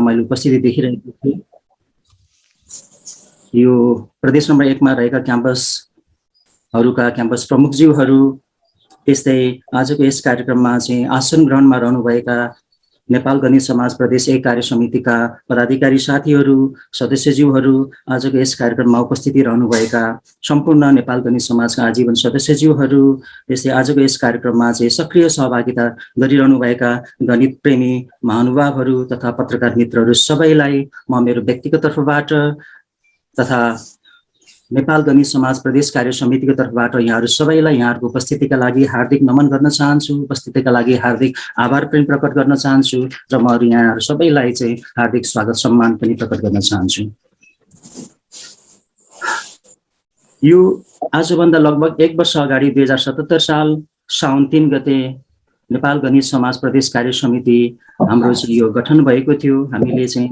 मैले उपस्थिति देखिरहेको थिएँ। यो प्रदेश नम्बर 1 मा रहेका क्याम्पसहरूका क्याम्पस प्रमुखज्यूहरू, त्यस्तै आजको यस कार्यक्रममा चाहिँ आसन ग्रहणमा रहनुभएका नेपाल गणित समाज प्रदेश 1 कार्य समितिका पदाधिकारी साथीहरू, सदस्यज्यूहरू, आजको यस कार्यक्रममा उपस्थिति रहनुभएका सम्पूर्ण नेपाल गणित समाजका आजीवन सदस्यज्यूहरू, त्यस्तै आजको यस कार्यक्रममा चाहिँ सक्रिय सहभागिता गरिरहनुभएका गणित प्रेमी महानुभावहरू तथा पत्रकार मित्रहरू सबैलाई म मेरो व्यक्तिगत तर्फबाट तथा नेपाल गणित समाज प्रदेश कार्य समितिको तर्फबाट यहाँहरू सबैलाई यहाँहरूको उपस्थितिका लागि हार्दिक नमन गर्न चाहन्छु, उपस्थितिका लागि हार्दिक आभार पनि प्रकट गर्न चाहन्छु र म यहाँहरू सबैलाई चाहिँ हार्दिक स्वागत सम्मान पनि प्रकट गर्न चाहन्छु। यो आजभन्दा लगभग 1 वर्ष अगाडि 2077 साल साउन 3 गते नेपाल गणित समाज प्रदेश कार्य समिति हाम्रो चाहिँ यो गठन भएको थियो। हामीले चाहिँ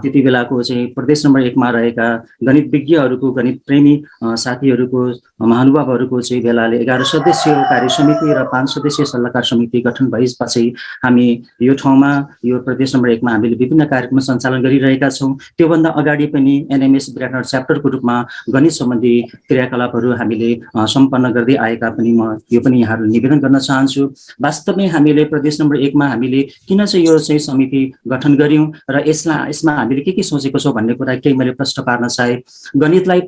त्यति बेलाको चाहिँ प्रदेश नम्बर 1 मा रहेका गणित विज्ञहरूको, गणित प्रेमी साथीहरूको, महानुभावहरूको चाहिँ बेलाले 11 सदस्यीय कार्य समिति र 5 सदस्यीय सल्लाहकार समिति गठन भएपछि हामी यो ठाउँमा यो प्रदेश नम्बर 1 मा हामीले विभिन्न कार्यक्रम सञ्चालन गरिरहेका छौँ। त्योभन्दा अगाडि पनि एनएमएस विराटनगर च्याप्टरको रूपमा गणित सम्बन्धी क्रियाकलापहरू हामीले सम्पन्न गर्दै आएका पनि म यो पनि यहाँहरू निवेदन गर्न चाहन्छु। वास्तवमै हामीले प्रदेश नम्बर 1 मा हामीले किन चाहिँ यो चाहिँ समिति गठन गर्यौं र यसमा हामीले के सोचेको छौं भन्ने कुरा केही मैले प्रश्न पार्न चाहे। गणितलाई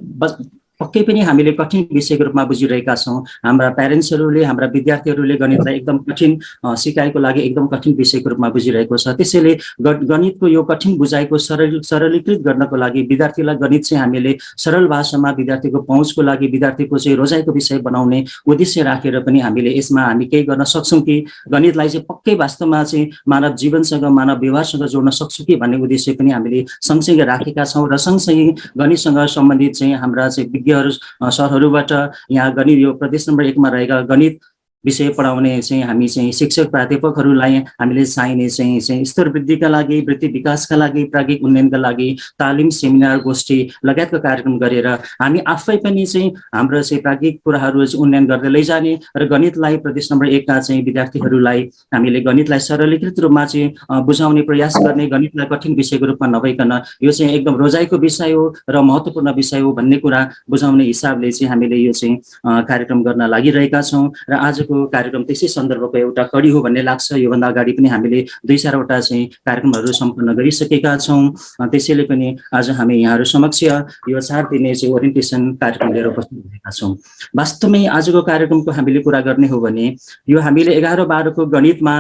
पक्कै पनि हामीले कठिन विषयको रूपमा बुझिरहेका छौँ। हाम्रा प्यारेन्ट्सहरूले, हाम्रा विद्यार्थीहरूले गणितलाई एकदम कठिन सिकाइको लागि एकदम कठिन विषयको रूपमा बुझिरहेको छ। त्यसैले गणितको यो कठिन बुझाइको सरलीकृत गर्नको लागि विद्यार्थीलाई गणित चाहिँ हामीले सरल भाषामा विद्यार्थीको पहुँचको लागि, विद्यार्थीको चाहिँ रोजाइको विषय बनाउने उद्देश्य राखेर पनि हामीले यसमा हामी केही गर्न सक्छौँ कि गणितलाई चाहिँ पक्कै वास्तवमा चाहिँ मानव जीवनसँग, मानव व्यवहारसँग जोड्न सक्छौँ कि भन्ने उद्देश्य पनि हामीले सँगसँगै राखेका छौँ र सँगसँगै गणितसँग सम्बन्धित चाहिँ हाम्रा चाहिँ सरहरूबाट यहाँ गणित यो प्रदेश नम्बर 1 मा रहेका गणित विषय पढाउने चाहिँ हामी चाहिँ शिक्षक प्राध्यापकहरूलाई हामीले चाहिने चाहिँ स्तर वृद्धिका लागि, वृत्ति विकासका लागि, प्राज्ञिक उन्नयनका लागि तालिम, सेमिनार, गोष्ठी लगायतका कार्यक्रम गरेर हामी आफै पनि चाहिँ हाम्रो चाहिँ प्राज्ञिक कुराहरू उन्नयन गर्दै लैजाने र गणितलाई प्रदेश नम्बर 1 का चाहिँ विद्यार्थीहरूलाई हामीले गणितलाई सरलीकृत रूपमा चाहिँ बुझाउने प्रयास गर्ने, गणितलाई कठिन विषयको रूपमा नभइकन यो चाहिँ एकदम रोजाइको विषय हो र महत्त्वपूर्ण विषय हो भन्ने कुरा बुझाउने हिसाबले चाहिँ हामीले यो चाहिँ कार्यक्रम गर्न लागिरहेका छौँ र आजको कार्यक्रम त्यसै सन्दर्भको एउटा कडी हो भन्ने लाग्छ। योभन्दा अगाडि पनि हामीले 2-4 वटा चाहिँ कार्यक्रमहरू सम्पन्न गरिसकेका छौँ। त्यसैले पनि आज हामी यहाँहरू समक्ष यो 4 दिने चाहिँ ओरिएन्टेसन कार्यक्रम लिएर उपस्थित भएका छौँ। वास्तवमै आजको कार्यक्रमको हामीले कुरा गर्ने हो भने यो हामीले 11-12 को गणितमा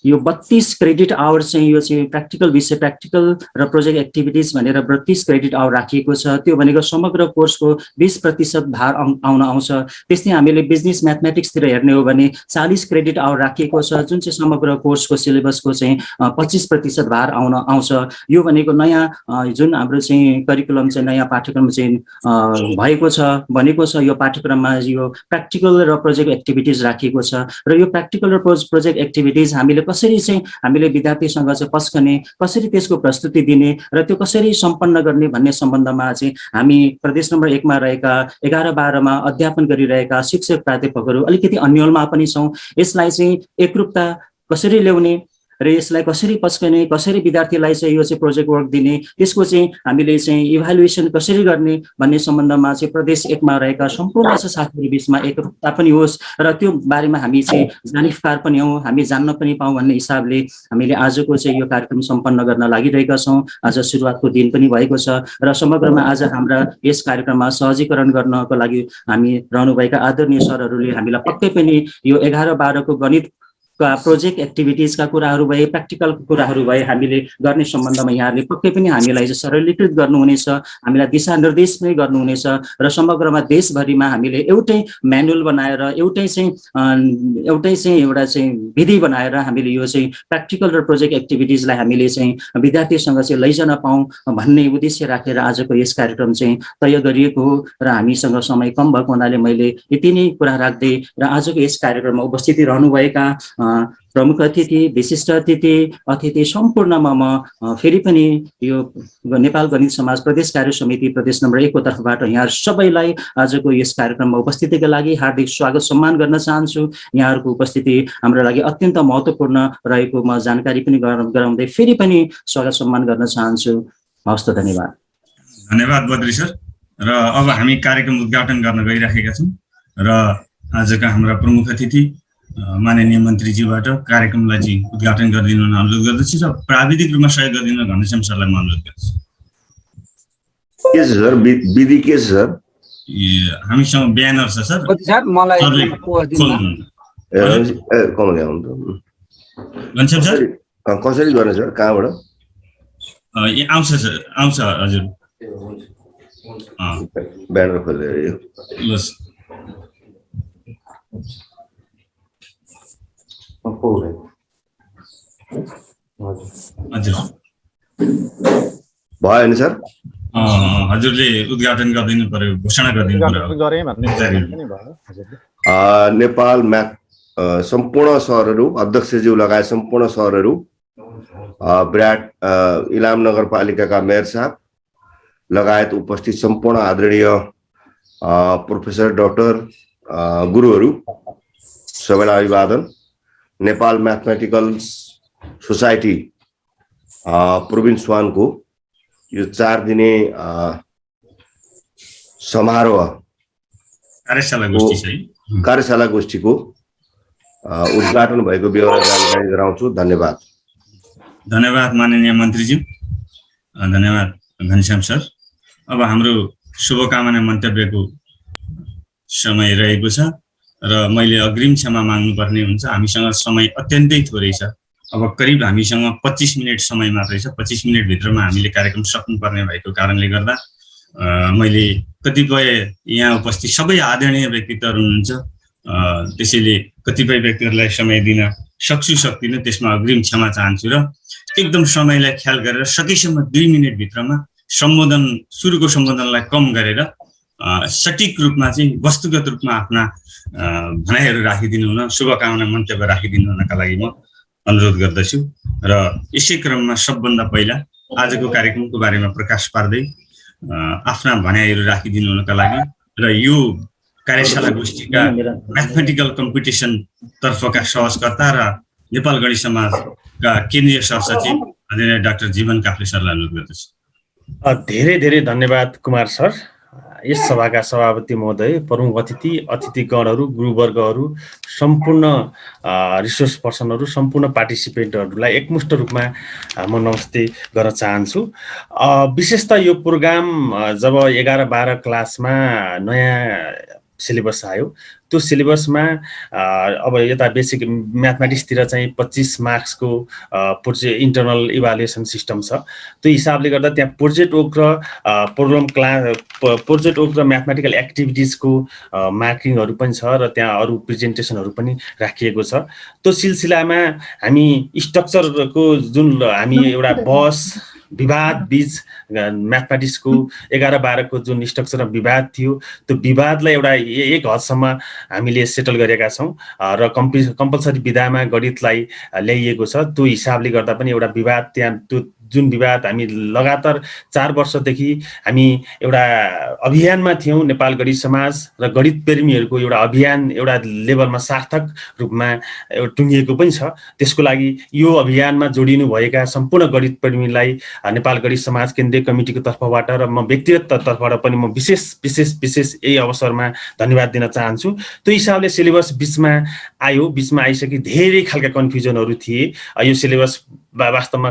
यो 32 क्रेडिट आवर चाहिँ यो चाहिँ प्र्याक्टिकल विषय, प्र्याक्टिकल र प्रोजेक्ट एक्टिभिटिज भनेर 32 क्रेडिट आवर राखिएको छ। त्यो भनेको समग्र कोर्सको 20% भार आउन आउँछ। त्यस्तै हामीले बिजनेस म्याथमेटिक्सतिर हेर्ने हो भने 40 क्रेडिट आवर राखिएको छ, जुन चाहिँ समग्र कोर्सको सिलेबसको चाहिँ 25% भार आउँछ। यो भनेको नयाँ जुन हाम्रो चाहिँ करिकुलम चाहिँ नयाँ पाठ्यक्रम चाहिँ भएको छ भनेको छ। यो पाठ्यक्रममा यो प्र्याक्टिकल र प्रोजेक्ट एक्टिभिटिज राखिएको छ र यो प्र्याक्टिकल र प्रोजेक्ट एक्टिभिटिज हामीले कसरी चाहिँ हामीले विद्यार्थीसँग चाहिँ पस्कने, कसरी त्यसको प्रस्तुति दिने र त्यो कसरी सम्पन्न गर्ने भन्ने सम्बन्धमा चाहिँ हामी प्रदेश नम्बर 1 मा रहेका 11-12 मा अध्यापन गरिरहेका शिक्षक प्राध्यापकहरू अलिकति अन्यलमा पनि छौँ। यसलाई चाहिँ एकरूपता कसरी ल्याउने र यसलाई कसरी पस्कने, कसरी विद्यार्थीलाई चाहिँ यो चाहिँ प्रोजेक्ट वर्क दिने, त्यसको चाहिँ हामीले चाहिँ इभ्यालुएसन कसरी गर्ने भन्ने सम्बन्धमा चाहिँ प्रदेश 1 मा रहेका सम्पूर्ण साथीहरू बीचमा एकरूपता पनि होस् र त्यो बारेमा हामी चाहिँ जानिफकार पनि हौँ, हामी जान्न पनि पाऊँ भन्ने हिसाबले हामीले आजको चाहिँ यो कार्यक्रम सम्पन्न गर्न लागिरहेका छौँ। आज सुरुवातको दिन पनि भएको छ र समग्रमा आज हाम्रा यस कार्यक्रममा सहजीकरण गर्नको लागि हामी रहनुभएका आदरणीय सरहरूले हामीलाई पक्कै पनि यो 11-12 को गणित प्रोजेक्ट एक्टिभिटिजका कुराहरू भए, प्र्याक्टिकल कुराहरू भए हामीले गर्ने सम्बन्धमा यहाँहरूले पक्कै पनि हामीलाई चाहिँ सरलीकृत गर्नुहुनेछ, हामीलाई दिशानिर्देश पनि गर्नुहुनेछ र समग्रमा देशभरिमा हामीले एउटै म्यानुअल बनाएर एउटै चाहिँ एउटा चाहिँ विधि बनाएर हामीले यो चाहिँ प्र्याक्टिकल र प्रोजेक्ट एक्टिभिटिजलाई हामीले चाहिँ विद्यार्थीसँग चाहिँ लैजान पाऊँ भन्ने उद्देश्य राखेर आजको यस कार्यक्रम चाहिँ तय गरिएको हो र हामीसँग समय कम भएको हुनाले मैले यति नै कुरा राख्दै र आजको यस कार्यक्रममा उपस्थिति रहनुभएका प्रमुख अतिथि, विशिष्ट अतिथि सम्पूर्णमा म फेरि पनि यो नेपाल गणित समाज प्रदेश कार्य समिति प्रदेश नम्बर 1 को तर्फबाट यहाँ सबैलाई आजको यस कार्यक्रममा उपस्थितिका लागि हार्दिक स्वागत सम्मान गर्न चाहन्छु। यहाँहरूको उपस्थिति हाम्रो लागि अत्यन्त महत्त्वपूर्ण रहेको म जानकारी पनि गराउँदै फेरि पनि स्वागत सम्मान गर्न चाहन्छु। हवस् त, धन्यवाद। धन्यवाद बद्री सर। र अब हामी कार्यक्रम उद्घाटन गर्न गइराखेका छौँ र आजका हाम्रा प्रमुख अतिथि माननीय मन्त्रीज्यूबाट कार्यक्रमलाई चाहिँ उद्घाटन गरिदिनु अनुरोध गर्दछु र प्राविधिक रूपमा सहयोग गरिदिनु घनश्याम सरलाई म अनुरोध गर्छु। के छ सर, विधि के छ सर? हामीसँग ब्यानर छ सर। मलाई घनश्याम सर कसरी गर्ने सर, कहाँबाट आउँछ सर? आउँछ हजुर, ब्यानर खोलेर भयो नि सर? हजुरले उद्घाटन गरिदिनु पर्यो, घोषणा गरिदिनु पर्यो। नेपाल म्याथ सम्पूर्ण सहरहरू, अध्यक्षज्यू लगायत सम्पूर्ण सहरहरू, विराट इलाम नगरपालिकाका मेयर साहब लगायत उपस्थित सम्पूर्ण आदरणीय प्रोफेसर, डाक्टर, गुरुहरू सबैलाई अभिवादन। नेपाल म्याथमेटिकल सोसाइटी प्रोभिन्स 1 को यो 4 दिने समारोह कार्यशाला गोष्ठीको उद्घाटन भएको बेहोरा जानकारी गराउँछु। धन्यवाद। धन्यवाद माननीय मन्त्रीज्यू, धन्यवाद घनश्याम सर। अब हाम्रो शुभकामना मन्तव्यको समय रहेको छ र मैले अग्रिम क्षमा माग्नुपर्ने हुन्छ। हामीसँग समय अत्यन्तै थोरै छ। अब करिब हामीसँग 25 मिनट समय मात्रै छ। 25 मिनटभित्रमा हामीले कार्यक्रम सक्नुपर्ने भएको कारणले गर्दा मैले कतिपय यहाँ उपस्थित सबै आदरणीय व्यक्तित्वहरू हुनुहुन्छ, त्यसैले कतिपय व्यक्तिहरूलाई समय दिन सक्दिनँ, त्यसमा अग्रिम क्षमा चाहन्छु र एकदम समयलाई ख्याल गरेर सकेसम्म 2 मिनटभित्रमा सुरुको सम्बोधनलाई कम गरेर सटिक रूपमा चाहिँ वस्तुगत रूपमा आफ्ना भनाइहरू राखिदिनु हुन, शुभकामना मन्तव्य राखिदिनु हुनका लागि म अनुरोध गर्दछु। र यसै क्रममा सबभन्दा पहिला आजको कार्यक्रमको बारेमा प्रकाश पार्दै आफ्ना भनाइहरू राखिदिनु हुनका लागि र यो कार्यशाला गोष्ठीका म्याथमेटिकल कम्पिटिसन तर्फका सहजकर्ता र नेपाल गणित समाजका केन्द्रीय सहसचिव आदरणीय डाक्टर जीवन काफ्ले सरलाई अनुरोध गर्दछु। धेरै धेरै धन्यवाद कुमार सर। यस सभाका सभापति महोदय, प्रमुख अतिथिगणहरू, गुरुवर्गहरू, सम्पूर्ण रिसोर्स पर्सनहरू, सम्पूर्ण पार्टिसिपेन्टहरूलाई एकमुष्ट रूपमा म नमस्ते गर्न चाहन्छु। विशेषतः यो प्रोग्राम जब 11-12 क्लासमा नयाँ सिलेबस आयो, त्यो सिलेबसमा अब यता बेसिक म्याथमेटिक्सतिर चाहिँ 25 मार्क्सको इन्टरनल इभालुएसन सिस्टम छ। त्यो हिसाबले गर्दा त्यहाँ प्रोजेक्ट वर्क र म्याथमेटिकल एक्टिभिटिजको मार्किङहरू पनि छ र त्यहाँ अरू प्रेजेन्टेसनहरू पनि राखिएको छ। त्यो सिलसिलामा हामी स्ट्रक्चरको जुन हामी एउटा बस विवाद बीच म्याथमेटिक्सको 11-12 को जुन स्ट्रक्चरमा विवाद थियो, त्यो विवादलाई एउटा एक हदसम्म हामीले सेटल गरेका छौँ र कम्पलसरी विधामा गणितलाई ल्याइएको छ। त्यो हिसाबले गर्दा पनि एउटा विवाद त्यहाँ त्यो जुन विवाद हामी लगातार 4 वर्षदेखि हामी एउटा अभियानमा थियौँ, नेपाल गणित समाज र गणित प्रेमीहरूको एउटा अभियान एउटा लेभलमा सार्थक रूपमा टुङ्गिएको पनि छ। त्यसको लागि यो अभियानमा जोडिनु भएका सम्पूर्ण गणित प्रेमीलाई नेपाल गणित समाज केन्द्रीय कमिटीको तर्फबाट र म व्यक्तिगत तर्फबाट पनि म विशेष यही अवसरमा धन्यवाद दिन चाहन्छु। त्यो हिसाबले सिलेबस बिचमा आइसके धेरै खालका कन्फ्युजनहरू थिए। यो सिलेबस वास्तवमा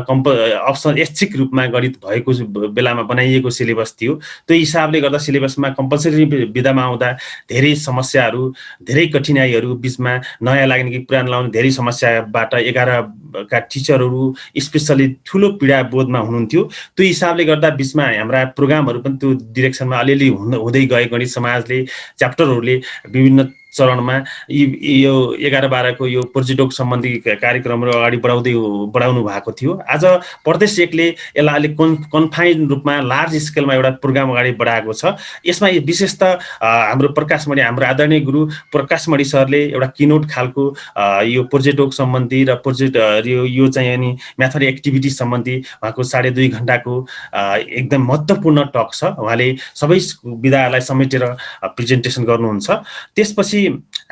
अप्सन ऐच्छिक रूपमा गणित भएको बेलामा बनाइएको सिलेबस थियो। त्यो हिसाबले गर्दा सिलेबसमा कम्पलसरी विधामा आउँदा धेरै समस्याहरू, धेरै कठिनाइहरू, बिचमा नयाँ लाग्ने कि पुरानो लाउने धेरै समस्याबाट 11 का टिचरहरू स्पेसली ठुलो पीडा बोधमा हुनुहुन्थ्यो। त्यो हिसाबले गर्दा बिचमा हाम्रा प्रोग्रामहरू पनि त्यो डिरेक्सनमा अलिअलि हुँदै गए। गणित समाजले च्याप्टरहरूले विभिन्न चरणमा यो 11-12 को यो प्रोजेक्ट सम्बन्धी कार्यक्रमहरू अगाडि बढाउनु भएको थियो। आज प्रदेश 1ले यसलाई अलिक कन्फाइन्ड रूपमा लार्ज स्केलमा एउटा प्रोग्राम अगाडि बढाएको छ। यसमा विशेषतः हाम्रो प्रकाशमणि, हाम्रो आदरणीय गुरु प्रकाशमणि सरले एउटा किनोट खालको यो प्रोजेक्ट सम्बन्धी र प्रोजेक्ट यो चाहिँ अनि म्याथमेटिक एक्टिभिटी सम्बन्धी उहाँको 2.5 घण्टाको एकदम महत्त्वपूर्ण टक छ। उहाँले सबै विधालाई समेटेर प्रेजेन्टेसन गर्नुहुन्छ। त्यसपछि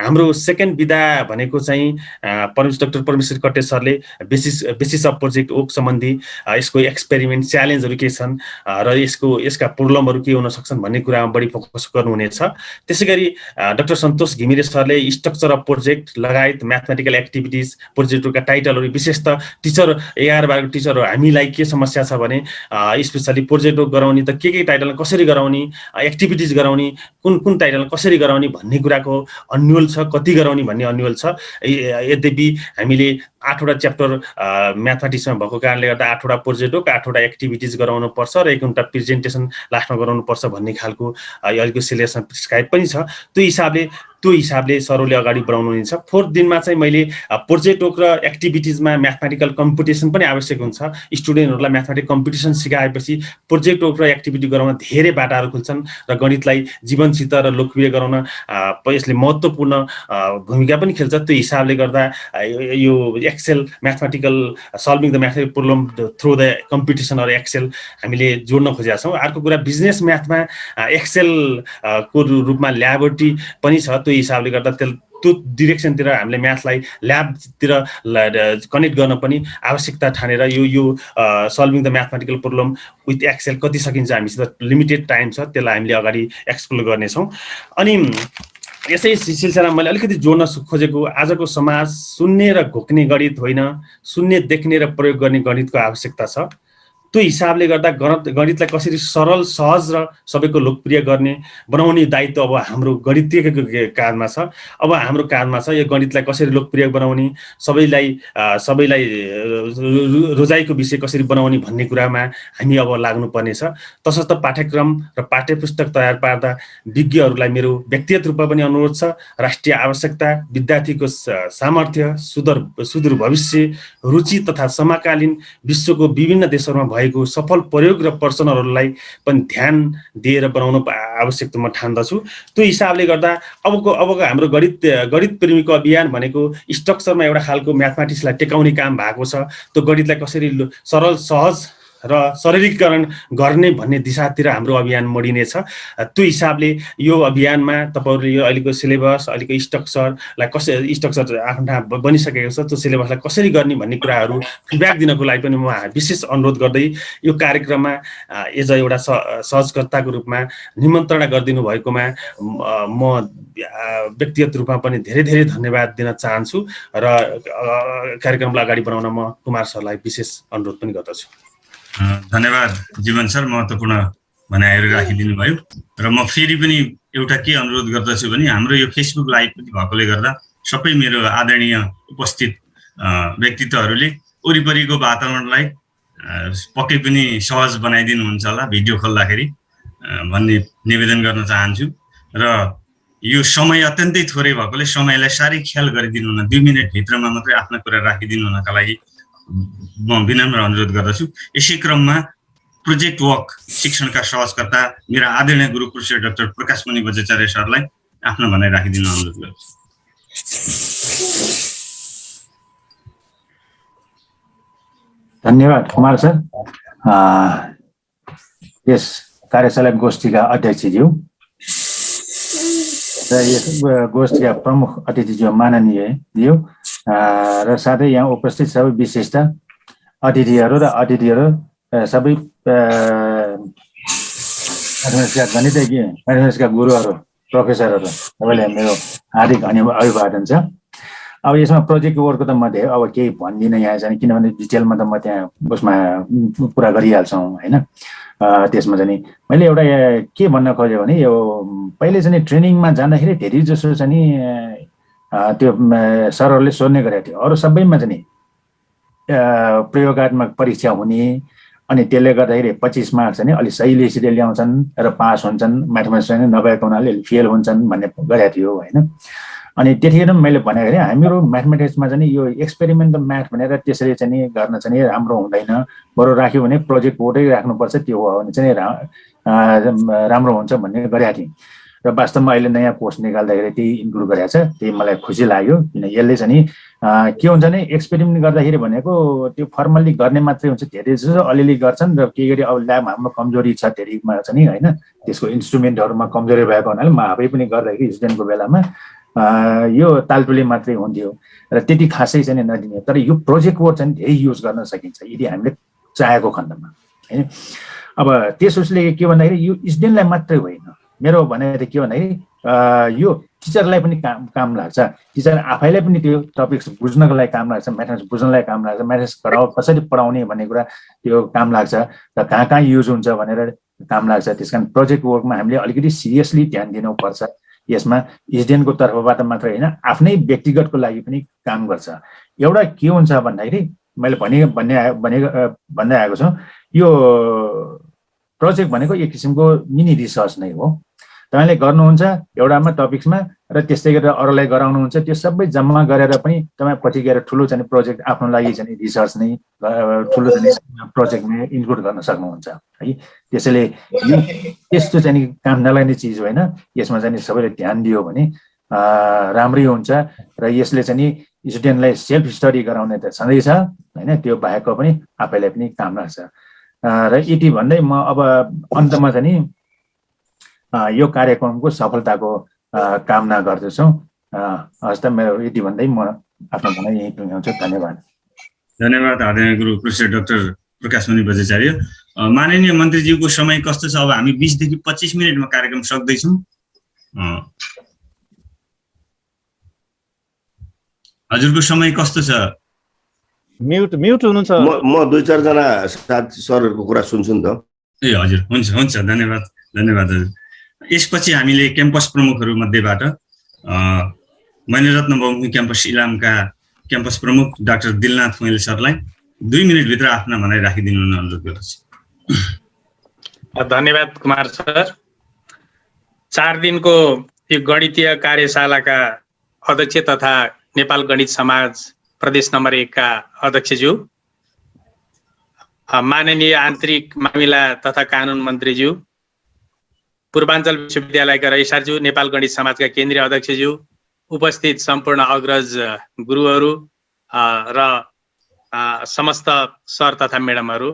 हाम्रो सेकेन्ड विधा भनेको चाहिँ डाक्टर परमेश्वर कट्टे सरले बेसिस अफ प्रोजेक्ट ओक सम्बन्धी यसको एक्सपेरिमेन्ट च्यालेन्जहरू के छन् र यसका प्रब्लमहरू के हुन सक्छन् भन्ने कुरामा बढी फोकस गर्नुहुनेछ। त्यसैगरी डाक्टर सन्तोष घिमिरे सरले स्ट्रक्चर अफ प्रोजेक्ट लगायत म्याथमेटिकल एक्टिभिटिज प्रोजेक्टका टाइटलहरू विशेषतः टिचर 11-12 टिचरहरू हामीलाई के समस्या छ भने स्पेसली प्रोजेक्ट गराउने त के टाइटल कसरी गराउने, एक्टिभिटिज गराउने, कुन टाइटल कसरी गराउने भन्ने कुराको अन्यल छ, कति गराउने भन्ने अन्यल छ। यद्यपि हामीले 8वटा च्याप्टर म्याथमेटिक्समा भएको कारणले गर्दा 8वटा प्रोजेक्ट 8वटा एक्टिभिटिज गराउनु पर्छ र 1वटा प्रेजेन्टेसन लास्टमा गराउनु पर्छ भन्ने खालको अहिलेको सिलेबसमा प्रिस्क्राइब पनि छ। त्यो हिसाबले सरले अगाडि बढाउनुहुन्छ। 4th दिनमा चाहिँ मैले प्रोजेक्ट र एक्टिभिटिजमा म्याथमेटिकल कम्पिटिसन पनि आवश्यक हुन्छ। स्टुडेन्टहरूलाई म्याथमेटिक कम्पिटिसन सिकाएपछि प्रोजेक्ट र एक्टिभिटी गराउन धेरै बाटाहरू खुल्छन् र गणितलाई जीवनसित र लोकप्रिय गराउन यसले महत्त्वपूर्ण भूमिका पनि खेल्छ। त्यो हिसाबले गर्दा यो Excel mathematical solving the mathematical problem through the competition or Excel हामीले जोड्न खोजेका छौँ। अर्को कुरा बिजनेस म्याथमा एक्सेल को रूपमा ल्याबोरेटरी पनि छ। त्यो हिसाबले गर्दा त्यो डिरेक्सनतिर हामीले म्याथलाई ल्याबतिर कनेक्ट गर्न पनि आवश्यकता ठानेर यो solving the mathematical problem with Excel कति सकिन्छ, हामीसित लिमिटेड टाइम छ, त्यसलाई हामीले अगाडि एक्सप्लोर गर्नेछौँ। अनि यसै सिलसिलामा मैले अलिकति जोड्न खोजेको आजको समाज सुन्ने र घोक्ने गणित होइन, सुन्ने, देख्ने र प्रयोग गर्ने गणितको आवश्यकता छ। त्यो हिसाबले गर्दा गणितलाई कसरी सरल, सहज र सबैको लोकप्रिय बनाउने दायित्व अब हाम्रो गणितीय काममा छ। अब हाम्रो काममा छ यो गणितलाई कसरी लोकप्रिय बनाउने, सबैलाई रोजाइको विषय कसरी बनाउने भन्ने कुरामा हामी अब लाग्नुपर्ने छ। तसर्थ पाठ्यक्रम र पाठ्यपुस्तक तयार पार्दा विज्ञहरूलाई मेरो व्यक्तिगत रूपमा पनि अनुरोध छ। राष्ट्रिय आवश्यकता, विद्यार्थीको सामर्थ्य, सुदूर भविष्य, रुचि तथा समकालीन विश्वको विभिन्न देशहरूमा भएको सफल प्रयोग र प्रश्नहरूलाई पनि ध्यान दिएर बनाउनु आवश्यक म ठान्दछु। त्यो हिसाबले गर्दा अबको हाम्रो गणित प्रेमीको अभियान भनेको स्ट्रक्चरमा एउटा खालको म्याथमेटिक्सलाई टेकाउने काम भएको छ। त्यो गणितलाई कसरी सरल, सहज र सरलीकरण गर्ने भन्ने दिशातिर हाम्रो अभियान मोडिनेछ। त्यो हिसाबले यो अभियानमा तपाईँहरूले यो अहिलेको सिलेबस, अहिलेको स्ट्रक्चरलाई कसरी स्ट्रक्चर आफ्नो बनिसकेको छ, त्यो सिलेबसलाई कसरी गर्ने भन्ने कुराहरू फिडब्याक दिनको लागि पनि म विशेष अनुरोध गर्दै यो कार्यक्रममा एज एउटा सहजकर्ताको रूपमा निमन्त्रणा गरिदिनु भएकोमा म व्यक्तिगत रूपमा पनि धेरै धन्यवाद दिन चाहन्छु र कार्यक्रमलाई अगाडि बढाउन म कुमार सरलाई विशेष अनुरोध पनि गर्दछु। धन्यवाद जीवन सर, महत्त्वपूर्ण भनाइहरू राखिदिनु भयो र म फेरि पनि एउटा के अनुरोध गर्दछु भने हाम्रो यो फेसबुक लाइभ पनि भएकोले गर्दा सबै मेरो आदरणीय उपस्थित व्यक्तित्वहरूले वरिपरिको वातावरणलाई पक्कै पनि सहज बनाइदिनुहुन्छ होला भिडियो खोल्दाखेरि भन्ने निवेदन गर्न चाहन्छु। र यो समय अत्यन्तै थोरै भएकोले समयलाई साह्रै ख्याल गरिदिनु हुन, 2 मिनट भित्रमा मात्रै आफ्ना कुरा राखिदिनु हुनका लागि म विनम्र अनुरोध गर्दछु। यसै क्रममा प्रोजेक्ट वर्क शिक्षणका सहजकर्ता मेरा आदरणीय गुरु प्रोफेसर डाक्टर प्रकाशमणि बज्राचार्य सरलाई आफ्नो भनाइ राखिदिनु अनुरोध गर्छु। धन्यवाद कुमार सर। यस कार्यशाला गोष्ठीका अध्यक्षज्यू र यस गोष्ठीका प्रमुख अतिथिज्यू माननीय ज्यू र साथै यहाँ उपस्थित सबै विशिष्ट अतिथिहरू सबै म्याथमेटिक्सका गणितज्ञ, म्याथमेटिक्सका गुरुहरू, प्रोफेसरहरू सबैलाई मेरो हार्दिक अभिवादन छ। अब यसमा प्रोजेक्ट वर्कको त म अब केही भन्दिनँ यहाँ चाहिँ, किनभने डिटेलमा त म त्यहाँ उसमा कुरा गरिहाल्छौँ होइन। त्यसमा चाहिँ मैले एउटा के भन्न खोजेँ भने यो पहिले चाहिँ ट्रेनिङमा जाँदाखेरि धेरै जसो चाहिँ त्यो सरहरूले सोध्ने गरेको थियो, अरू सबैमा चाहिँ प्रयोगात्मक परीक्षा हुने, अनि त्यसले गर्दाखेरि 25 मार्क्स चाहिँ अलि सहीले ल्याउँछन् र पास हुन्छन्, म्याथमेटिक्स नभएको हुनाले फेल हुन्छन् भन्ने गरेको थियो होइन। अनि त्यतिखेर मैले भनेको हाम्रो म्याथमेटिक्समा चाहिँ यो एक्सपेरिमेन्टल म्याथ भनेर त्यसरी चाहिँ गर्न चाहिँ राम्रो हुँदैन, बरु राख्यो भने प्रोजेक्ट बोर्डै राख्नुपर्छ, त्यो हो भने चाहिँ राम्रो हुन्छ भन्ने गरेका थिएँ। र वास्तवमा अहिले नयाँ कोर्स निकाल्दाखेरि त्यही इन्क्लुड गरेको छ, त्यही मलाई खुसी लाग्यो। किन यसले चाहिँ के हुन्छ भने एक्सपेरिमेन्ट गर्दाखेरि भनेको त्यो फर्मल्ली गर्ने मात्रै हुन्छ, धेरै जसो अलिअलि गर्छन् र केही गरी अब ल्याब हाम्रो कमजोरी छ धेरैमा चाहिँ होइन, त्यसको इन्स्ट्रुमेन्टहरूमा कमजोरी भएको हुनाले म आफै पनि गर्दाखेरि स्टुडेन्टको बेलामा यो तालटुली मात्रै हुन्थ्यो र त्यति खासै चाहिँ नदिने। तर यो प्रोजेक्ट वर्क चाहिँ धेरै युज गर्न सकिन्छ यदि हामीले चाहेको खण्डमा होइन। अब त्यस उसले के भन्दाखेरि यो स्टुडेन्टलाई मात्रै होइन, मेरो भनाइ के भन्दाखेरि यो टिचरलाई पनि काम लाग्छ, टिचर आफैलाई पनि त्यो टपिक्स बुझ्नको लागि काम लाग्छ, म्याथमेटिक्स बुझ्नलाई काम लाग्छ, म्याथमेटिक्स कसरी पढाउने भन्ने कुरा त्यो काम लाग्छ र कहाँ कहाँ युज हुन्छ भनेर काम लाग्छ। त्यस कारण प्रोजेक्ट वर्कमा हामीले अलिकति सिरियसली ध्यान दिनुपर्छ। यसमा स्टुडेन्टको तर्फबाट मात्रै होइन, आफ्नै व्यक्तिगतको लागि पनि काम गर्छ। एउटा के हुन्छ भन्दाखेरि मैले भन्दै आएको छु, यो प्रोजेक्ट भनेको एक किसिमको मिनी रिसर्च नै हो। तपाईँले गर्नुहुन्छ एउटामा टपिक्समा र त्यस्तै गरेर अरूलाई गराउनुहुन्छ, त्यो सबै जम्मा गरेर पनि तपाईँ पछि गएर ठुलो चाहिँ प्रोजेक्ट आफ्नो लागि चाहिँ रिसर्च नै ठुलो चाहिँ प्रोजेक्टमा इन्क्लुड गर्न सक्नुहुन्छ है। त्यसैले यो त्यस्तो चाहिँ काम नलाग्ने चिज होइन, यसमा चाहिँ सबैले ध्यान दियो भने राम्रै हुन्छ र यसले चाहिँ स्टुडेन्टलाई सेल्फ स्टडी गराउने त छँदैछ होइन, त्यो बाहेकको पनि आफैलाई पनि काम लाग्छ। र यति भन्दै म अब अन्तमा चाहिँ यो कार्यक्रमको सफलताको कामना गर्दछु। हस् त, मेरो यति भन्दै म आफ्नो भनाइ यहीँ टुङ्ग्याउँछु। धन्यवाद। धन्यवाद आदरणीय गुरु प्रोफेसर डाक्टर प्रकाशमणि बज्राचार्य। माननीय मन्त्रीज्यूको समय कस्तो छ? अब हामी 20 देखि 25 मिनटमा कार्यक्रम सक्दैछौँ। हजुरको समय कस्तो छ? म्युट हुनुहुन्छ। म 2-4 जना सरहरूको कुरा सुन्छु नि त। ए हजुर, हुन्छ धन्यवाद हजुर। यसपछि हामीले क्याम्पस प्रमुखहरू मध्येबाट मणिरत्न बहुमुखी क्याम्पस इलामका क्याम्पस प्रमुख डाक्टर दिलनाथ फुमेल सरलाई 2 मिनटभित्र आफ्ना भनाइ राखिदिनु अनुरोध गर्दछु। धन्यवाद कुमार सर। 4 दिनको यो गणितीय कार्यशालाका अध्यक्ष तथा नेपाल गणित समाज प्रदेश नम्बर 1 का अध्यक्षज्यू, माननीय आन्तरिक मामिला तथा कानुन मन्त्रीज्यू, पूर्वाञ्चल विश्वविद्यालयका रजिस्ट्रारज्यू, नेपाल गणित समाजका केन्द्रीय अध्यक्षज्यू, उपस्थित सम्पूर्ण अग्रज गुरुहरू र समस्त सर तथा म्याडमहरू,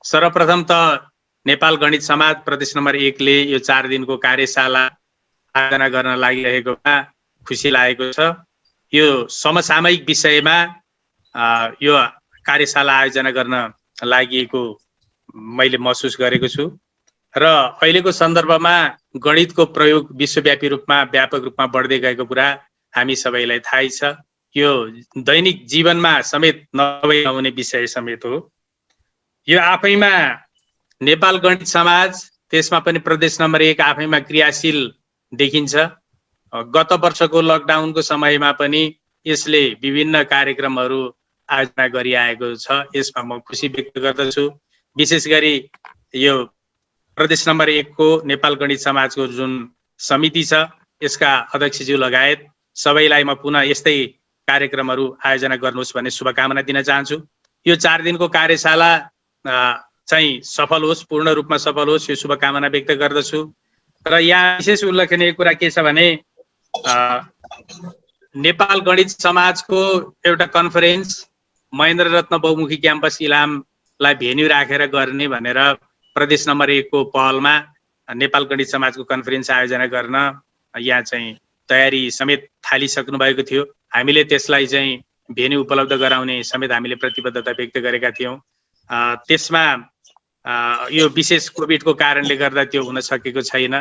सर्वप्रथम त नेपाल गणित समाज प्रदेश नम्बर 1 ले यो 4 दिनको कार्यशाला आयोजना गर्न लागिरहेकोमा खुसी लागेको छ। यो समसामयिक विषयमा यो कार्यशाला आयोजना गर्न लागिएको मैले महसुस गरेको छु र अहिलेको सन्दर्भमा गणितको प्रयोग विश्वव्यापी रूपमा व्यापक रूपमा बढ्दै गएको कुरा हामी सबैलाई थाहै छ। यो दैनिक जीवनमा समेत नहुने विषय समेत हो। यो आफैमा नेपाल गणित समाज, त्यसमा पनि प्रदेश नम्बर 1 आफैमा क्रियाशील देखिन्छ। गत वर्षको लकडाउनको समयमा पनि यसले विभिन्न कार्यक्रमहरू आयोजना गरिआएको छ। यसमा म खुसी व्यक्त गर्दछु। विशेष गरी यो प्रदेश नम्बर 1 को नेपाल गणित समाजको जुन समिति छ, यसका अध्यक्षज्यू लगायत सबैलाई म पुनः यस्तै कार्यक्रमहरू आयोजना गर्नुहोस् भन्ने शुभकामना दिन चाहन्छु। यो 4 दिनको कार्यशाला चाहिँ सफल होस्, पूर्ण रूपमा सफल होस्, यो शुभकामना व्यक्त गर्दछु। र यहाँ विशेष उल्लेखनीय कुरा के छ भने नेपाल गणित समाजको एउटा कन्फरेन्स महेन्द्र रत्न बहुमुखी क्याम्पस इलामलाई भेन्यू राखेर गर्ने भनेर प्रदेश नम्बर 1 को पहलमा नेपाल गणित समाजको कन्फरेन्स आयोजना गर्न यहाँ चाहिँ तयारी समेत थालिसक्नु भएको थियो। हामीले त्यसलाई चाहिँ भेन्यू उपलब्ध गराउने समेत हामीले प्रतिबद्धता व्यक्त गरेका थियौँ। त्यसमा यो विशेष कोभिडको कारणले गर्दा त्यो हुन सकेको छैन।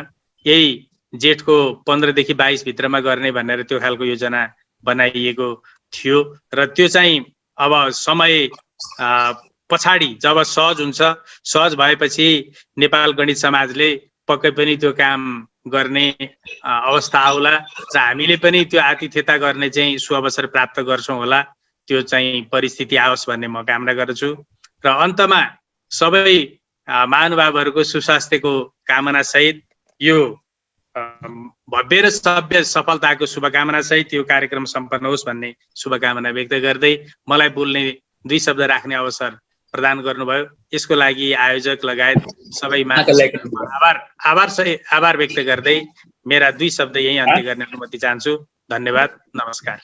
यही जेठको 15 देखि 22 भित्रमा गर्ने भनेर त्यो खालको योजना बनाइएको थियो र त्यो चाहिँ अब समय पछाडि जब सहज हुन्छ, सहज भएपछि नेपाल गणित समाजले पक्कै पनि त्यो काम गर्ने अवस्था आउला र हामीले पनि त्यो आतिथ्यता गर्ने चाहिँ सुअवसर प्राप्त गर्छौँ होला। त्यो चाहिँ परिस्थिति आओस् भन्ने म कामना गर्दछु। र अन्तमा सबै महानुभावहरूको सुस्वास्थ्यको कामना सहित यो भव्य र सभ्य सफलताको शुभकामना सहित यो कार्यक्रम सम्पन्न होस् भन्ने शुभकामना व्यक्त गर्दै मलाई बोल्ने 2 शब्द राख्ने अवसर प्रदान गर्नुभयो। यसको लागि आयोजक लगायत सबै आभार व्यक्त गर्दै मेरा 2 शब्द यही अन्त्य गर्ने अनुमति चाहन्छु। धन्यवाद, नमस्कार।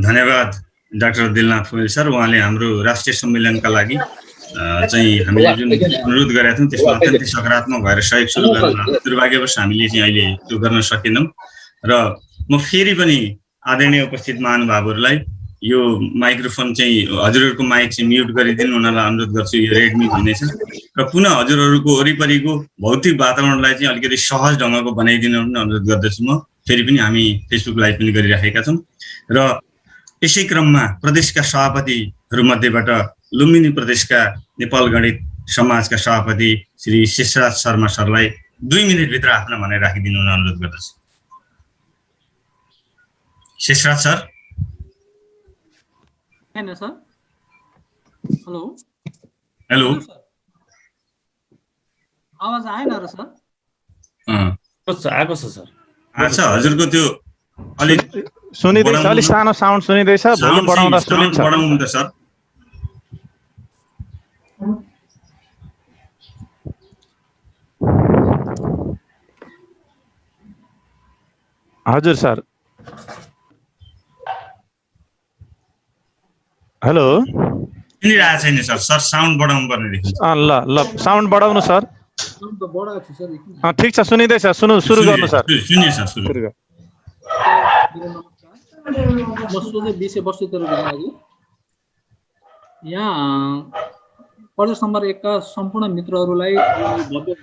धन्यवाद डाक्टर दिलनाथ पौडेल सर। उहाँले हाम्रो राष्ट्रिय सम्मेलनका लागि चाहिँ हामीले जुन अनुरोध गरेका थियौँ त्यसमा अत्यन्तै सकारात्मक भएर सहयोग सुरु गर्न दुर्भाग्यवश हामीले चाहिँ अहिले त्यो गर्न सकेनौँ। र म फेरि पनि आदरणीय उपस्थित महानुभावहरूलाई यो माइक्रोफोन चाहिँ हजुरहरूको माइक चाहिँ म्युट गरिदिनु हुनलाई अनुरोध गर्छु। यो रेडमी हुनेछ र पुनः हजुरहरूको वरिपरिको भौतिक वातावरणलाई चाहिँ अलिकति सहज ढङ्गको बनाइदिनु पनि अनुरोध गर्दछु। म फेरि पनि हामी फेसबुक लाइभ पनि गरिराखेका छौँ र यसै क्रममा प्रदेशका सभापतिहरू मध्येबाट लुम्बिनी प्रदेशका नेपाल गणित समाजका सभापति श्री शेषराज शर्मा सरलाई 2 मिनटभित्र आफ्नो भनाइ राखिदिनु हुन अनुरोध गर्दछु। शेषराज सर। हेलो हेलो, आवाज आएन र सर? आएको छ सर। अच्छा, हजुरको त्यो अलि सुनिदैछ, अलि सानो साउन्ड सुनिदैछ, भोल्युम बढाउँदा सुनिन्छ। बढाउनु त सर। हजुर सर। हेलो, सुनिरहेको छैन सर। सर साउन्ड बढाउनु पर्ने देखिन्छ। ल ल साउन्ड बढाउनु सर। ठिक छ, सुनिदैछ। सुरु गर्नु सर। सुनिए सर, सुरु। म सोझै विषयवस्तुतिर जान्छु। यहाँ प्रदेश नम्बर 1 का सम्पूर्ण मित्रहरूलाई भव्य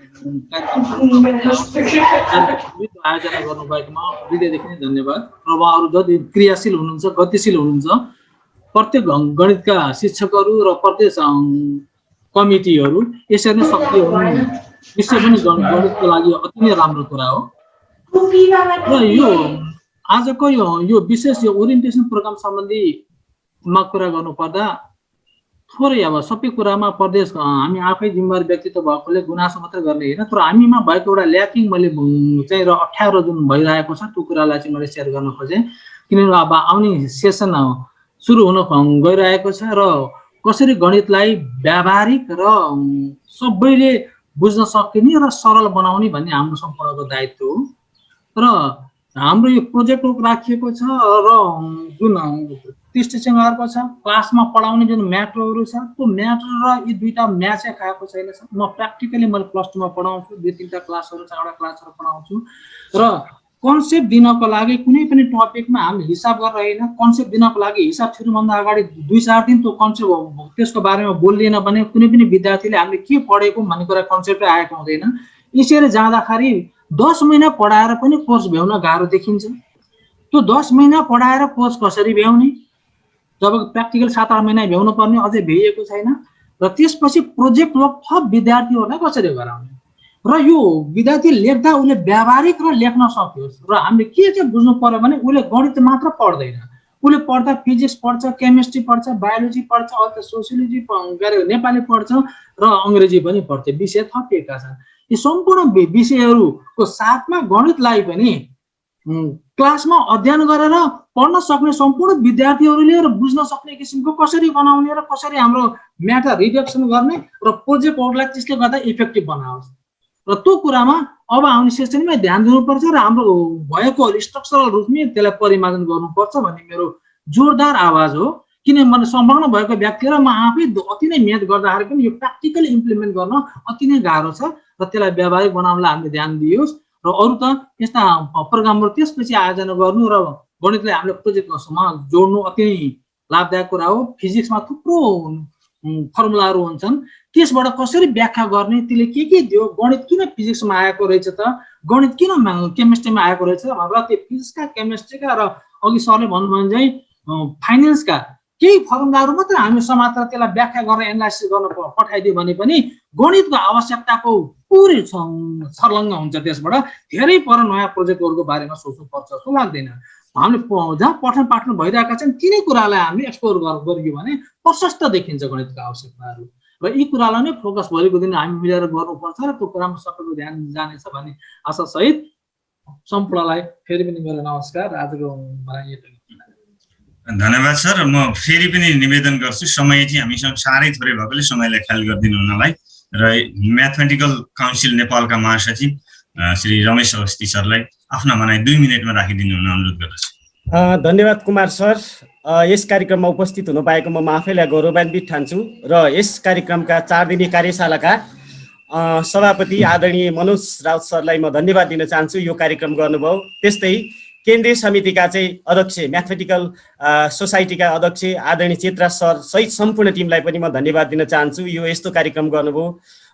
आयोजना गर्नुभएकोमा हृदयदेखि नै धन्यवाद। र उहाँहरू जति क्रियाशील हुनुहुन्छ, गतिशील हुनुहुन्छ, प्रत्येक गणितका शिक्षकहरू र प्रत्येक कमिटीहरू यसरी नै सक्रिय हुनु निश्चय पनि गणितको लागि अति नै राम्रो कुरा हो। र यो आजको यो विशेष यो ओरिएन्टेसन प्रोग्राम सम्बन्धीमा कुरा गर्नुपर्दा थोरै अब सबै कुरामा प्रदेश हामी आफै जिम्मेवार व्यक्तित्व भएकोले गुनासो मात्रै गर्ने होइन, तर हामीमा भएको एउटा ल्याकिङ मैले चाहिँ र अप्ठ्यारो जुन भइरहेको छ त्यो कुरालाई चाहिँ मैले सेयर गर्न खोजेँ। किनभने अब आउने सेसन सुरु हुन गइरहेको छ र कसरी गणितलाई व्यावहारिक र सबैले बुझ्न सकिने र सरल बनाउने भन्ने हाम्रो सम्पूर्णको दायित्व हो। र हाम्रो यो प्रोजेक्ट राखिएको छ र जुन दृष्टिसँग अर्को छ क्लासमा पढाउने जुन म्याटरहरू छ त्यो म्याटर र यी दुईटा म्याचै खाएको छैन। म प्र्याक्टिकली मैले +2 मा पढाउँछु, 2-3टा क्लासहरू छ, एउटा क्लासहरू पढाउँछु र कन्सेप्ट दिनको लागि कुनै पनि टपिकमा हामीले हिसाब गरेर होइन, कन्सेप्ट दिनको लागि हिसाब सुरुभन्दा अगाडि 2-4 दिन त्यो कन्सेप्ट त्यसको बारेमा बोलिएन भने कुनै पनि विद्यार्थीले हामीले के पढेको भन्ने कुरा कन्सेप्टै आएको हुँदैन। यसरी जाँदाखेरि 10 महिना पढाएर पनि कोर्स भ्याउन गाह्रो देखिन्छ। त्यो 10 महिना पढाएर कोर्स कसरी भ्याउने, जब प्र्याक्टिकल 7-8 महिना भ्याउनु पर्ने अझै भ्याइएको छैन। र त्यसपछि प्रोजेक्ट वर्क थप विद्यार्थीहरूलाई कसरी गराउने र यो विद्यार्थी लेख्दा उसले व्यावहारिक र लेख्न सकियोस्। र हामीले के बुझ्नु पर्यो भने उसले गणित मात्र पढ्दैन, उसले पढ्दा फिजिक्स पढ्छ, केमिस्ट्री पढ्छ, बायोलोजी पढ्छ, अथवा सोसियोलोजी नेपाली पढ्छ र अङ्ग्रेजी पनि पढ्छ। विषय थपिएका छन्। यी सम्पूर्ण विषयहरूको साथमा गणितलाई पनि क्लासमा अध्ययन गरेर पढ्न सक्ने सम्पूर्ण विद्यार्थीहरूले र बुझ्न सक्ने किसिमको कसरी बनाउने र कसरी हाम्रो म्याटर रिडक्सन गर्ने र प्रोजेक्ट वर्कलाई त्यसले गर्दा इफेक्टिभ बनाओस्। र त्यो कुरामा अब आउने सेसनमा ध्यान दिनुपर्छ र हाम्रो भएको स्ट्रक्चरल रूपमै त्यसलाई परिमार्जन गर्नुपर्छ भन्ने मेरो जोरदार आवाज हो। किनभने संलग्न भएको व्यक्ति र म आफै अति नै मेहनत गर्दाखेरि पनि यो प्र्याक्टिकली इम्प्लिमेन्ट गर्न अति नै गाह्रो छ र त्यसलाई व्यावहारिक बनाउनलाई हामीले ध्यान दियोस्। र अरू त यस्ता प्रोग्रामहरू त्यसपछि आयोजना गर्नु र गणितलाई हामीले प्रोजेक्टमा जोड्नु अति नै लाभदायक कुरा हो। फिजिक्समा थुप्रो फर्मुलाहरू हुन्छन्, त्यसबाट कसरी व्याख्या गर्ने, त्यसले के दियो, गणित किन फिजिक्समा आएको रहेछ त, गणित किन केमिस्ट्रीमा आएको रहेछ र त्यो फिजिक्सका केमिस्ट्रीका र अघि सरले भन्नुभयो भने चाहिँ फाइनेन्सका केही फर्मुलाहरू मात्र हामी समातेर त्यसलाई व्याख्या गरेर एनालाइसिस गर्न पठाइदियो भने पनि गणितको आवश्यकताको पुरै संलग्न हुन्छ। त्यसबाट धेरै पर नयाँ प्रोजेक्टहरूको बारेमा सोच्नुपर्छ जस्तो लाग्दैन। हामीले जहाँ पठन पाठन भइरहेका छन् तिनै कुरालाई हामीले एक्सप्लोर गरियो भने प्रशस्त देखिन्छ गणितको आवश्यकताहरू। र यी कुरालाई नै फोकस भोलिको दिन हामी मिलेर गर्नुपर्छ र त्यो कुरामा सबैको ध्यान जानेछ भन्ने आशा सहित सम्पूर्णलाई फेरि पनि मेरो नमस्कार। आजको मलाई धन्यवाद सर। म फेरि पनि निवेदन गर्छु, समय चाहिँ हामीसँग साह्रै थोरै भएकोले समयलाई ख्याल गरिदिनु हुनलाई र म्याथमेटिकल काउन्सिल नेपालका महासचिव श्री रमेश अवस्थी सरलाई आफ्ना भनाइ 2 मिनेटमा राखिदिनु हुन अनुरोध गर्दछु। धन्यवाद कुमार सर। यस कार्यक्रममा उपस्थित हुन पाएकोमा म आफैलाई गौरवान्वित ठान्छु र यस कार्यक्रमका 4 दिने कार्यशालाका सभापति आदरणीय मनोज राउत सरलाई म धन्यवाद दिन चाहन्छु। यो कार्यक्रम गर्नुभयो। त्यस्तै केन्द्रीय समितिका चाहिँ अध्यक्ष, म्याथमेटिकल सोसाइटीका अध्यक्ष आदरणीय चेत्रा सर सहित सम्पूर्ण टिमलाई पनि म धन्यवाद दिन चाहन्छु। यो यस्तो कार्यक्रम गर्नुभयो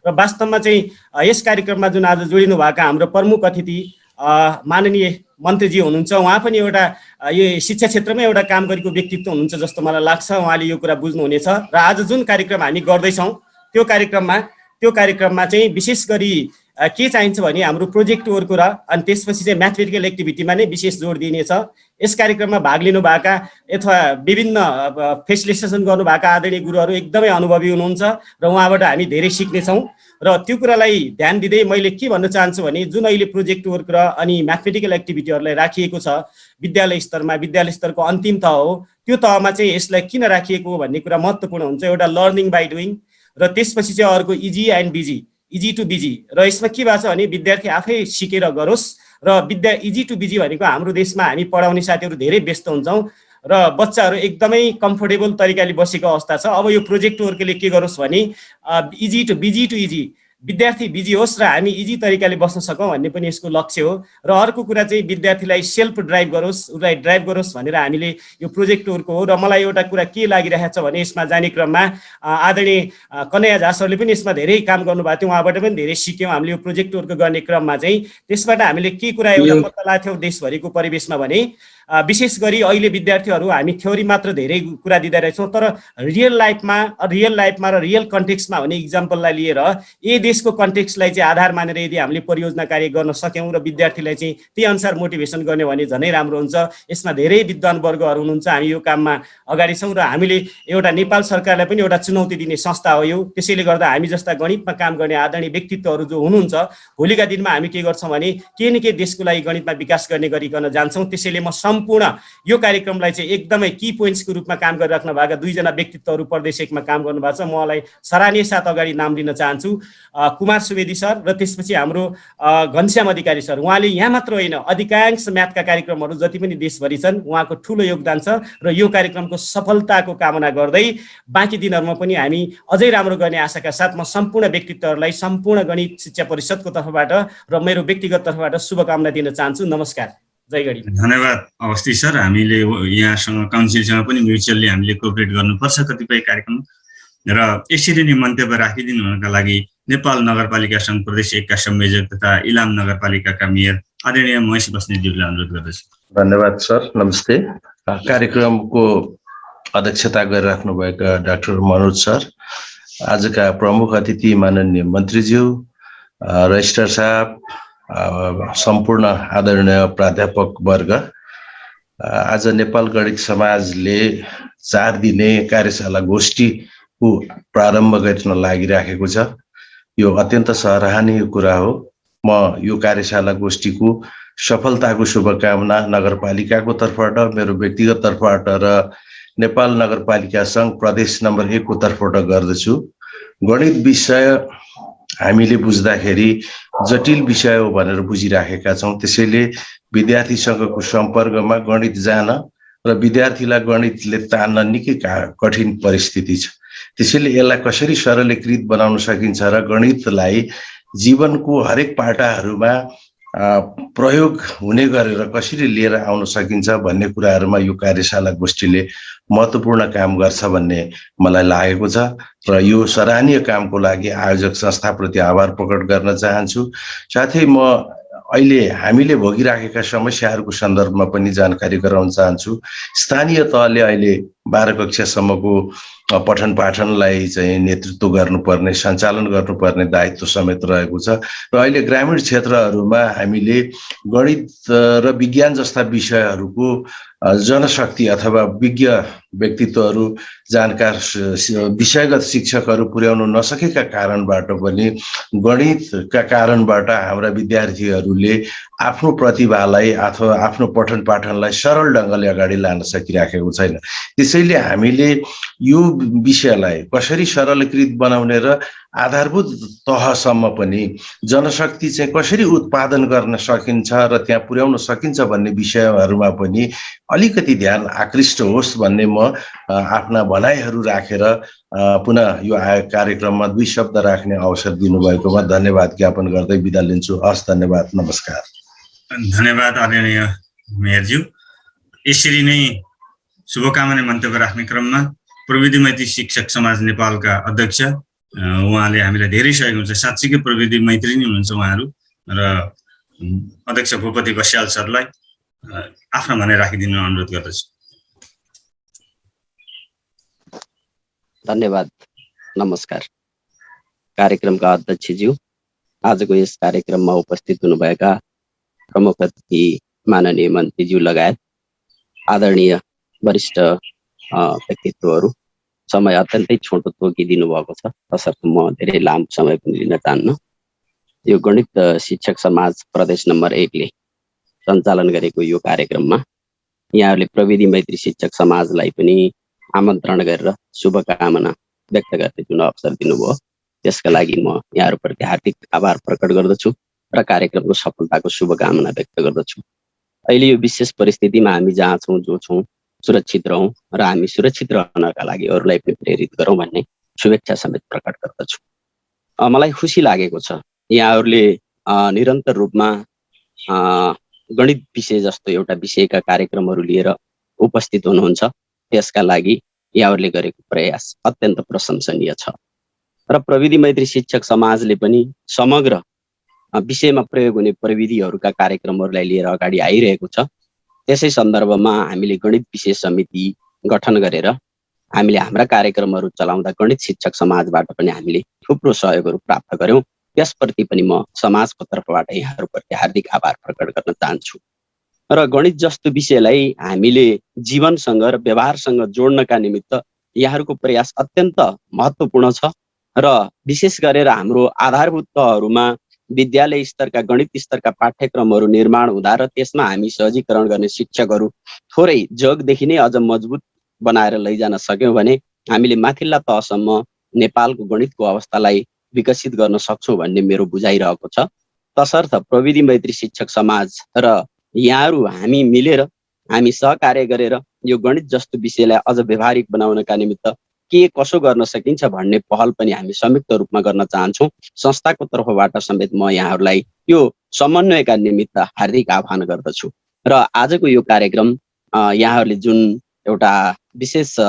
र वास्तवमा चाहिँ यस कार्यक्रममा जुन आज जोडिनु भएका हाम्रो प्रमुख अतिथि माननीय मन्त्रीजी हुनुहुन्छ। उहाँ पनि एउटा यो शिक्षा क्षेत्रमा एउटा काम गरेको व्यक्तित्व हुनुहुन्छ जस्तो मलाई लाग्छ। उहाँले यो कुरा बुझ्नुहुनेछ र आज जुन कार्यक्रम हामी गर्दैछौँ त्यो कार्यक्रममा चाहिँ विशेष गरी के चाहिन्छ भने हाम्रो प्रोजेक्ट वर्कको र अनि त्यसपछि चाहिँ म्याथमेटिकल एक्टिभिटीमा नै विशेष जोड दिइनेछ। यस कार्यक्रममा भाग लिनुभएका अथवा विभिन्न फेसिलिटेसन गर्नुभएका आदरणीय गुरुहरू एकदमै अनुभवी हुनुहुन्छ र उहाँबाट हामी धेरै सिक्नेछौँ र त्यो कुरालाई ध्यान दिँदै मैले के भन्न चाहन्छु भने जुन अहिले प्रोजेक्ट वर्क र अनि म्याथमेटिकल एक्टिभिटीहरूलाई राखिएको छ विद्यालय स्तरमा, विद्यालय स्तरको अन्तिम तह हो, त्यो तहमा चाहिँ यसलाई किन राखिएको हो भन्ने कुरा महत्त्वपूर्ण हुन्छ। एउटा लर्निङ बाई डुइङ र त्यसपछि चाहिँ अर्को इजी टु बिजी र यसमा के भएको छ भने विद्यार्थी आफै सिकेर गरोस् र इजी टु बिजी भनेको हाम्रो देशमा हामी पढाउने साथीहरू धेरै व्यस्त हुन्छौँ र बच्चाहरू एकदमै कम्फोर्टेबल तरिकाले बसेको अवस्था छ। अब यो प्रोजेक्ट वर्कले के गरोस् भने इजी टु इजी विद्यार्थी बिजी होस् र हामी इजी तरिकाले बस्न सकौँ भन्ने पनि यसको लक्ष्य हो। र अर्को कुरा चाहिँ विद्यार्थीलाई सेल्फ ड्राइभ गरोस्, उसलाई ड्राइभ गरोस् भनेर हामीले यो प्रोजेक्ट वर्क हो। र मलाई एउटा कुरा के लागिरहेको छ भने यसमा जाने क्रममा आदरणीय कन्हैया झा सरले पनि यसमा धेरै काम गर्नुभएको थियो, उहाँबाट पनि धेरै सिक्यौँ हामीले यो प्रोजेक्ट वर्क गर्ने क्रममा चाहिँ। त्यसबाट हामीले के कुरा एउटा पत्ता लागेको थियो देशभरिको परिवेशमा भने विशेष गरी अहिले विद्यार्थीहरू हामी थ्योरी मात्र धेरै कुरा दिँदै रहेछौँ, तर रियल लाइफमा र रियल कन्टेक्स्टमा हुने इक्जाम्पललाई लिएर देशको कन्टेक्स्टलाई चाहिँ आधार मानेर यदि हामीले परियोजना कार्य गर्न सक्यौँ र विद्यार्थीलाई चाहिँ त्यही अनुसार मोटिभेसन गर्ने भने झनै राम्रो हुन्छ। यसमा धेरै विद्वान वर्गहरू हुनुहुन्छ, हामी यो काममा अगाडि छौँ र हामीले एउटा नेपाल सरकारलाई पनि एउटा चुनौती दिने संस्था हो यो। त्यसैले गर्दा हामी जस्ता गणितमा काम गर्ने आदरणीय व्यक्तित्वहरू जो हुनुहुन्छ भोलिका दिनमा हामी के गर्छौँ भने के न के देशको लागि गणितमा विकास गर्ने गरिकन जान्छौँ। त्यसैले म सम्पूर्ण यो कार्यक्रमलाई चाहिँ एकदमै की पोइन्ट्सको रूपमा काम गरिराख्नु भएका 2 जना व्यक्तित्वहरू प्रदेश 1मा काम गर्नुभएको छ, मलाई सराहनीय साथ अगाडि नाम लिन चाहन्छु। कुमार सुवेदी सर र त्यसपछि हाम्रो घनश्याम अधिकारी सर। उहाँले यहाँ मात्र होइन अधिकांश म्याथका कार्यक्रमहरू जति पनि देशभरि छन् उहाँको ठुलो योगदान छ र यो कार्यक्रमको सफलताको कामना गर्दै बाँकी दिनहरूमा पनि हामी अझै राम्रो गर्ने आशाका साथ म सम्पूर्ण व्यक्तित्वहरूलाई सम्पूर्ण गणित शिक्षा परिषदको तर्फबाट र मेरो व्यक्तिगत तर्फबाट शुभकामना दिन चाहन्छु। नमस्कार, जय गणित। धन्यवाद अवस्थी सर। हामीले यहाँसँग काउन्सिलसँग पनि म्युचुअली हामीले कोअपरेट गर्नुपर्छ कतिपय कार्यक्रम र यसरी नै मन्तव्य राखिदिनु हुनका लागि नेपाल नगरपालिका सङ्घ प्रदेश 1 का संयोजक तथा इलाम नगरपालिकाका मेयर आदरणीय महेश बस्नेतज्यूलाई अनुरोध गर्दछु। धन्यवाद सर, नमस्ते। कार्यक्रमको अध्यक्षता गरिराख्नु भएका डाक्टर मनोज सर, आजका प्रमुख अतिथि माननीय मन्त्रीज्यू, रजिस्ट्रार साहब, सम्पूर्ण आदरणीय प्राध्यापक वर्ग, आज नेपाल गणित समाजले 4 दिने कार्यशाला गोष्ठीको प्रारम्भ गर्न लागिराखेको छ। यो अत्यन्त सराहनीय कुरा हो। म यो कार्यशाला गोष्ठीको सफलताको शुभकामना नगरपालिकाको तर्फबाट, मेरो व्यक्तिगत तर्फबाट र नेपाल नगरपालिका सङ्घ प्रदेश नम्बर 1 को तर्फबाट गर्दछु। गणित विषय हामीले बुझ्दाखेरि जटिल विषय हो भनेर बुझिराखेका छौँ। त्यसैले विद्यार्थीसँगको सम्पर्कमा गणित जान र विद्यार्थीलाई गणितले तान्न निकै कठिन परिस्थिति छ। त्यसैले यसलाई कसरी सरलीकृत बनाउन सकिन्छ र गणितलाई जीवनको हरेक पाटाहरूमा प्रयोग हुने गरेर कसरी लिएर आउन सकिन्छ भन्ने कुराहरूमा यो कार्यशाला गोष्ठीले महत्त्वपूर्ण काम गर्छ भन्ने मलाई लागेको छ र यो सराहनीय कामको लागि आयोजक संस्थाप्रति आभार प्रकट गर्न चाहन्छु। साथै म अहिले हामीले भोगिराखेका समस्याहरूको सन्दर्भमा पनि जानकारी गराउन चाहन्छु। स्थानीय तहले अहिले 12 कक्षासम्मको पठन पाठनलाई चाहिँ नेतृत्व गर्नुपर्ने, सञ्चालन गर्नुपर्ने दायित्व समेत रहेको छ। र अहिले ग्रामीण क्षेत्रहरूमा हामीले गणित र विज्ञान जस्ता विषयहरूको जनशक्ति अथवा विज्ञ व्यक्तित्वहरू, जानकार विषयगत शिक्षकहरू पुर्याउन नसकेका कारणबाट पनि गणितका कारणबाट हाम्रा विद्यार्थीहरूले आफ्नो प्रतिभालाई अथवा आफ्नो पठन पाठनलाई सरल ढङ्गले अगाडि लान सकिराखेको छैन। त्यसैले हामीले यो विषयलाई कसरी सरलीकृत बनाउने र आधारभूत तहसम्म पनि जनशक्ति चाहिँ कसरी उत्पादन गर्न सकिन्छ र त्यहाँ पुर्याउन सकिन्छ भन्ने विषयहरूमा पनि अलिकति ध्यान आकृष्ट होस् भन्ने म आफ्ना भनाइहरू राखेर पुनः यो कार्यक्रममा 2 शब्द राख्ने अवसर दिनुभएकोमा धन्यवाद ज्ञापन गर्दै बिदा लिन्छु। हस्, धन्यवाद, नमस्कार। धन्यवाद आदरणीय मेयरज्यू। यसरी नै शुभकामना मन्तव्य राख्ने क्रममा प्रविधि मैत्री शिक्षक समाज नेपालका अध्यक्ष उहाँले हामीलाई धेरै सहयोग हुन्छ। साँच्चीकै प्रविधि मैत्री नै हुनुहुन्छ उहाँहरू। र अध्यक्ष भूपति बस्याल सरलाई आफ्नो भनाइ राखिदिनु अनुरोध गर्दछु। धन्यवाद, नमस्कार। कार्यक्रमका अध्यक्षज्यू, आजको यस कार्यक्रममा उपस्थित हुनुभएका प्रमुख अतिथि माननीय मन्त्रीज्यू लगायत आदरणीय वरिष्ठ व्यक्तित्वहरू, समय अत्यन्तै छोटो तोकिदिनु भएको छ, तसर्थ म धेरै लामो समय पनि लिन चाहन्न। यो गणित शिक्षक समाज प्रदेश नम्बर 1 ले सञ्चालन गरेको यो कार्यक्रममा यहाँहरूले प्रविधि मैत्री शिक्षक समाजलाई पनि आमन्त्रण गरेर शुभकामना व्यक्त गर्ने जुन अवसर दिनुभयो, त्यसका लागि म यहाँहरूप्रति हार्दिक आभार प्रकट गर्दछु र कार्यक्रमको सफलताको शुभकामना व्यक्त गर्दछु। अहिले यो विशेष परिस्थितिमा हामी जहाँ छौँ, जो छौँ, सुरक्षित रहौँ र हामी सुरक्षित रहनका लागि अरूलाई पनि प्रेरित गरौँ भन्ने शुभेच्छा समेत प्रकट गर्दछु। मलाई खुसी लागेको छ यहाँहरूले निरन्तर रूपमा गणित विषय जस्तो एउटा विषयका कार्यक्रमहरू लिएर उपस्थित हुनुहुन्छ। त्यसका लागि यहाँहरूले गरेको प्रयास अत्यन्त प्रशंसनीय छ र प्रविधि मैत्री शिक्षक समाजले पनि समग्र विषयमा प्रयोग हुने प्रविधिहरूका कार्यक्रमहरूलाई लिएर अगाडि आइरहेको छ। त्यसै सन्दर्भमा हामीले गणित विषय समिति गठन गरेर हामीले हाम्रा कार्यक्रमहरू चलाउँदा गणित शिक्षक समाजबाट पनि हामीले थुप्रो सहयोगहरू प्राप्त गर्यौँ। त्यसप्रति पनि म समाजको तर्फबाट यहाँहरूप्रति हार्दिक आभार प्रकट गर्न चाहन्छु। र गणित जस्तो विषयलाई हामीले जीवनसँग र व्यवहारसँग जोड्नका निमित्त यहाँहरूको प्रयास अत्यन्त महत्त्वपूर्ण छ र विशेष गरेर हाम्रो आधारभूत तहहरूमा विद्यालय स्तरका गणित स्तरका पाठ्यक्रमहरू निर्माण हुँदा र त्यसमा हामी सहजीकरण गर्ने शिक्षकहरू थोरै जगदेखि नै अझ मजबुत बनाएर लैजान सक्यौँ भने हामीले माथिल्ला तहसम्म नेपालको गणितको अवस्थालाई विकसित गर्न सक्छौँ भन्ने मेरो बुझाइरहेको छ। तसर्थ प्रविधि मैत्री शिक्षक समाज र यहाँहरू हामी मिलेर हामी सहकार्य गरेर यो गणित जस्तो विषयलाई अझ व्यवहारिक बनाउनका निमित्त के कसो गर्न सकिन्छ भन्ने पहल पनि हामी संयुक्त रूपमा गर्न चाहन्छौँ। संस्थाको तर्फबाट समेत म यहाँहरूलाई यो समन्वयका निमित्त हार्दिक आह्वान गर्दछु। र आजको यो कार्यक्रम यहाँहरूले जुन एउटा विशेष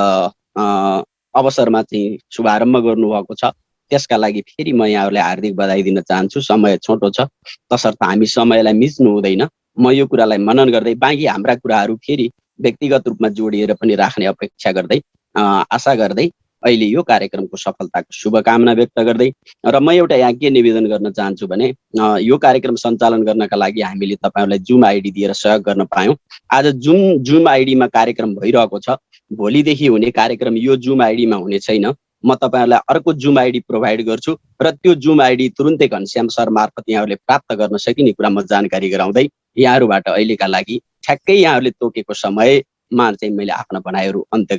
अवसरमा चाहिँ शुभारम्भ गर्नुभएको छ, त्यसका लागि फेरि म यहाँहरूलाई हार्दिक बधाई दिन चाहन्छु। समय छोटो छ, तसर्थ हामी समयलाई मिच्नु हुँदैन। म यो कुरालाई मनन गर्दै बाँकी हाम्रा कुराहरू फेरि व्यक्तिगत रूपमा जोडिएर पनि राख्ने अपेक्षा गर्दै आशा गर्दै अहिले यो कार्यक्रमको सफलताको शुभकामना व्यक्त गर्दै र म एउटा यहाँ के निवेदन गर्न चाहन्छु भने यो कार्यक्रम सञ्चालन गर्नका लागि हामीले तपाईँहरूलाई जुम आइडी दिएर सहयोग गर्न पायौँ। आज जुम आइडीमा कार्यक्रम भइरहेको छ, भोलिदेखि हुने कार्यक्रम यो जुम आइडीमा हुने छैन। म तपाईँहरूलाई अर्को जुम आइडी प्रोभाइड गर्छु र त्यो जुम आइडी तुरुन्तै घनश्याम सर मार्फत यहाँहरूले प्राप्त गर्न सकिने कुरा म जानकारी गराउँदै यहाँहरूबाट अहिलेका लागि ठ्याक्कै यहाँहरूले तोकेको समयमा चाहिँ मैले आफ्ना भनाइहरू अन्त्य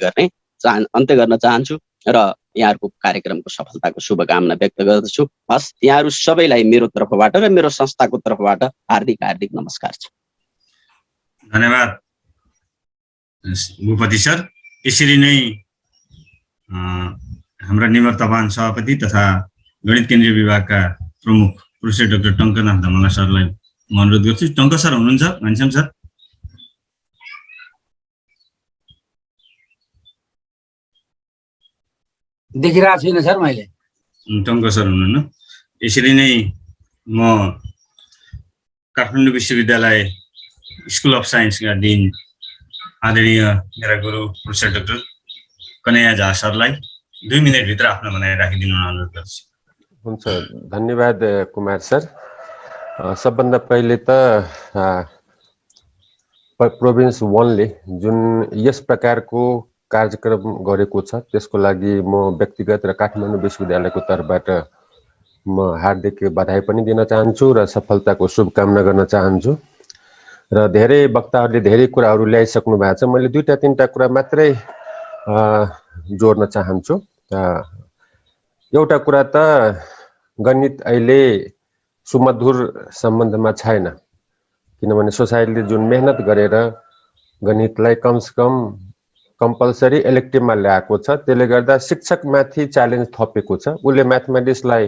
गर्न चाहन्छु र यहाँहरूको कार्यक्रमको सफलताको शुभकामना व्यक्त गर्दछु। हस्, यहाँहरू सबैलाई मेरो तर्फबाट र मेरो संस्थाको तर्फबाट हार्दिक हार्दिक नमस्कार छ। धन्यवाद भूपति सर। यसरी नै हाम्रा निवर्तमान सभापति तथा गणित केन्द्रीय विभागका प्रमुख प्रोफेसर डाक्टर टङ्कनाथ धमला सरलाई म अनुरोध गर्छु। टङ्क सर हुनुहुन्छ? घनश्याम सर देखिरहेको छुइनँ सर मैले। टङ्क सर हुनुहुन्न। यसरी नै म काठमाडौँ विश्वविद्यालय स्कुल अफ साइन्सका डिन आदरणीय मेरा गुरु प्रोफेसर डाक्टर कन्हैया झा सरलाई 2 मिनेटभित्र आफ्नो भनाइ राखिदिनु अनुरोध गर्छु। हुन्छ, धन्यवाद कुमार सर। सबभन्दा पहिले त प्रोभिन्स 1 ले जुन यस प्रकारको कार्यक्रम गरेको छ त्यसको लागि म व्यक्तिगत र काठमाडौँ विश्वविद्यालयको तर्फबाट म हार्दिक बधाई पनि दिन चाहन्छु र सफलताको शुभकामना गर्न चाहन्छु। र धेरै वक्ताहरूले धेरै कुराहरू ल्याइसक्नु भएको छ, मैले 2-3टा कुरा मात्रै जोड्न चाहन्छु। एउटा कुरा त गणित अहिले सुमधुर सम्बन्धमा छैन, किनभने सोसाइटीले जुन मेहनत गरेर गणितलाई कमसेकम कम्पलसरी इलेक्टिभमा ल्याएको छ, त्यसले गर्दा शिक्षकमाथि च्यालेन्ज थपेको छ। उसले म्याथमेटिक्सलाई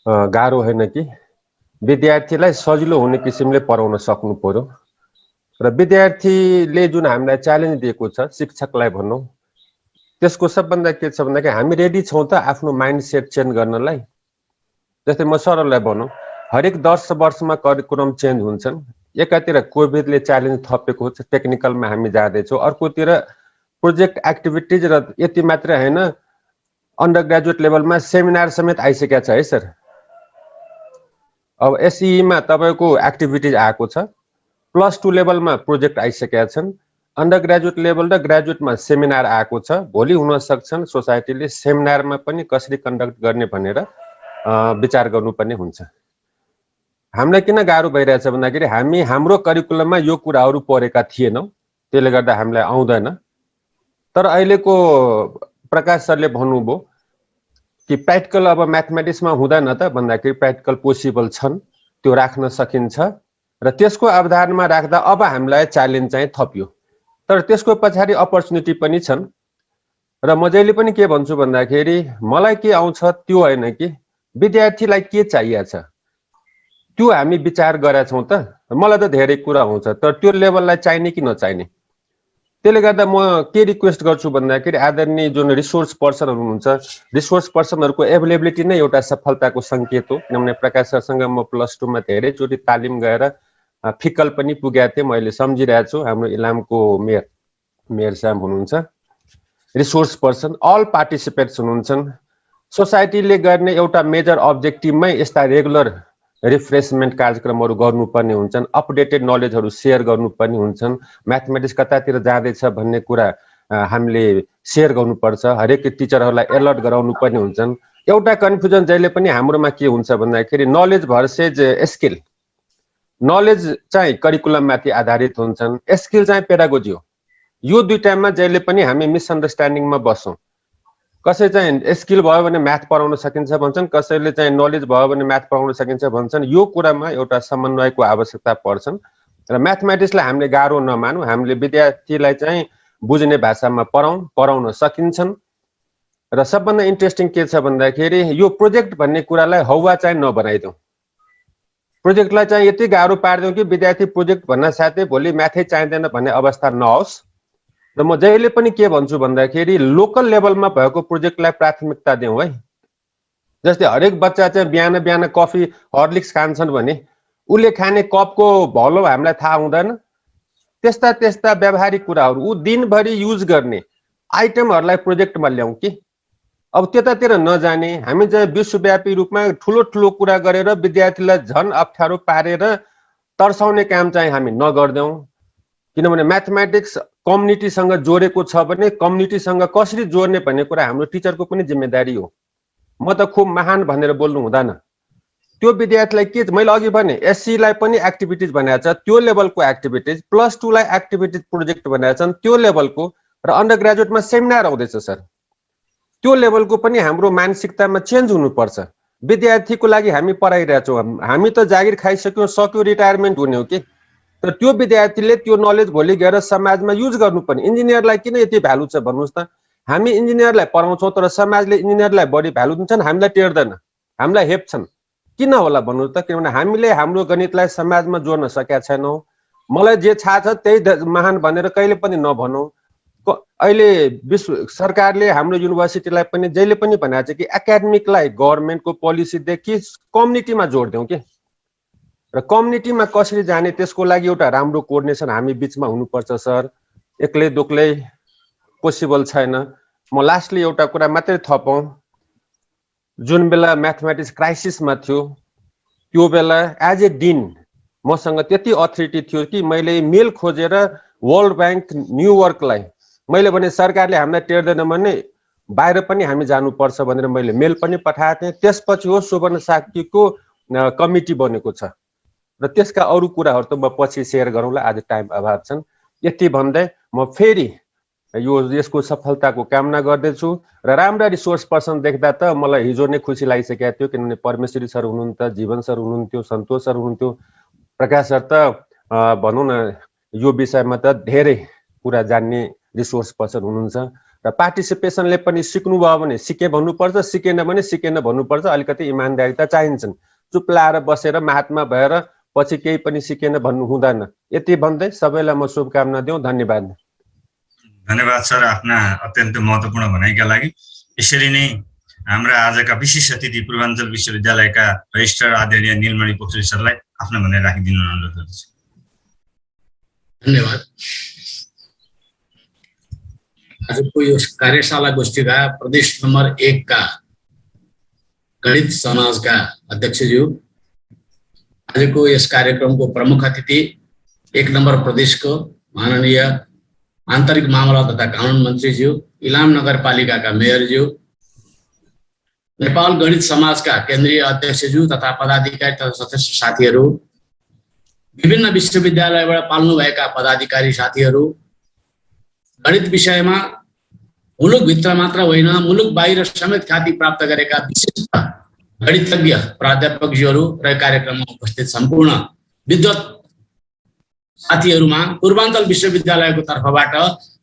गाह्रो होइन कि विद्यार्थीलाई सजिलो हुने किसिमले पढाउन सक्नु पर्यो। र विद्यार्थीले जुन हामीलाई च्यालेन्ज दिएको छ शिक्षकलाई भनौँ, त्यसको सबभन्दा के छ भन्दाखेरि हामी रेडी छौँ त आफ्नो माइन्ड सेट चेन्ज गर्नलाई। जस्तै म सरलाई भनौँ, हरेक 10 वर्षमा करिकुलम चेन्ज हुन्छन्। एकातिर कोभिडले च्यालेन्ज थपेको छ, टेक्निकलमा हामी जाँदैछौँ, अर्कोतिर प्रोजेक्ट एक्टिभिटिज र यति मात्रै होइन अन्डर ग्रेजुएट लेभलमा सेमिनार समेत आइसकेको छ है सर। अब एसईमा तपाईँको एक्टिभिटिज आएको छ, +2 लेभलमा प्रोजेक्ट आइसकेका छन्, अन्डर ग्रेजुएट लेभल र ग्रेजुएटमा सेमिनार आएको छ। भोलि हुन सक्छन् सोसाइटीले सेमिनारमा पनि कसरी कन्डक्ट गर्ने भनेर विचार गर्नुपर्ने हुन्छ। हामीलाई किन गाह्रो भइरहेछ भन्दाखेरि हामी हाम्रो करिकुलममा यो कुराहरू पढेका थिएनौँ, त्यसले गर्दा हामीलाई आउँदैन। तर अहिलेको प्रकाश सरले भन्नुभयो कि प्र्याक्टिकल अब म्याथमेटिक्समा हुँदैन त भन्दाखेरि प्र्याक्टिकल पोसिबल छन्, त्यो राख्न सकिन्छ र त्यसको अवधानमा राख्दा अब हामीलाई च्यालेन्ज चाहिँ थपियो। तर त्यसको पछाडि अपर्च्युनिटी पनि छन्। र म जहिले पनि के भन्छु भन्दाखेरि मलाई के आउँछ त्यो होइन कि विद्यार्थीलाई के चाहिएको छ त्यो हामी विचार गरेका छौँ त। मलाई त धेरै कुरा आउँछ, तर त्यो लेभललाई चाहिने कि नचाहिने। त्यसले गर्दा म के रिक्वेस्ट गर्छु भन्दाखेरि आदरणीय जुन रिसोर्स पर्सनहरू हुनुहुन्छ, रिसोर्स पर्सनहरूको एभाइलेबिलिटी नै एउटा सफलताको सङ्केत हो। किनभने प्रकाश सरसँग म +2 मा धेरैचोटि तालिम गएर फिकल पनि पुगेको थिएँ, मैले सम्झिरहेको छु। हाम्रो इलामको मेयर साहब हुनुहुन्छ, रिसोर्स पर्सन, अल पार्टिसिपेट्स हुनुहुन्छन्। सोसाइटीले गर्ने एउटा मेजर अब्जेक्टिभमै यस्ता रेगुलर रिफ्रेसमेन्ट कार्यक्रमहरू गर्नुपर्ने हुन्छन्, अपडेटेड नलेजहरू सेयर गर्नुपर्ने हुन्छन्, म्याथमेटिक्स कतातिर जाँदैछ भन्ने कुरा हामीले सेयर गर्नुपर्छ, हरेक टिचरहरूलाई अलर्ट गराउनु पर्ने हुन्छन्। एउटा कन्फ्युजन जहिले पनि हाम्रोमा के हुन्छ भन्दाखेरि नलेज भर्सेज स्किल। नलेज चाहिँ करिकुलममाथि आधारित हुन्छन्, स्किल चाहिँ पेडागोजी हो। यो दुईटामा जहिले पनि हामी मिसअन्डरस्ट्यान्डिङमा बस्छौँ। कसै चाहिँ स्किल भयो भने म्याथ पढाउन सकिन्छ भन्छन्, कसैले चाहिँ नलेज भयो भने म्याथ पढाउन सकिन्छ भन्छन्। यो कुरामा एउटा समन्वयको आवश्यकता पर्छन् र म्याथमेटिक्सलाई हामीले गाह्रो नमानौँ, हामीले विद्यार्थीलाई चाहिँ बुझ्ने भाषामा पढाउन सकिन्छन्। र सबभन्दा इन्ट्रेस्टिङ के छ भन्दाखेरि यो प्रोजेक्ट भन्ने कुरालाई हौवा चाहिँ नबनाइदिउँ, प्रोजेक्टलाई चाहिँ यति गाह्रो पारिदिउँ कि विद्यार्थी प्रोजेक्ट भन्न साथै भोलि म्याथै चाहिँदैन भन्ने अवस्था नहोस्। र म जहिले पनि के भन्छु भन्दाखेरि लोकल लेभलमा भएको प्रोजेक्टलाई प्राथमिकता दिउँ है। जस्तै हरेक बच्चा चाहिँ बिहान बिहान कफी हर्लिक्स खान्छन् भने उसले खाने कपको भलो हामीलाई थाहा हुँदैन। त्यस्ता त्यस्ता व्यावहारिक कुराहरू ऊ दिनभरि युज गर्ने आइटमहरूलाई प्रोजेक्टमा ल्याउँ कि। अब त्यतातिर नजाने, हामी चाहिँ विश्वव्यापी रूपमा ठुलो ठुलो कुरा गरेर विद्यार्थीलाई झन् अप्ठ्यारो पारेर तर्साउने काम चाहिँ हामी नगर्दैनौँ। किनभने म्याथमेटिक्स कम्युनिटीसँग जोडेको छ भने कम्युनिटीसँग कसरी जोड्ने भन्ने कुरा हाम्रो टिचरको पनि जिम्मेदारी हो। म त खुब महान भनेर बोल्नु हुँदैन। त्यो विद्यार्थीलाई के मैले अघि भने एससीलाई पनि एक्टिभिटिज बनाएको छ, त्यो लेभलको एक्टिभिटिज, +2 लाई एक्टिभिटिज प्रोजेक्ट बनाएको छन् त्यो लेभलको, र अन्डर ग्रेजुएटमा सेमिनार आउँदैछ सर। त्यो लेभलको पनि हाम्रो मानसिकतामा चेन्ज हुनुपर्छ। विद्यार्थीको लागि हामी पढाइरहेछौँ, हामी त जागिर खाइसक्यौँ, सक्यो, रिटायरमेन्ट हुने हो कि। तर त्यो विद्यार्थीले त्यो नलेज भोलि गएर समाजमा युज गर्नुपर्ने। इन्जिनियरलाई किन यति भ्यालु छ भन्नुहोस् त। हामी इन्जिनियरलाई पढाउँछौँ तर समाजले इन्जिनियरलाई बढी भ्यालु दिन्छन्, हामीलाई टेर्दैन, हामीलाई हेप्छन्। किन होला भन्नुहोस् त? किनभने हामीले हाम्रो गणितलाई समाजमा जोड्न सकेका छैनौँ। मलाई जे थाहा छ त्यही महान भनेर कहिले पनि नभनौँ। अहिले विश्व सरकारले हाम्रो युनिभर्सिटीलाई पनि जहिले पनि भनेको छ कि एकाडेमिकलाई गभर्मेन्टको पोलिसीदेखि कम्युनिटीमा जोड्दिउँ कि। र कम्युनिटीमा कसरी जाने त्यसको लागि एउटा राम्रो कोअर्डिनेसन हामी बिचमा हुनुपर्छ सर। एक्लै दोक्लै पोसिबल छैन। म लास्टली एउटा कुरा मात्रै थपौँ, जुन बेला म्याथमेटिक्स क्राइसिसमा थियो त्यो बेला एज ए डिन मसँग त्यति अथोरिटी थियो कि मैले मेल खोजेर वर्ल्ड ब्याङ्क न्युयोर्कलाई मैले भने सरकारले हामीलाई टेर्दैन भने बाहिर पनि हामी जानुपर्छ भनेर मैले मेल पनि पठाएको थिएँ। त्यसपछि हो सुवर्ण साक्षीको कमिटी बनेको छ र त्यसका अरू कुराहरू त म पछि सेयर गरौँला, आज टाइम अभाव छन्। यति भन्दै म फेरि यसको सफलताको कामना गर्दैछु र राम्रा रिसोर्स पर्सन देख्दा त मलाई हिजो नै खुसी लागिसकेको थियो, किनभने परमेश्वरी सर हुनुहुन्थ्यो, जीवन सर हुनुहुन्थ्यो, सन्तोष सर हुनुहुन्थ्यो, प्रकाश सर त भनौँ न यो विषयमा त धेरै कुरा जान्ने रिसोर्स पर्सन हुनुहुन्छ र पार्टिसिपेसनले पनि सिक्नुभयो भने सिके भन्नुपर्छ, सिकेन भने सिकेन भन्नुपर्छ। अलिकति इमान्दारिता चाहिन्छन्। चुप लाएर बसेर महात्मा भएर पछि केही पनि सिकेन भन्नु हुँदैन। यति भन्दै सबैलाई म शुभकामना दिउँ। धन्यवाद। धन्यवाद सर, आफ्ना अत्यन्त महत्त्वपूर्ण भनाइका लागि। यसरी नै हाम्रा आजका विशिष्ट अतिथि पूर्वाञ्चल विश्वविद्यालयका रजिस्ट्रार आदरणीय नीलमणि पोखरेल सरलाई आफ्नो भनाइ राखिदिनु अनुरोध गर्दछु। धन्यवाद। आजको यो कार्यशाला गोष्ठीका प्रदेश नम्बर 1 का गणित समाजका अध्यक्षज्यू, आजको यस कार्यक्रमको प्रमुख अतिथि 1 नम्बर प्रदेशको माननीय आन्तरिक मामला तथा कानुन मन्त्रीज्यू, इलाम नगरपालिकाका मेयरज्यू, नेपाल गणित समाजका केन्द्रीय अध्यक्षज्यू तथा पदाधिकारी तथा सदस्य साथीहरू, विभिन्न विश्वविद्यालयबाट पाल्नुभएका पदाधिकारी साथीहरू, गणित विषयमा मुलुकभित्र मात्र होइन मुलुक बाहिर समेत ख्याति प्राप्त गरेका विशिष्ट गणितज्ञ प्राध्यापकज्यूहरू र कार्यक्रममा उपस्थित सम्पूर्ण विद्वत साथीहरूमा पूर्वाञ्चल विश्वविद्यालयको तर्फबाट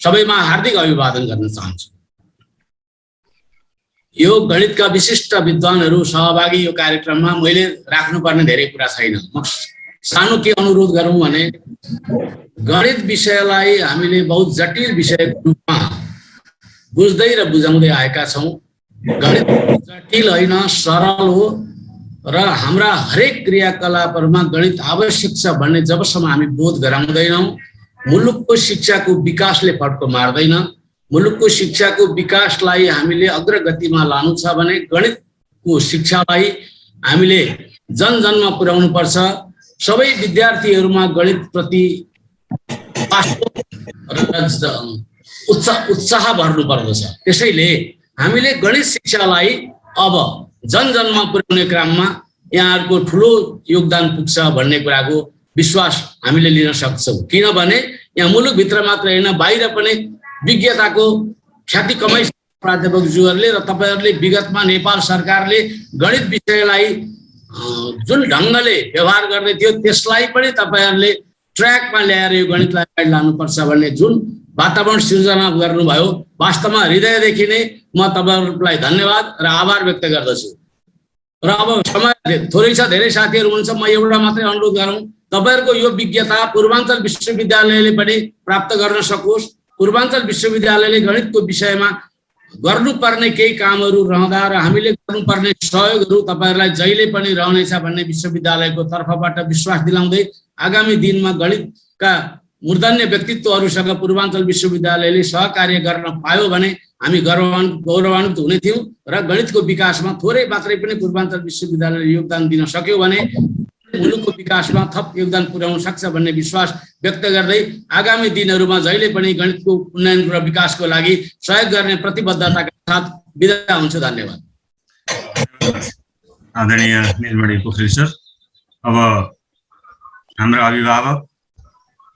सबैमा हार्दिक अभिवादन गर्न चाहन्छु। यो गणितका विशिष्ट विद्वानहरू सहभागी यो कार्यक्रममा मैले राख्नुपर्ने धेरै कुरा छैन। म सानो के अनुरोध गरौँ भने गणित विषयलाई हामीले बहुत जटिल विषयको रूपमा बुझ्दै र बुझाउँदै आएका छौँ। गणित जटिल होइन, सरल हो र हाम्रा हरेक क्रियाकलापहरूमा गणित आवश्यक छ भन्ने जबसम्म हामी बोध गराउँदैनौँ, मुलुकको शिक्षाको विकासले फड्को मार्दैन। मुलुकको शिक्षाको विकासलाई हामीले अग्रगतिमा लानु छ भने गणितको शिक्षालाई हामीले जनजनमा पुर्याउनु पर्छ। सबै विद्यार्थीहरूमा गणितप्रति उत्साह भर्नु पर्दछ। त्यसैले हामीले गणित शिक्षालाई अब जनजनमा पुर्याउने क्रममा यहाँहरूको ठुलो योगदान पुग्छ भन्ने कुराको विश्वास हामीले लिन सक्छौँ। किनभने यहाँ मुलुकभित्र मात्र होइन बाहिर पनि विज्ञताको ख्याति कमाइसकेका प्राध्यापकज्यूहरूले र तपाईँहरूले विगतमा नेपाल सरकारले गणित विषयलाई जुन ढङ्गले व्यवहार गर्ने थियो त्यसलाई पनि तपाईँहरूले ट्र्याकमा ल्याएर यो गणितलाई अगाडि लानुपर्छ भन्ने जुन वातावरण सिर्जना गर्नुभयो, वास्तवमा हृदयदेखि नै म तपाईँहरूलाई धन्यवाद र आभार व्यक्त गर्दछु। र अब समय थोरै छ, धेरै साथीहरू हुनुहुन्छ, म एउटा मात्रै अनुरोध गरौँ, तपाईँहरूको यो विज्ञता पूर्वाञ्चल विश्वविद्यालयले पनि प्राप्त गर्न सकोस्। पूर्वाञ्चल विश्वविद्यालयले गणितको विषयमा गर्नुपर्ने केही कामहरू रहँदा र हामीले गर्नुपर्ने सहयोगहरू तपाईँहरूलाई जहिले पनि रहनेछ भन्ने विश्वविद्यालयको तर्फबाट विश्वास दिलाउँदै आगामी दिनमा गणितका मूर्धन्य व्यक्तित्वहरूसँग पूर्वाञ्चल विश्वविद्यालयले सहकार्य गर्न पायो भने हामी गौरवान्वित हुने थियौँ र गणितको विकासमा थोरै मात्रै पनि पूर्वाञ्चल विश्वविद्यालयले योगदान दिन सक्यो भने मुलुकको विकासमा थप योगदान पुर्याउन सक्छ भन्ने विश्वास व्यक्त गर्दै आगामी दिनहरूमा जहिले पनि गणितको उन्नयन र विकासको लागि सहयोग गर्ने प्रतिबद्धताका साथ बिदा हुन्छु। धन्यवाद। आदरणीय नीलमणि पोखरेल सर, अब हाम्रो अभिभावक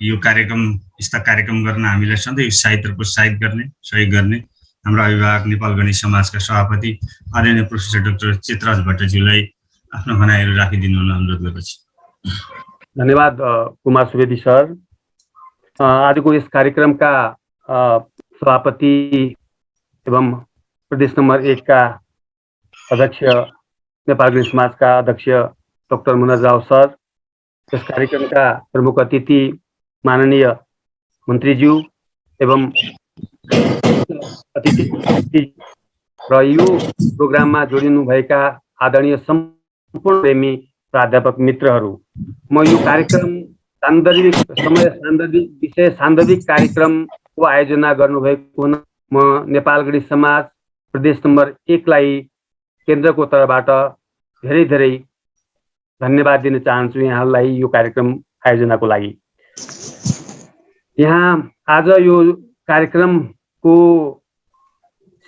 यो कार्यक्रम यस्ता कार्यक्रम गर्न हामीलाई सधैँ प्रोत्साहित गर्ने सहयोग गर्ने हाम्रो अभिभावक नेपाल गणित समाजका सभापति आदरणीय प्रोफेसर डाक्टर चितराज भट्टज्यूलाई आफ्नो भनाइहरू राखिदिनु अनुरोध गर्दछु। धन्यवाद कुमार सुवेदी सर। आजको यस कार्यक्रमका सभापति एवं प्रदेश नम्बर 1 का अध्यक्ष नेपाल गणित समाजका अध्यक्ष डाक्टर मुनज राव सर, यस कार्यक्रमका प्रमुख अतिथि माननीय मन्त्रीज्यू एवं अतिथि र यो प्रोग्राममा जोडिनुभएका आदरणीय सम्पूर्ण प्रेमी प्राध्यापक मित्रहरू, म यो कार्यक्रम सान्दर्भिक कार्यक्रमको आयोजना गर्नुभएको हुन म नेपाल गणित समाज प्रदेश नम्बर 1 लाई केन्द्रको तर्फबाट धेरै धेरै धन्यवाद दिन चाहन्छु यहाँलाई यो कार्यक्रम आयोजनाको लागि। यहाँ आज यो कार्यक्रमको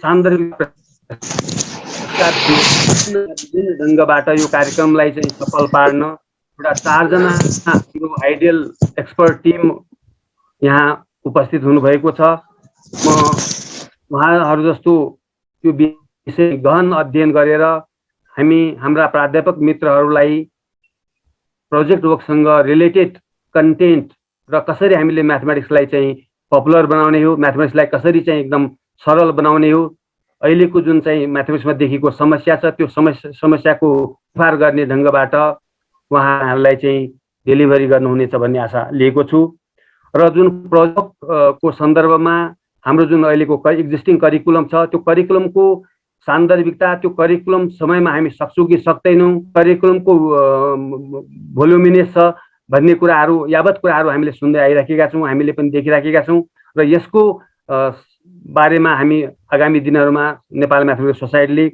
सान्दर्भिक विभिन्न ढङ्गबाट यो कार्यक्रमलाई चाहिँ सफल पार्न एउटा 4 जना आइडियल एक्सपर्ट टिम यहाँ उपस्थित हुनुभएको छ। म उहाँहरू जस्तो यो विषय गहन अध्ययन गरेर हाम्रा प्राध्यापक मित्रहरूलाई प्रोजेक्ट वर्कसँग रिलेटेड कन्टेन्ट र कसरी हामीले म्याथमेटिक्सलाई चाहिँ पपुलर बनाउने हो, म्याथमेटिक्सलाई कसरी चाहिँ एकदम सरल बनाउने हो, अहिलेको जुन चाहिँ म्याथमेटिक्समा देखिएको समस्या छ त्यो समस्याको पार गर्ने ढङ्गबाट उहाँहरूलाई चाहिँ डेलिभरी गर्नुहुनेछ भन्ने आशा लिएको छु। र जुन प्रोजेक्टको सन्दर्भमा हाम्रो जुन अहिलेको एक्जिस्टिङ करिकुलम छ त्यो करिकुलमको सान्दर्भिकता, त्यो करिकुलम समयमा हामी सक्छौँ कि सक्दैनौँ, करिकुलमको भोल्युमिनेस छ भन्ने कुराहरू यावत कुराहरू हामीले सुन्दै आइराखेका छौँ, हामीले पनि देखिराखेका छौँ र यसको बारेमा हामी आगामी दिनहरूमा नेपाल म्याथमेटिक्स सोसाइटीले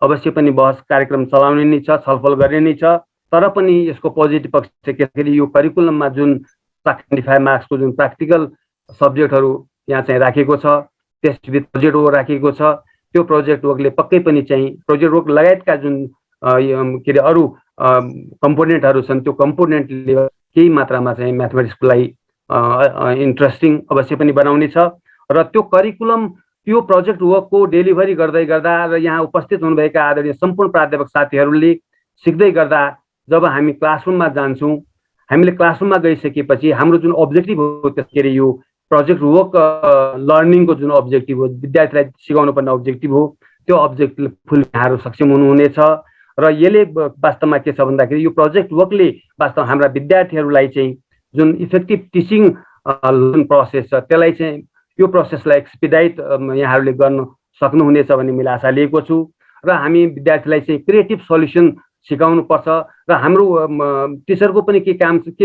अवश्य पनि बहस कार्यक्रम चलाउने नै छ, छलफल गर्ने नै छ। तर पनि यसको पोजिटिभ पक्ष के छ यो करिकुलममा जुन 25 मार्क्सको जुन प्र्याक्टिकल सब्जेक्टहरू यहाँ चाहिँ राखेको छ, त्यसभित्र प्रोजेक्ट वर्क राखेको छ, त्यो प्रोजेक्ट वर्कले पक्कै पनि चाहिँ प्रोजेक्ट वर्क लगायतका जुन के अरे अरू कम्पोनेन्टहरू छन् त्यो कम्पोनेन्टले केही मात्रामा चाहिँ म्याथमेटिक्सलाई इन्ट्रेस्टिङ अवश्य पनि बनाउने छ। र त्यो करिकुलम त्यो प्रोजेक्ट वर्कको डेलिभरी गर्दै गर्दा र यहाँ उपस्थित हुनुभएका आदरणीय सम्पूर्ण प्राध्यापक साथीहरूले सिक्दै गर्दा जब हामी क्लासरुममा जान्छौँ, हामीले क्लासरुममा गइसकेपछि हाम्रो जुन अब्जेक्टिभ हो के अरे यो प्रोजेक्ट वर्क लर्निङको जुन अब्जेक्टिभ हो, विद्यार्थीलाई सिकाउनु पर्ने अब्जेक्टिभ हो, त्यो अब्जेक्टिभ फुल यहाँहरू सक्षम हुनुहुनेछ। र यसले वास्तवमा के छ भन्दाखेरि यो प्रोजेक्ट वर्कले वास्तव हाम्रा विद्यार्थीहरूलाई चाहिँ जुन इफेक्टिभ टिचिङ लर्निङ प्रोसेस छ त्यसलाई चाहिँ यो प्रोसेसलाई एक्सपिडाइट यहाँहरूले गर्न सक्नुहुनेछ भन्ने मैले आशा लिएको छु। र हामी विद्यार्थीलाई चाहिँ क्रिएटिभ सल्युसन सिकाउनु पर्छ र हाम्रो टिचरको पनि के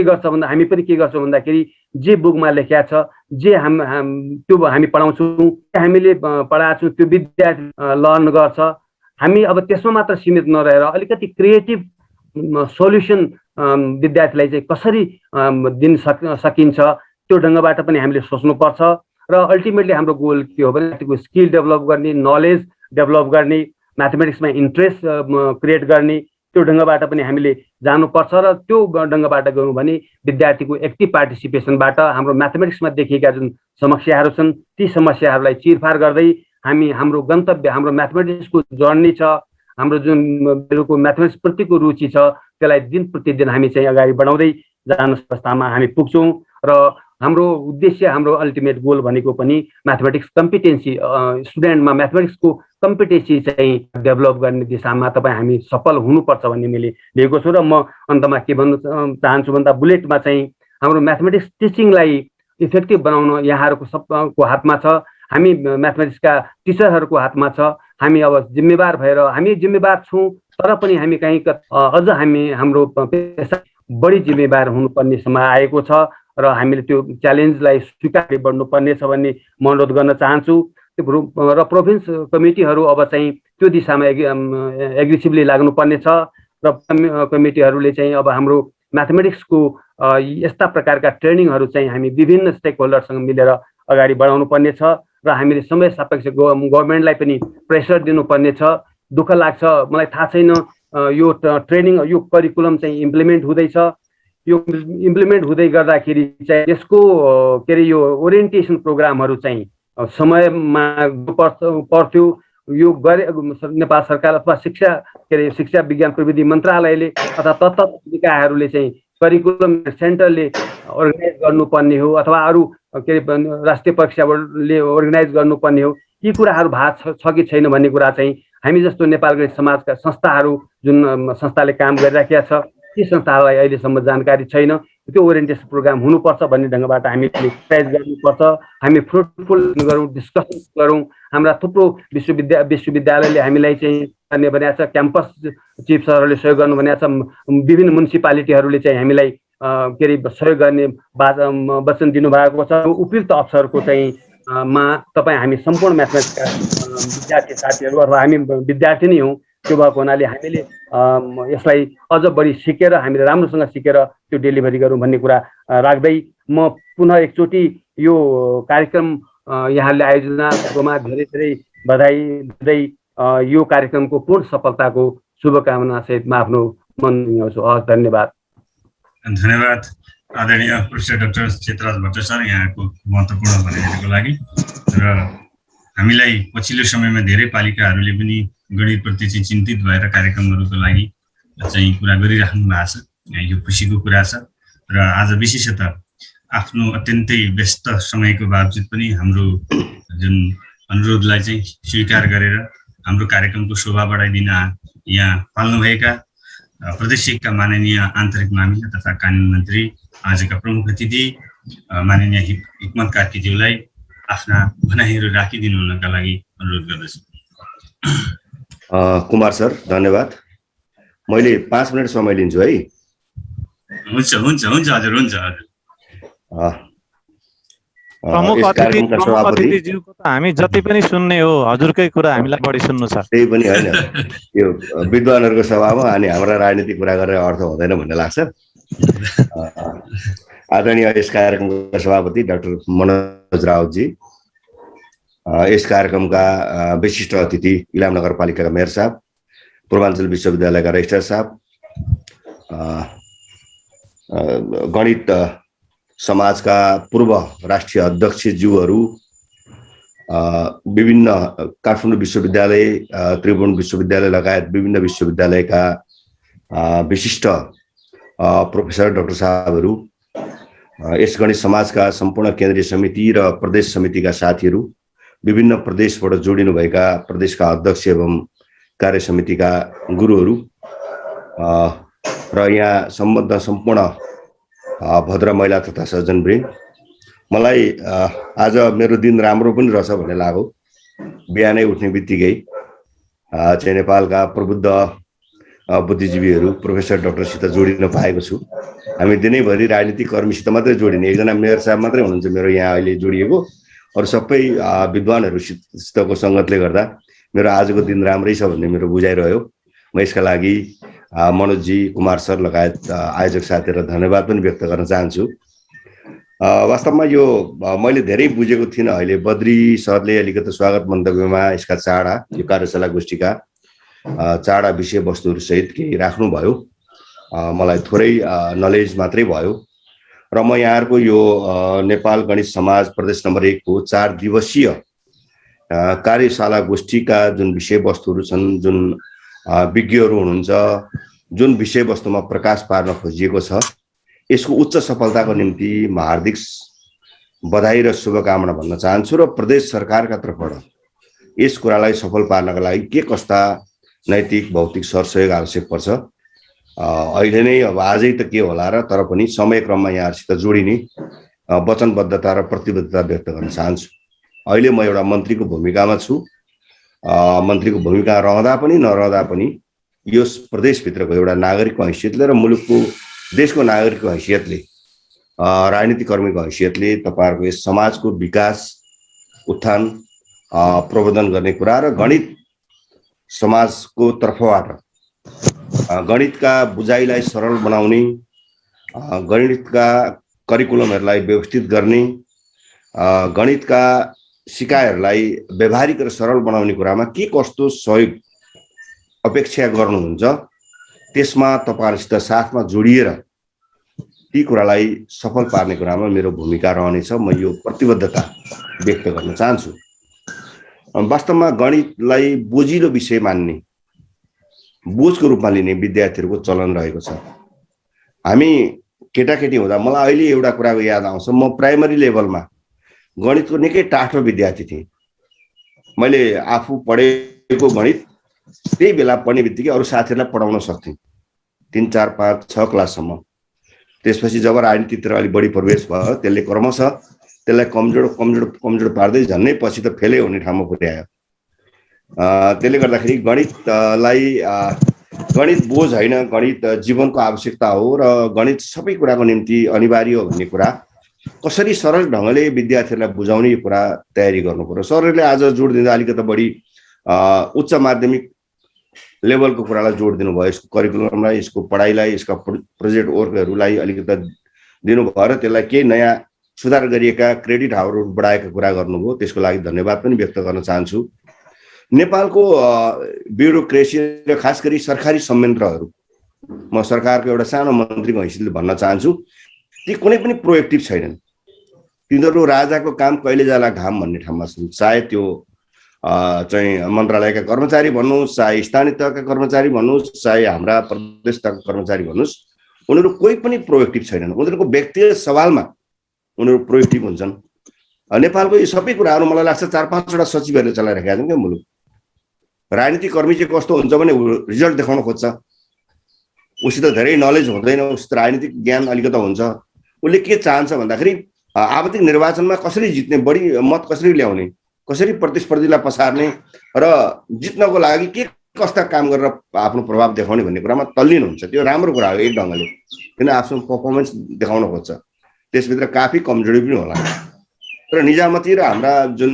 गर्छ भन्दा हामी पनि के गर्छौँ भन्दाखेरि जे बुकमा लेखिया छ, जे त्यो हामी पढाउँछौँ, हामीले पढाएको छौँ त्यो विद्यार्थी लर्न गर्छ। हामी अब त्यसमा मात्र सीमित नरहेर अलिकति क्रिएटिभ सल्युसन विद्यार्थीलाई चाहिँ कसरी दिन सकिन्छ त्यो ढङ्गबाट पनि हामीले सोच्नुपर्छ। र अल्टिमेटली हाम्रो गोल के हो भने त्यो स्किल डेभलप गर्ने, नलेज डेभलप गर्ने, म्याथमेटिक्समा इन्ट्रेस्ट क्रिएट गर्ने त्यो ढङ्गबाट पनि हामीले जानुपर्छ। र त्यो ढङ्गबाट गयौँ भने विद्यार्थीको एक्टिभ पार्टिसिपेसनबाट हाम्रो म्याथमेटिक्समा देखिएका जुन समस्याहरू छन् ती समस्याहरूलाई चिरफार गर्दै हामी हाम्रो गन्तव्य, हाम्रो म्याथमेटिक्सको जर्नी छ, हाम्रो जुन म्याथमेटिक्स प्रतिको रुचि छ त्यसलाई दिन प्रतिदिन हामी चाहिँ अगाडि बढाउँदै जाने अवस्थामा हामी पुग्छौँ। र हाम्रो उद्देश्य, हाम्रो अल्टिमेट गोल भनेको पनि म्याथमेटिक्स कम्पिटेन्सी, स्टुडेन्टमा म्याथमेटिक्सको कम्पिटेन्सी चाहिँ डेभलप गर्ने दिशामा तपाईँ हामी सफल हुनुपर्छ भन्ने मैले लिएको छु। र म अन्तमा के भन्न चाहन्छु भन्दा बुलेटमा चाहिँ हाम्रो म्याथमेटिक्स टिचिङलाई इफेक्टिभ बनाउन यहाँहरूको सबको हातमा छ, हामी म्याथमेटिक्सका टिचरहरूको हातमा छ। हामी अब जिम्मेवार भएर हामी जिम्मेवार छौँ, तर पनि हामी कहीँ अझ हाम्रो पेसा बढी जिम्मेवार हुनुपर्ने समय आएको छ र हामीले त्यो च्यालेन्जलाई स्वीकार बढ्नुपर्ने छ भन्ने म अनुरोध गर्न चाहन्छु। र प्रोभिन्स कमिटीहरू अब चाहिँ त्यो दिशामा एग्रेसिभली लाग्नुपर्ने छ र कमिटीहरूले चाहिँ अब हाम्रो म्याथमेटिक्सको यस्ता प्रकारका ट्रेनिङहरू चाहिँ हामी विभिन्न स्टेक होल्डरसँग मिलेर अगाडि बढाउनु पर्ने छ र हामीले समय सापेक्ष गभर्मेन्टलाई पनि प्रेसर दिनुपर्ने छ। दुःख लाग्छ, मलाई थाहा छैन यो ट्रेनिङ, यो करिकुलम चाहिँ इम्प्लिमेन्ट हुँदैछ, यो इम्प्लिमेन्ट हुँदै गर्दाखेरि चाहिँ यसको के अरे यो ओरिएन्टेसन प्रोग्रामहरू चाहिँ समयमा पर्थ्यो। यो नेपाल सरकार अथवा शिक्षा के अरे शिक्षा विज्ञान प्रविधि मन्त्रालयले अथवा तत्त निकायहरूले चाहिँ करिकुलम सेन्टरले अर्गनाइज गर्नुपर्ने हो अथवा अरू के अरे राष्ट्रिय परीक्षा बोर्डले अर्गनाइज गर्नुपर्ने हो। यी कुराहरू भएको छ कि छैन भन्ने कुरा चाहिँ हामी जस्तो नेपाल गणित समाजका संस्थाहरू जुन संस्थाले काम गरिराखेका छ ती संस्थाहरूलाई अहिलेसम्म जानकारी छैन। त्यो ओरिएन्टेसन प्रोग्राम हुनुपर्छ भन्ने ढङ्गबाट हामीले प्रयास गर्नुपर्छ। हामी फ्रुटफुल गरौँ, डिस्कसन गरौँ। हाम्रा थुप्रो विश्वविद्यालयले हामीलाई चाहिँ गर्ने भनेको छ, क्याम्पस चिफ सरहरूले सहयोग गर्नु भनेको छ, विभिन्न म्युनिसिपालिटीहरूले चाहिँ हामीलाई के अरे सहयोग गर्ने वचन दिनुभएको छ। उपयुक्त अफसरको चाहिँ मा तपाईँ हामी सम्पूर्ण म्याथमेटिक्सका विद्यार्थी साथीहरू अथवा हामी विद्यार्थी नै हौँ। त्यो भएको हुनाले हामीले यसलाई अझ बढी सिकेर हामीले राम्रोसँग सिकेर त्यो डेलिभरी गरौँ भन्ने कुरा राख्दै म पुनः एकचोटि यो कार्यक्रम यहाँले आयोजनाकोमा धेरै धेरै बधाई दिँदै यो कार्यक्रमको पूर्ण सफलताको शुभकामना सहित म आफ्नो मन दिन्छु। हस्, धन्यवाद। धन्यवाद आदरणीय प्रोफेसर डाक्टर चितराज भट्ट सर, यहाँको महत्त्वपूर्ण भनाइदिनुको लागि। र हामीलाई पछिल्लो समयमा धेरै पालिकाहरूले पनि गणितप्रति चाहिँ चिन्तित भएर कार्यक्रमहरूको लागि चाहिँ कुरा गरिराख्नु भएको छ। यो खुसीको कुरा छ। र आज विशेषतः आफ्नो अत्यन्तै व्यस्त समयको बावजुद पनि हाम्रो जुन अनुरोधलाई चाहिँ स्वीकार गरेर हाम्रो कार्यक्रमको शोभा बढाइदिन यहाँ पाल्नुभएका प्रदेश एकका माननीय आन्तरिक मामिला तथा कानुन मन्त्री, आजका प्रमुख अतिथि माननीय हिक्मत कार्कीज्यूलाई आफ्ना भनाइहरू राखिदिनु हुनका लागि अनुरोध गर्दछु। कुमार सर, धन्यवाद। मैले 5 मिनट समय लिन्छु है। हुन्छ हुन्छ हुन्छ हजुर, हुन्छ हजुर। प्रमुख अतिथिज्यूको त हामी जति पनि सुन्ने हो, हजुरकै कुरा हामीलाई बढी सुन्नु छ। त्यही पनि होइन, यो विद्वानहरूको सभामा अनि हाम्रा राजनीतिक कुरा गरेर अर्थ हुँदैन भन्ने लाग्छ। आदरणीय यस कार्यक्रमका सभापति डाक्टर मनोज राउतजी, यस कार्यक्रमका विशिष्ट अतिथि इलाम नगरपालिकाका मेयर साहब, पूर्वाञ्चल विश्वविद्यालयका रजिस्ट्रार साहब, गणित समाजका पूर्व राष्ट्रिय अध्यक्षज्यूहरू, विभिन्न काठमाडौँ विश्वविद्यालय, त्रिभुवन विश्वविद्यालय लगायत विभिन्न विश्वविद्यालयका विशिष्ट प्रोफेसर डाक्टर साहबहरू, यस गणित समाजका सम्पूर्ण केन्द्रीय समिति र प्रदेश समितिका साथीहरू, विभिन्न प्रदेशबाट जोडिनुभएका प्रदेशका अध्यक्ष एवं कार्य समितिका गुरुहरू र यहाँ सम्बद्ध सम्पूर्ण भद्र महिला तथा सज्जनवृन्द, मलाई आज मेरो दिन राम्रो पनि रहेछ भन्ने लाग्यो। बिहानै उठ्ने बित्तिकै चाहिँ नेपालका प्रबुद्ध बुद्धिजीवीहरू प्रोफेसर डाक्टरसित जोडिन पाएको छु। हामी दिनैभरि राजनीतिक कर्मीसित मात्रै जोडिने, एकजना मेयर साहब मात्रै हुनुहुन्छ मेरो यहाँ अहिले जोडिएको, अरू सबै विद्वानहरूसितको सङ्गतले गर्दा मेरो आजको दिन राम्रै छ भन्ने मेरो बुझाइरह्यो। म यसका लागि मनोजजी, कुमार सर लगायत आयोजक साथीहरूलाई धन्यवाद पनि व्यक्त गर्न चाहन्छु। वास्तवमा यो मैले धेरै बुझेको थिइनँ। अहिले बद्री सरले अलिकति स्वागत मन्तव्यमा यसका चाडा, यो कार्यशाला गोष्ठीका चाडा विषयवस्तुहरू सहित केही राख्नुभयो। मलाई थोरै नलेज मात्रै भयो र म यहाँहरूको यो नेपाल गणित समाज प्रदेश नम्बर 1 को 4 दिवसीय कार्यशाला गोष्ठीका जुन विषयवस्तुहरू छन्, जुन विज्ञहरू हुनुहुन्छ, जुन विषयवस्तुमा प्रकाश पार्न खोजिएको छ, यसको उच्च सफलताको निम्ति म हार्दिक बधाई र शुभकामना भन्न चाहन्छु। र प्रदेश सरकारका तर्फबाट यस कुरालाई सफल पार्नका लागि के कस्ता नैतिक भौतिक सरसहयोग आवश्यक पर्छ, अहिले नै अब आजै त के होला र, तर पनि समयक्रममा यहाँहरूसित जोडिने वचनबद्धता र प्रतिबद्धता व्यक्त गर्न चाहन्छु। अहिले म एउटा मन्त्रीको भूमिकामा छु। मन्त्रीको भूमिका रहँदा पनि नरहँदा पनि यो प्रदेशभित्रको एउटा नागरिकको हैसियतले र मुलुकको देशको नागरिकको हैसियतले, राजनीतिक कर्मीको हैसियतले तपाईँहरूको यस समाजको विकास, उत्थान, प्रबन्धन गर्ने कुरा र गणित समाजको तर्फबाट गणितका बुझाइलाई सरल बनाउने, गणितका करिकुलमहरूलाई व्यवस्थित गर्ने, गणितका सिकाइहरूलाई व्यवहारिक र सरल बनाउने कुरामा के कस्तो सहयोग अपेक्षा गर्नुहुन्छ, त्यसमा तपाईँहरूसित साथमा जोडिएर ती कुरालाई सफल पार्ने कुरामा मेरो भूमिका रहनेछ। म यो प्रतिबद्धता व्यक्त गर्न चाहन्छु। वास्तवमा गणितलाई बोझिलो विषय मान्ने, बोझको रूपमा लिने विद्यार्थीहरूको चलन रहेको छ। हामी केटाकेटी हुँदा मलाई अहिले एउटा कुराको याद आउँछ। म प्राइमरी लेभलमा गणितको निकै टाठो विद्यार्थी थिएँ। मैले आफू पढेको गणित त्यही बेला पढ्ने बित्तिकै अरू साथीहरूलाई पढाउन सक्थेँ, 3, 4, 5, 6 क्लाससम्म। त्यसपछि जब राजनीतितिर अलिक बढी प्रवेश भयो, त्यसले क्रमशः त्यसलाई कमजोर पार्दै झन्नै पछि त फेलै हुने ठाउँमा पुर्यायो। त्यसले गर्दाखेरि गणित बोझ होइन, गणित जीवनको आवश्यकता हो र गणित सबै कुराको निम्ति अनिवार्य हो भन्ने कुरा कसरी सरल ढङ्गले विद्यार्थीहरूलाई बुझाउने कुरा तयारी गर्नु पर्यो। सरहरूले आज जोड दिँदा अलिकति बढी उच्च माध्यमिक लेभलको कुरालाई जोड दिनुभयो, यसको करिकुलमलाई, यसको पढाइलाई, यसका प्रोजेक्ट वर्कहरूलाई अलिकति दिनुभयो र त्यसलाई केही नयाँ सुधार गरिएका क्रेडिट हावरहरू बढाएका कुरा गर्नुभयो, त्यसको लागि धन्यवाद पनि व्यक्त गर्न चाहन्छु। नेपालको ब्युरोक्रेसी र खास गरी सरकारी संयन्त्रहरू, म सरकारको एउटा सानो मन्त्रीको हैसियतले भन्न चाहन्छु, ती कुनै पनि प्रोएक्टिभ छैनन्। तिनीहरू राजाको काम कहिले जाला घाम भन्ने ठाउँमा छन्। चाहे त्यो चाहिँ मन्त्रालयका कर्मचारी भन्नुहोस्, चाहे स्थानीय तहका कर्मचारी भन्नुहोस्, चाहे हाम्रा प्रदेश तहका कर्मचारी भन्नुहोस्, उनीहरू कोही पनि प्रोएक्टिभ छैनन्। उनीहरूको व्यक्तिगत सवालमा उनीहरू प्रोएक्टिभ हुन्छन्। नेपालको यी सबै कुराहरू मलाई लाग्छ 4-5वटा सचिवहरूले चलाइरहेका छन् क्या मुलुक। राजनीतिक कर्मी चाहिँ कस्तो हुन्छ भने रिजल्ट देखाउन खोज्छ, उसित धेरै नलेज हुँदैन, उसित राजनीतिक ज्ञान अलिकति हुन्छ। उसले के चाहन्छ भन्दाखेरि आवधिक निर्वाचनमा कसरी जित्ने, बढी मत कसरी ल्याउने, कसरी प्रतिस्पर्धीलाई पछार्ने र जित्नको लागि के कस्ता काम गरेर आफ्नो प्रभाव देखाउने भन्ने कुरामा तल्लीन हुन्छ। त्यो राम्रो कुरा हो एक ढङ्गले, किन आफ्नो पर्फर्मेन्स देखाउन खोज्छ। त्यसभित्र काफी कमजोरी पनि होला। तर निजामती र हाम्रा जुन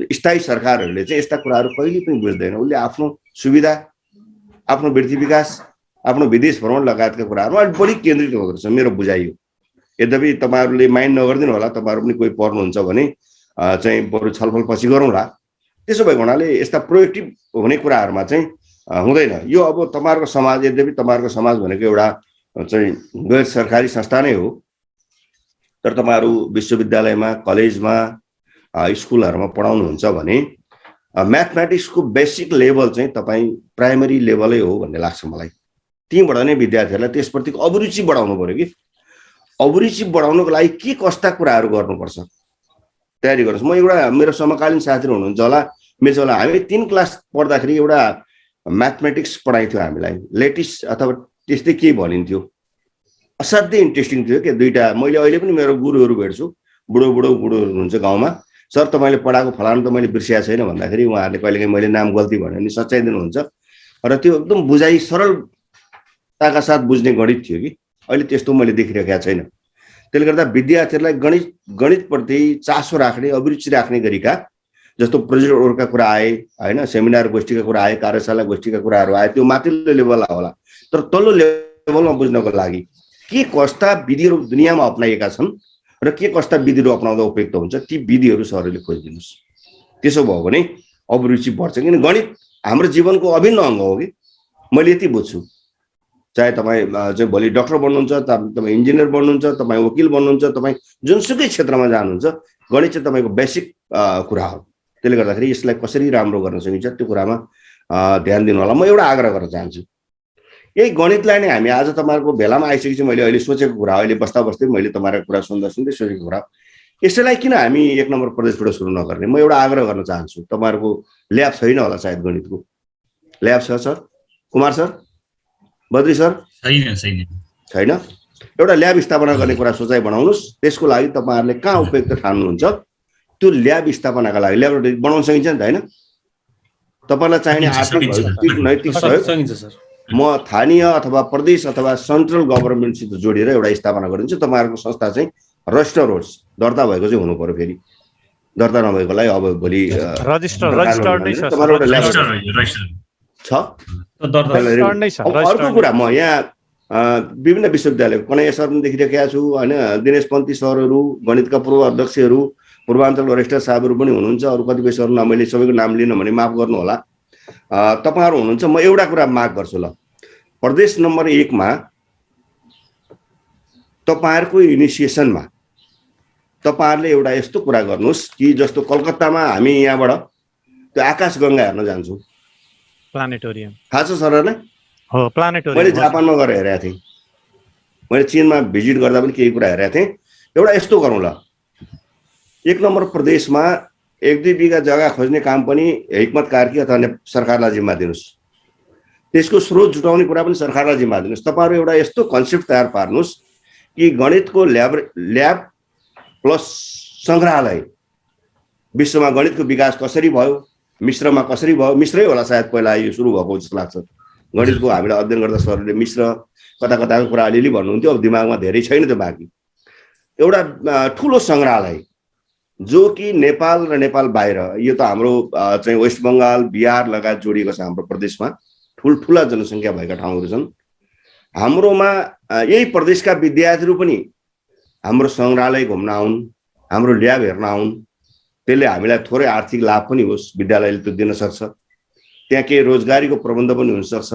स्थायी सरकारहरूले चाहिँ यस्ता कुराहरू कहिले पनि बुझ्दैन। उसले आफ्नो सुविधा, आफ्नो वृद्धि विकास, आफ्नो विदेश भ्रमण लगायतका कुराहरूमा अलिक बढी केन्द्रित हुँदो रहेछ मेरो बुझाइ हो। यद्यपि तपाईँहरूले माइन्ड नगरिदिनु होला, तपाईँहरू पनि कोही पर्नुहुन्छ भने चाहिँ बरु छलफल पछि गरौँला। त्यसो भएको हुनाले यस्ता प्रोएक्टिभ हुने कुराहरूमा चाहिँ हुँदैन। यो अब तपाईँहरूको समाज, यद्यपि तपाईँहरूको समाज भनेको एउटा चाहिँ गैर सरकारी संस्था नै हो, तर तपाईँहरू विश्वविद्यालयमा, कलेजमा, स्कुलहरूमा पढाउनुहुन्छ भने म्याथमेटिक्सको बेसिक लेभल चाहिँ तपाईँ प्राइमरी लेभलै हो भन्ने लाग्छ मलाई। त्यहीँबाट नै विद्यार्थीहरूलाई त्यसप्रतिको अभिरुचि बढाउनु पऱ्यो कि अभिरुचि बढाउनको लागि के कस्ता कुराहरू गर्नुपर्छ तयारी गर्नुहोस्। म एउटा मेरो समकालीन साथीहरू हुनुहुन्छ होला, मेरो होला, हामी 3 क्लास पढ्दाखेरि एउटा म्याथमेटिक्स पढाइन्थ्यो हामीलाई, लेटिस अथवा त्यस्तै केही भनिन्थ्यो। असाध्यै इन्ट्रेस्टिङ थियो क्या दुईटा। मैले अहिले पनि मेरो गुरुहरू भेट्छु, बुढो हुनुहुन्छ गाउँमा, सर तपाईँले पढाएको फलानु त मैले बिर्सिएको छैन भन्दाखेरि उहाँहरूले कहिलेकाहीँ मैले नाम गल्ती भने नि सच्याइदिनुहुन्छ। र त्यो एकदम बुझाइ सरलताका साथ बुझ्ने गणित थियो कि अहिले त्यस्तो मैले देखिरहेको छैन। त्यसले गर्दा विद्यार्थीहरूलाई गणितप्रति चासो राख्ने, अभिरुचि राख्ने गरीका जस्तो प्रोजेक्ट वर्कका कुरा आए होइन, सेमिनार गोष्ठीका कुरा आए, कार्यशाला गोष्ठीका कुराहरू आए, त्यो माथिल्लो लेभलमा होला। तर तल्लो लेभलमा बुझ्नको लागि के कस्ता विधिहरू दुनियाँमा अप्नाइएका छन् र के कस्ता विधिहरू अप्नाउँदा उपयुक्त हुन्छ, ती विधिहरू सरहरूले खोजिदिनुहोस्। त्यसो भयो भने अभिरुचि बढ्छ। किन गणित हाम्रो जीवनको अभिन्न अङ्ग हो कि मैले यति बुझ्छु। चाहे तपाईँ चाहिँ भोलि डक्टर बन्नुहुन्छ, तपाईँ इन्जिनियर बन्नुहुन्छ, तपाईँ वकिल बन्नुहुन्छ, तपाईँ जुनसुकै क्षेत्रमा जानुहुन्छ, गणित चाहिँ तपाईँको बेसिक कुरा हो। त्यसले गर्दाखेरि यसलाई कसरी राम्रो गर्न सकिन्छ त्यो कुरामा ध्यान दिनु होला। म एउटा आग्रह गर्न चाहन्छु, यही गणितलाई नै हामी आज तपाईँहरूको भेलामा आइसकेपछि मैले अहिले सोचेको कुरा, अहिले बस्दा बस्दै मैले तपाईँहरूको कुरा सुन्दै सोचेको कुरा, यसैलाई किन हामी 1 नम्बर प्रदेशबाट सुरु नगर्ने। म एउटा आग्रह गर्न चाहन्छु। तपाईँहरूको ल्याब छैन होला सायद, गणितको ल्याब छ sir, Kumar sir, Badri sir? छैन। एउटा ल्याब स्थापना गर्ने कुरा सोचाइ बनाउनुहोस्। त्यसको लागि तपाईँहरूले कहाँ उपयुक्त ठान्नुहुन्छ त्यो ल्याब स्थापनाका लागि ल्याबोरेटरी बनाउन सकिन्छ नि त होइन? तपाईँलाई चाहिने आर्थिक नैतिक सहयोग म स्थानीय अथवा प्रदेश अथवा सेन्ट्रल गभर्मेन्टसित जोडेर एउटा स्थापना गरिदिन्छु। तपाईँहरूको संस्था चाहिँ रजिस्टर होस्, दर्ता भएको चाहिँ हुनु पर्यो। फेरि दर्ता नभएकोलाई अब भोलि अर्को कुरा, म यहाँ विभिन्न विश्वविद्यालय कन्या सर पनि देखिरहेका छु होइन, दिनेश पन्ती सरहरू, गणितका पूर्व अध्यक्षहरू, पूर्वाञ्चलको रजिस्ट्रार साहबहरू पनि हुनुहुन्छ। अरू कतिपय सर मैले सबैको नाम लिन भने माफ गर्नु होला। तपाईँहरू हुनुहुन्छ। म एउटा कुरा माग गर्छु ल, प्रदेश नम्बर 1 मा तपाईँहरूको इनिसिएसनमा तपाईँहरूले एउटा यस्तो कुरा गर्नुहोस् कि जस्तो कलकत्तामा हामी यहाँबाट त्यो आकाश गङ्गा हेर्न जान्छौँ, प्लानेटोरियम थाहा छ सरहरूलाई? हो, प्लानेटोरियम। मैले जापानमा गएर हेरेको थिएँ, मैले चीनमा भिजिट गर्दा पनि केही कुरा हेरेको थिएँ। एउटा यस्तो गरौँ ल, 1 नम्बर प्रदेशमा 1-2 बिघा जग्गा खोज्ने काम पनि हिक्मत कार्की अथवा सरकारलाई जिम्मा दिनुहोस्। त्यसको स्रोत जुटाउने कुरा पनि सरकारलाई जिम्मा दिनुहोस्। तपाईँहरू एउटा यस्तो कन्सेप्ट तयार पार्नुहोस् कि गणितको ल्याब प्लस सङ्ग्रहालय, विश्वमा गणितको विकास कसरी भयो, मिश्रमा कसरी भयो, मिश्रै होला सायद पहिला यो सुरु भएको जस्तो लाग्छ। गणितको हामीलाई अध्ययन गर्दा सरहरूले मिश्र कता कताको कुरा अलिअलि भन्नुहुन्थ्यो, अब दिमागमा धेरै छैन त्यो बाँकी। एउटा ठुलो सङ्ग्रहालय जो कि नेपाल र नेपाल बाहिर, यो त हाम्रो चाहिँ वेस्ट बङ्गाल बिहार लगायत जोडिएको छ हाम्रो प्रदेशमा, ठुल्ठुला जनसङ्ख्या भएका ठाउँहरू छन्। हाम्रोमा यही प्रदेशका विद्यार्थीहरू पनि हाम्रो सङ्ग्रहालय घुम्न आउन्, हाम्रो ल्याब हेर्न आउन्, त्यसले हामीलाई थोरै आर्थिक लाभ पनि होस्, विद्यालयले त्यो दिन सक्छ, त्यहाँ केही रोजगारीको प्रबन्ध पनि हुन सक्छ।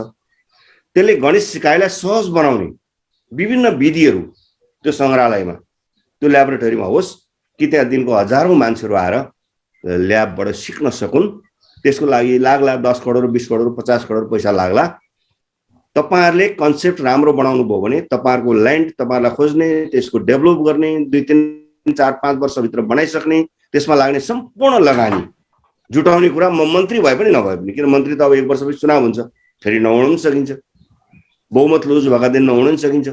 त्यसले गणित सिकाइलाई सहज बनाउने विभिन्न विधिहरू त्यो सङ्ग्रहालयमा, त्यो ल्याबोरेटरीमा होस् कि त्यहाँ दिनको हजारौँ मान्छेहरू आएर ल्याबबाट सिक्न सकुन्। त्यसको लागि लाग्ला 10 करोड 20 करोड 50 करोड पैसा लाग्ला। तपाईहरुले कन्सेप्ट राम्रो बनाउनु भयो भने तपाईहरुको ल्यान्ड तपाईहरुलाई खोज्ने, त्यसको डेभलप गर्ने, 2 3 4 5 वर्षभित्र बनाइसक्ने, त्यसमा लाग्ने सम्पूर्ण लगानी जुटाउने कुरा म मन्त्री भए पनि नभए पनि, किन मन्त्री त अब 1 वर्षपछि चुनाव हुन्छ, फेरि नहुन पनि सकिन्छ, बहुमत लुज भएका दिन नहुन पनि सकिन्छ।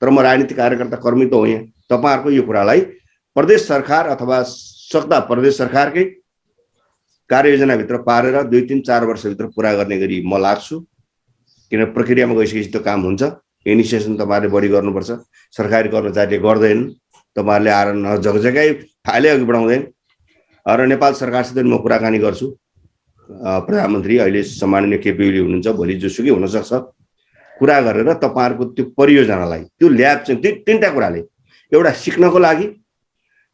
तर म राजनीतिक कार्यकर्ता कर्मी त हो यहाँ। तपाईहरुको यो कुरालाई प्रदेश सरकार अथवा सक्दा प्रदेश सरकारकै कार्ययोजनाभित्र पारेर 2 3 4 वर्षभित्र पुरा गर्ने गरी म लाग्छु। किन प्रक्रियामा गइसकेपछि त्यो काम हुन्छ। इनिसिएसन तपाईहरुले बढी गर्नुपर्छ, सरकारी कर्मचारीले गर्दैन, तपाईहरुले आएर जगजगै फाइलै अघि बढाउँदैन। र नेपाल सरकारसित म कुराकानी गर्छु। प्रधानमन्त्री अहिले सम्माननीय केपी ओली हुनुहुन्छ, भोलि जोसुकै हुन सक्छ, कुरा गरेर तपाईहरुको त्यो परियोजनालाई, त्यो ल्याब चाहिँ 3टा कुराले, एउटा सिक्नको लागि,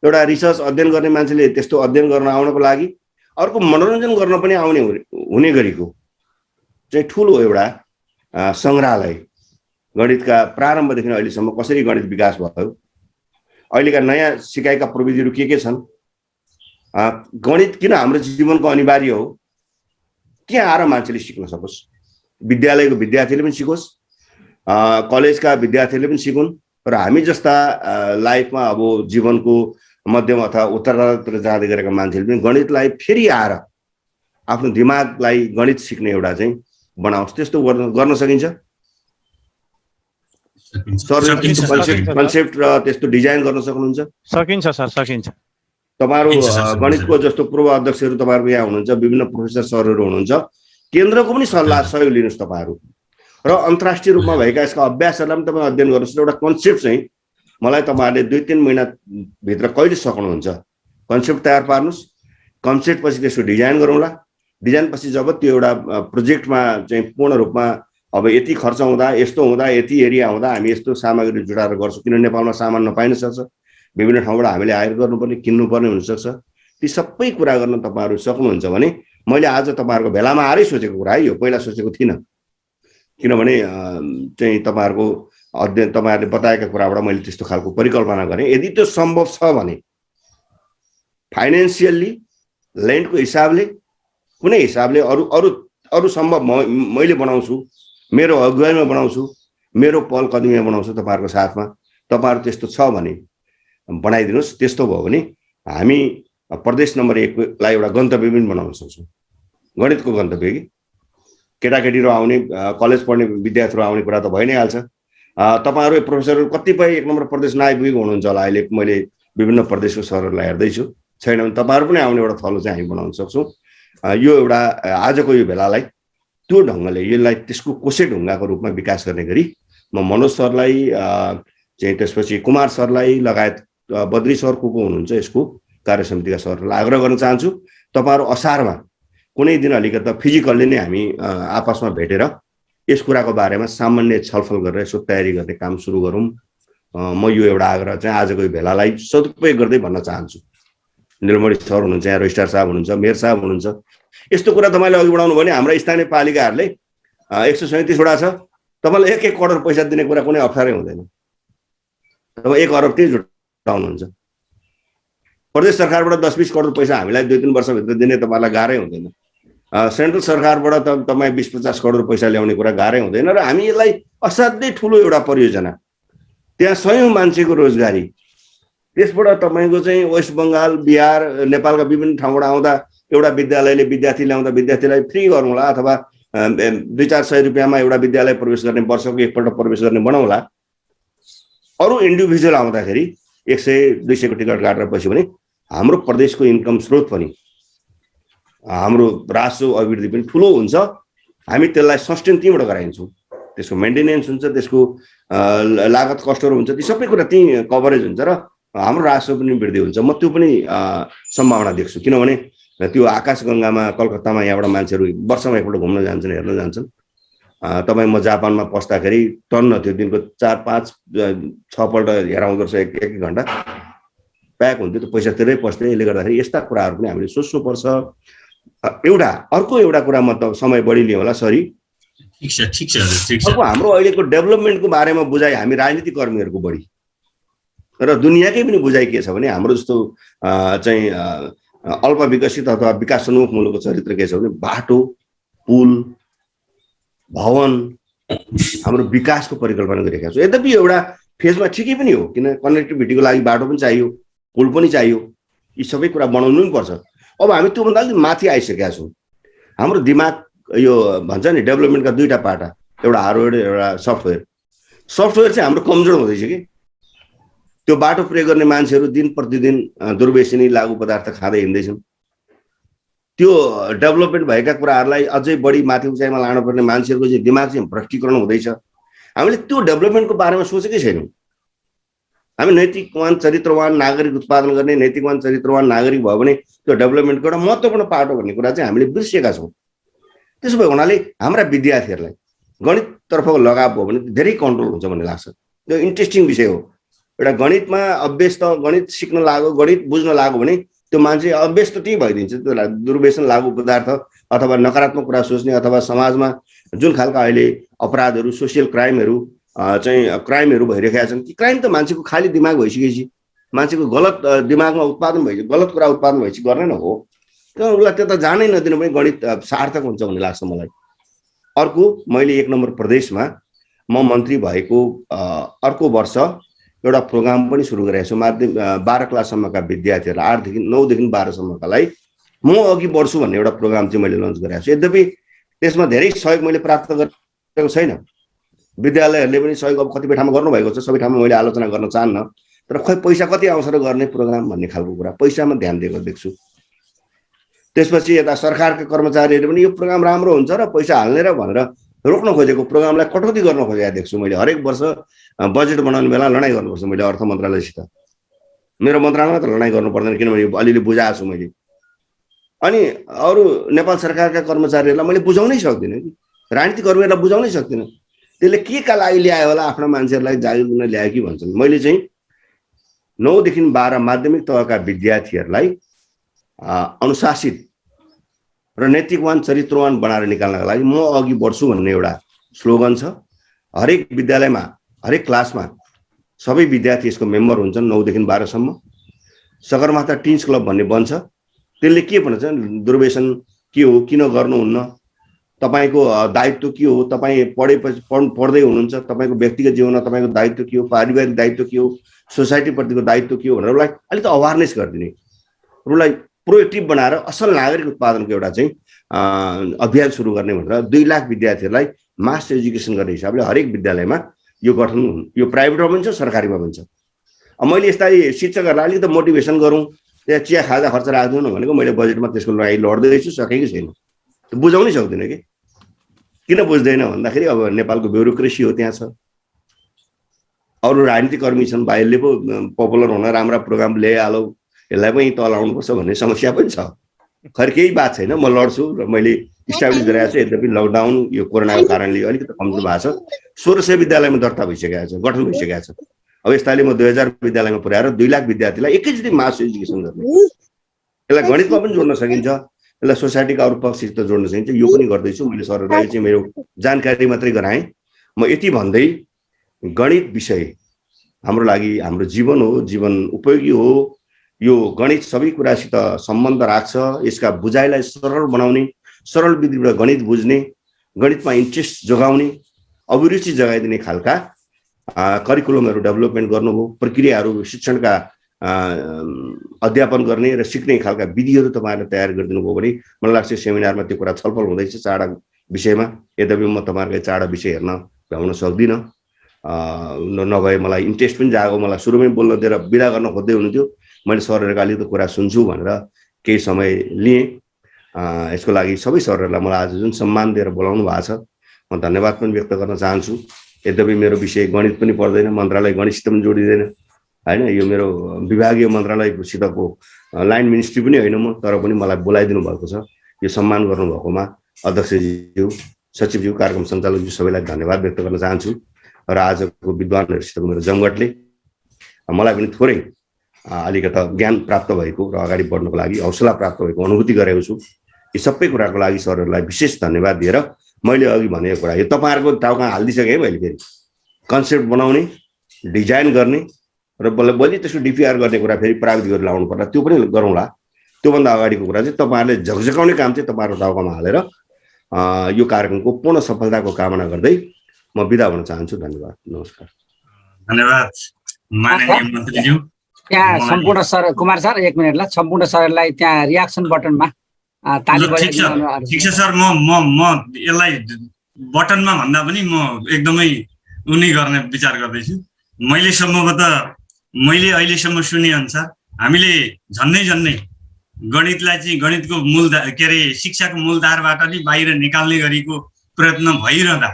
एउटा रिसर्च अध्ययन गर्ने मान्छेले त्यस्तो अध्ययन गर्न आउनको लागि, अर्को मनोरञ्जन गर्न पनि आउने हुने गरीको चाहिँ ठुलो एउटा संग्रहालय। गणितका प्रारम्भदेखि अहिलेसम्म कसरी गणित विकास भयो, अहिलेका नयाँ सिकाइका प्रविधिहरू के छन्, गणित किन हाम्रो जीवनको अनिवार्य हो, त्यहाँ आएर मान्छेले सिक्न सकोस्, विद्यालयको विद्यार्थीले पनि सिकोस्, कलेजका विद्यार्थीले पनि सिकुन्, र हामी जस्ता लाइफमा अब जीवनको मध्यम अथवा उत्तरतिर जाँदै गरेका मान्छेले पनि गणितलाई फेरि आएर आफ्नो दिमागलाई गणित सिक्ने एउटा चाहिँ बनाओस्। त्यस्तो गर्न सकिन्छ सर? कन्सेप्ट र त्यस्तो डिजाइन गर्न सक्नुहुन्छ? सकिन्छ सर, सकिन्छ। तपाईहरु गणितको जस्तो पूर्व अध्यक्षहरू तपाईहरुको यहाँ हुनुहुन्छ, विभिन्न प्रोफेसर सरहरू हुनुहुन्छ, केन्द्रको पनि सल्लाह सहयोग लिनुस् तपाईहरु, र अन्तर्राष्ट्रिय रूपमा भएका यसका अभ्यासहरूलाई पनि तपाईँ अध्ययन गर्नुहोस्। एउटा कन्सेप्ट चाहिँ मलाई तपाईहरुले 2 3 महिना भित्र कहिले सक्नुहुन्छ, कन्सेप्ट तयार पार्नुस्, कन्सेप्ट पछि त्यसको डिजाइन गरौँला, डिजाइन पछि जब त्यो एउटा प्रोजेक्टमा चाहिँ पूर्ण रूपमा अब यति खर्च हुँदा, यस्तो हुँदा, यति एरिया हुँदा हामी यस्तो सामग्री जुटाएर गर्छौँ, किन नेपालमा सामान नपाइन सक्छ, विभिन्न ठाउँबाट हामीले आयात गर्नुपर्ने, किन्नुपर्ने हुनसक्छ, ती सबै कुरा गर्न तपाईहरु सक्नुहुन्छ भने मैले आज तपाईहरुको भेलामा आएरै सोचेको कुरा है, यो पहिला सोचेको थिइनँ। किनभने चाहिँ तपाईहरुको अध्ययन तपाईहरुले बताएका कुराबाट मैले त्यस्तो खालको परिकल्पना गरेँ। यदि त्यो सम्भव छ भने फाइनेन्सियली, ल्यान्डको हिसाबले, कुनै हिसाबले अरू सम्भव मैले बनाउँछु, मेरो अगुवाईमा बनाउँछु, मेरो पहल कदमीमा बनाउँछु तपाईहरुको साथमा। तपाईहरु त्यस्तो छ भने बनाइदिनुस्। त्यस्तो भयो भने हामी प्रदेश नम्बर 1 लाई एउटा गन्तव्य पनि बनाउन सक्छौँ, गणितको गन्तव्य। कि केटाकेटीहरू आउने, कलेज पढ्ने विद्यार्थीहरू आउने कुरा त भइ नै हाल्छ। तपाईहरु प्रोफेसरहरू कतिपय 1 नम्बर प्रदेश नआइपुगेको हुनुहुन्छ होला, अहिले मैले विभिन्न प्रदेशको सरहरूलाई हेर्दैछु, छैन भने तपाईहरु पनि आउने एउटा थलो चाहिँ हामी बनाउन सक्छौँ। यो एउटा आजको यो भेलालाई त्यो ढङ्गले यसलाई त्यसको कोसे ढुङ्गाको रूपमा विकास गर्ने गरी म मनोज सरलाई चाहिँ, त्यसपछि कुमार सरलाई लगायत बद्री सर को हुनुहुन्छ यसको कार्यसमितिका सरहरूलाई आग्रह गर्न चाहन्छु। तपाईहरु असारमा कुनै दिन अलिकति फिजिकल्ली नै हामी आपसमा भेटेर यस कुराको बारेमा सामान्य छलफल गरेर यसको तयारी गर्ने काम सुरु गरौँ। म यो एउटा आग्रह चाहिँ आजको यो भेलालाई सदुपयोग गर्दै भन्न चाहन्छु। निर्मली सर हुनुहुन्छ, यहाँ रजिस्ट्रार साहब हुनुहुन्छ, मेयर साहब हुनुहुन्छ, यस्तो कुरा तपाईँले अघि बढाउनु भने हाम्रा स्थानीय पालिकाहरूले 137 वटा छ, तपाईँलाई 1 करोड पैसा दिने कुरा कुनै अप्ठ्यारै हुँदैन। तपाईँ 1 अरब त्यही जुटाउनुहुन्छ। प्रदेश सरकारबाट 10-20 करोड पैसा हामीलाई 2-3 वर्षभित्र दिने तपाईँलाई गाह्रै हुँदैन। सेन्ट्रल सरकारबाट त तपाईँ 20-50 करोड पैसा ल्याउने कुरा गाह्रै हुँदैन। र हामी यसलाई असाध्यै ठुलो एउटा परियोजना, त्यहाँ सयौं मान्छेको रोजगारी, त्यसबाट तपाईँको चाहिँ वेस्ट बङ्गाल बिहार नेपालका विभिन्न ठाउँबाट आउँदा एउटा विद्यालयले विद्यार्थी ल्याउँदा विद्यार्थीलाई फ्री गरौँला, अथवा 200-400 रुपियाँमा एउटा विद्यालय प्रवेश गर्ने, वर्षको एकपल्ट प्रवेश गर्ने बनाउँला। अरू इन्डिभिजुअल आउँदाखेरि 100-200 को टिकट काटेर बस्यो भने हाम्रो प्रदेशको इन्कम स्रोत पनि, हाम्रो राजस्व अभिवृद्धि पनि ठुलो हुन्छ। हामी त्यसलाई सस्टेन त्यहीँबाट गराइन्छौँ, त्यसको मेन्टेनेन्स हुन्छ, त्यसको लागत कस्टहरू हुन्छ, ती सबै कुरा त्यहीँ कभरेज हुन्छ। र हाम्रो राजस्व पनि वृद्धि हुन्छ। म त्यो पनि सम्भावना देख्छु, किनभने त्यो आकाशगङ्गामा कलकत्तामा यहाँबाट मान्छेहरू वर्षमा एकपल्ट घुम्न जान्छन्, हेर्न जान्छन्। तपाईँ म जापानमा पस्दाखेरि टन्न थियो, दिनको 4-5-6 पल्ट हेर आउँदो रहेछ, एक घन्टा प्याक हुन्थ्यो। त्यो पैसा तिरै पस्थ्यो। यसले गर्दाखेरि यस्ता कुराहरू पनि हामीले सोच्नुपर्छ। अर्को एउटा कुरा म त समय बढी लिएँ होला, सरी। ठिक छ। अर्को हाम्रो अहिलेको डेभलपमेन्टको बारेमा बुझाइ हामी राजनीतिक कर्मीहरूको बढी र दुनियाँकै पनि बुझाइ के छ भने हाम्रो जस्तो चाहिँ अल्प विकसित अथवा विकासोन्मुख मुलुकको चरित्र के छ भने बाटो, पुल, भवन हाम्रो विकासको परिकल्पना गरिरहेका छौँ। यद्यपि एउटा फेजमा ठिकै पनि हो, किन कनेक्टिभिटीको लागि बाटो पनि चाहियो, पुल पनि चाहियो, यी सबै कुरा बनाउनु पनि पर्छ। अब हामी त्योभन्दा अलिक माथि आइसकेका छौँ। हाम्रो दिमाग यो भन्छ नि डेभलपमेन्टका दुईटा पाटा, एउटा हार्डवेयर एउटा सफ्टवेयर। सफ्टवेयर चाहिँ हाम्रो कमजोर हुँदैछ कि त्यो बाटो प्रयोग गर्ने मान्छेहरू दिन प्रतिदिन दुर्व्यसनी लागु पदार्थ खाँदै हिँड्दैछन्। त्यो डेभलपमेन्ट भएका कुराहरूलाई अझै बढी माथि उचाइमा लानुपर्ने मान्छेहरूको चाहिँ दिमाग चाहिँ भ्रष्टीकरण हुँदैछ। हामीले त्यो डेभलपमेन्टको बारेमा सोचेकै छैनौँ। हामी नैतिकवान चरित्रवान नागरिक उत्पादन गर्ने, नैतिकवान चरित्रवान नागरिक भयो भने त्यो डेभलपमेन्टको एउटा महत्त्वपूर्ण पार्ट हो भन्ने कुरा चाहिँ हामीले बिर्सेका छौँ। त्यसो भए हुनाले हाम्रा विद्यार्थीहरूलाई गणिततर्फको लगाव भयो भने धेरै कन्ट्रोल हुन्छ भन्ने लाग्छ। यो इन्ट्रेस्टिङ विषय हो। एउटा गणितमा अभ्यस्त, गणित सिक्न लाग्यो, गणित बुझ्न लाग्यो भने त्यो मान्छे अभ्यस्त त्यही भइदिन्छ। त्यो दुर्व्यसन लागु पदार्थ अथवा नकारात्मक कुरा सोच्ने अथवा समाजमा जुन खालका अहिले अपराधहरू, सोसियल क्राइमहरू क्राइमहरू भइरहेका छन्, ती क्राइम त मान्छेको खाली दिमाग भइसकेपछि, मान्छेको गलत दिमागमा उत्पादन भइसक्यो, गलत कुरा उत्पादन भइसक्यो, गर्ने न हो। त्यो उसलाई त्यो त जानै नदिनु पनि गणित सार्थक हुन्छ भन्ने लाग्छ मलाई। अर्को, मैले 1 नम्बर प्रदेशमा म मन्त्री भएको अर्को वर्ष एउटा प्रोग्राम पनि सुरु गरेको छु। माध्यमिक 12 क्लाससम्मका विद्यार्थीहरूलाई, 8 9 देखि 12 सम्मकालाई म अघि बढ्छु भन्ने एउटा प्रोग्राम चाहिँ मैले लन्च गरेको छु। यद्यपि त्यसमा धेरै सहयोग मैले प्राप्त गरेको छैन। विद्यालयहरूले पनि सहयोग अब कतिपय ठाउँमा गर्नुभएको छ, सबै ठाउँमा मैले आलोचना गर्न चाहन्न। तर खै पैसा कति आउँछ र गर्ने प्रोग्राम भन्ने खालको कुरा पैसामा ध्यान दिएको देख्छु। त्यसपछि यता सरकारका कर्मचारीहरूले पनि यो प्रोग्राम राम्रो हुन्छ र पैसा हाल्ने र भनेर रोक्न खोजेको प्रोग्रामलाई कटौती गर्न खोजेको देख्छु मैले। हरेक वर्ष बजेट बनाउने बेला लडाइँ गर्नुपर्छ मैले अर्थ मन्त्रालयसित। मेरो मन्त्रालयमा त लडाइँ गर्नु पर्दैन, किनभने अलिअलि बुझाएको छु मैले। अनि अरू नेपाल सरकारका कर्मचारीहरूलाई मैले बुझाउनै सक्दिनँ कि, राजनीतिक कर्मीहरूलाई बुझाउनै सक्दिनँ। त्यसले के का लागि ल्यायो होला, आफ्ना मान्छेहरूलाई जागिर दिन ल्यायो कि भन्छन्। मैले चाहिँ 9 देखि 12 माध्यमिक तहका विद्यार्थीहरूलाई अनुशासित र नैतिकवान चरित्रवान बनाएर निकाल्नका लागि म अघि बढ्छु भन्ने एउटा स्लोगन छ। हरेक विद्यालयमा, हरेक क्लासमा सबै विद्यार्थी यसको मेम्बर हुन्छन्। 9 देखि 12 सम्म सगरमाथा टिन्स क्लब भन्ने बन्छ। त्यसले के भन्छ, दुर्व्यसन के हो, किन गर्नुहुन्न, तपाईँको दायित्व के हो, तपाईँ पढ्दै हुनुहुन्छ, तपाईँको व्यक्तिगत जीवनमा तपाईँको दायित्व के हो, पारिवारिक दायित्व के हो, सोसाइटीप्रतिको दायित्व के हो भनेर उसलाई अलिक अवेरनेस गरिदिने, उसलाई प्रोएक्टिभ बनाएर असल नागरिक उत्पादनको एउटा चाहिँ अभियान सुरु गर्ने भनेर 2 लाख विद्यार्थीहरूलाई मास एजुकेसन गर्ने हिसाबले हरेक विद्यालयमा यो गठन, यो प्राइभेटमा पनि छ, सरकारीमा पनि छ। अब मैले यस्ता शिक्षकहरूलाई अलिकति मोटिभेसन गरौँ, त्यहाँ चिया खाजा खर्च राख्दिउँ न भनेको मैले बजेटमा त्यसको लागि लड्दैछु, सकेकै छैन। बुझाउनै सक्दिनँ कि किन बुझ्दैन भन्दाखेरि अब नेपालको ब्युरोक्रेसी हो त्यहाँ छ। अरू राजनीतिक कर्मी छन्, भाइहरूले पो पपुलर हुन राम्रा प्रोग्राम ल्याइहालौ, यसलाई पनि तल आउनुपर्छ भन्ने समस्या पनि छ। खैर केही बात छैन, म लड्छु र मैले इस्टाब्लिस गरेको छु। यद्यपि लकडाउन यो कोरोनाको कारणले अलिकति कमजोर भएको छ। 1600 विद्यालयमा दर्ता भइसकेको छ, गठन भइसकेको छ। अब यसपालि म 2000 विद्यालयमा पुर्याएर 2 लाख विद्यार्थीलाई एकैचोटि मास एजुकेसन गर्ने। यसलाई गणितमा पनि जोड्न सकिन्छ, यसलाई सोसाइटीका अरू पक्षसित जोड्न सकिन्छ। यो पनि गर्दैछु मैले। सरहरूलाई चाहिँ मेरो जानकारी मात्रै गराएँ। म यति भन्दै गणित विषय हाम्रो लागि हाम्रो जीवन हो, जीवन उपयोगी हो। यो गणित सबै कुरासित सम्बन्ध राख्छ। यसका बुझाइलाई सरल बनाउने, सरल विधिबाट गणित बुझ्ने, गणितमा इन्ट्रेस्ट जोगाउने, अभिरुचि जगाइदिने खालका करिकुलमहरू डेभलपमेन्ट गर्नु हो। प्रक्रियाहरू, शिक्षणका अध्यापन गर्ने र सिक्ने खालका विधिहरू तपाईँहरूले तयार गरिदिनु भयो भने मलाई लाग्छ सेमिनारमा त्यो कुरा छलफल हुँदैछ चाडा विषयमा। यद्यपि म तपाईँहरूको चाडा विषय हेर्न भ्याउन सक्दिनँ, नभए मलाई इन्ट्रेस्ट पनि जागो। मलाई सुरुमै बोल्न दिएर बिदा गर्न खोज्दै हुनुहुन्थ्यो। मैले सरहरूको अलिकति कुरा सुन्छु भनेर केही समय लिएँ। यसको लागि सबै सरहरूलाई मलाई आज जुन सम्मान दिएर बोलाउनु भएको छ, म धन्यवाद पनि व्यक्त गर्न चाहन्छु। यद्यपि मेरो विषय गणित पनि पर्दैन, मन्त्रालय गणितसित पनि जोडिँदैन, होइन। यो मेरो विभागीय मन्त्रालयसितको लाइन मिनिस्ट्री पनि होइन म, तर पनि मलाई बोलाइदिनु भएको छ। यो सम्मान गर्नुभएकोमा अध्यक्षज्यू, सचिवज्यू, कार्यक्रम सञ्चालकज्यू सबैलाई धन्यवाद व्यक्त गर्न चाहन्छु। र आजको विद्वानहरूसितको मेरो जमघटले मलाई पनि थोरै अलिकता ज्ञान प्राप्त भएको र अगाडि बढ्नको लागि हौसला प्राप्त भएको अनुभूति गरेको छु। यी सबै कुराको लागि सरहरूलाई विशेष धन्यवाद दिएर मैले अघि भनेको कुरा यो तपाईँहरूको टाउमा हालिदिइसकेँ है। मैले फेरि कन्सेप्ट बनाउने, डिजाइन गर्ने र बल्ल त्यसको डिपिआर गर्ने कुरा फेरि प्राविधिक गरेर ल्याउनु पर्ला, त्यो पनि गरौँला। त्योभन्दा अगाडिको कुरा चाहिँ तपाईँहरूले झकझकाउने काम चाहिँ तपाईँहरूको टाउकामा हालेर यो कार्यक्रमको पूर्ण सफलताको कामना गर्दै म बिदा हुन चाहन्छु। धन्यवाद, नमस्कार। धन्यवाद माननीय मन्त्रीज्यू। त्यहाँ सम्पूर्ण सर कुमार सर 1 मिनट ल, सम्पूर्ण सरलाई त्यहाँ रियाक्सन बटनमा ताली बजाइदिनु। ठिक छ सर, म यसलाई बटनमा भन्दा पनि म एकदमै उनी गर्ने विचार गर्दैछु। मैले अहिलेसम्म सुने अनुसार हामीले झन्नै गणितलाई चाहिँ गणितको मूल के अरे शिक्षाको मूलधारबाट नै बाहिर निकाल्ने गरेको प्रयत्न भइरहँदा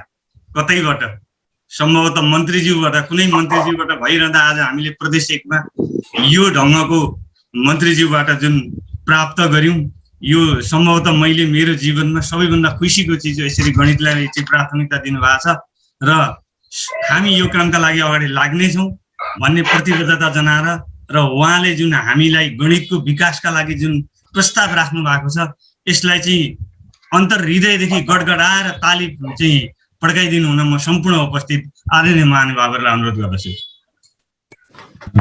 कतैबाट सम्भवतः मन्त्रीज्यूबाट कुनै मन्त्रीज्यूबाट भइरहँदा आज हामीले प्रदेश 1मा यो ढङ्गको मन्त्रीज्यूबाट जुन प्राप्त गर्यौं, यो सम्भवतः मैले मेरो जीवनमा सबैभन्दा खुसीको चिज हो। यसरी गणितलाई चाहिँ प्राथमिकता दिनुभएको छ र हामी यो कामका लागि अगाडि लाग्नेछौँ भन्ने प्रतिबद्धता जनाएर र उहाँले जुन हामीलाई गणितको विकासका लागि जुन प्रस्ताव राख्नु भएको छ यसलाई चाहिँ अन्तर्हृदयदेखि गडगडाएर ताली चाहिँ पड्काइदिनु हुन म सम्पूर्ण उपस्थित आदरणीय महानुभावहरूलाई अनुरोध गर्दछु।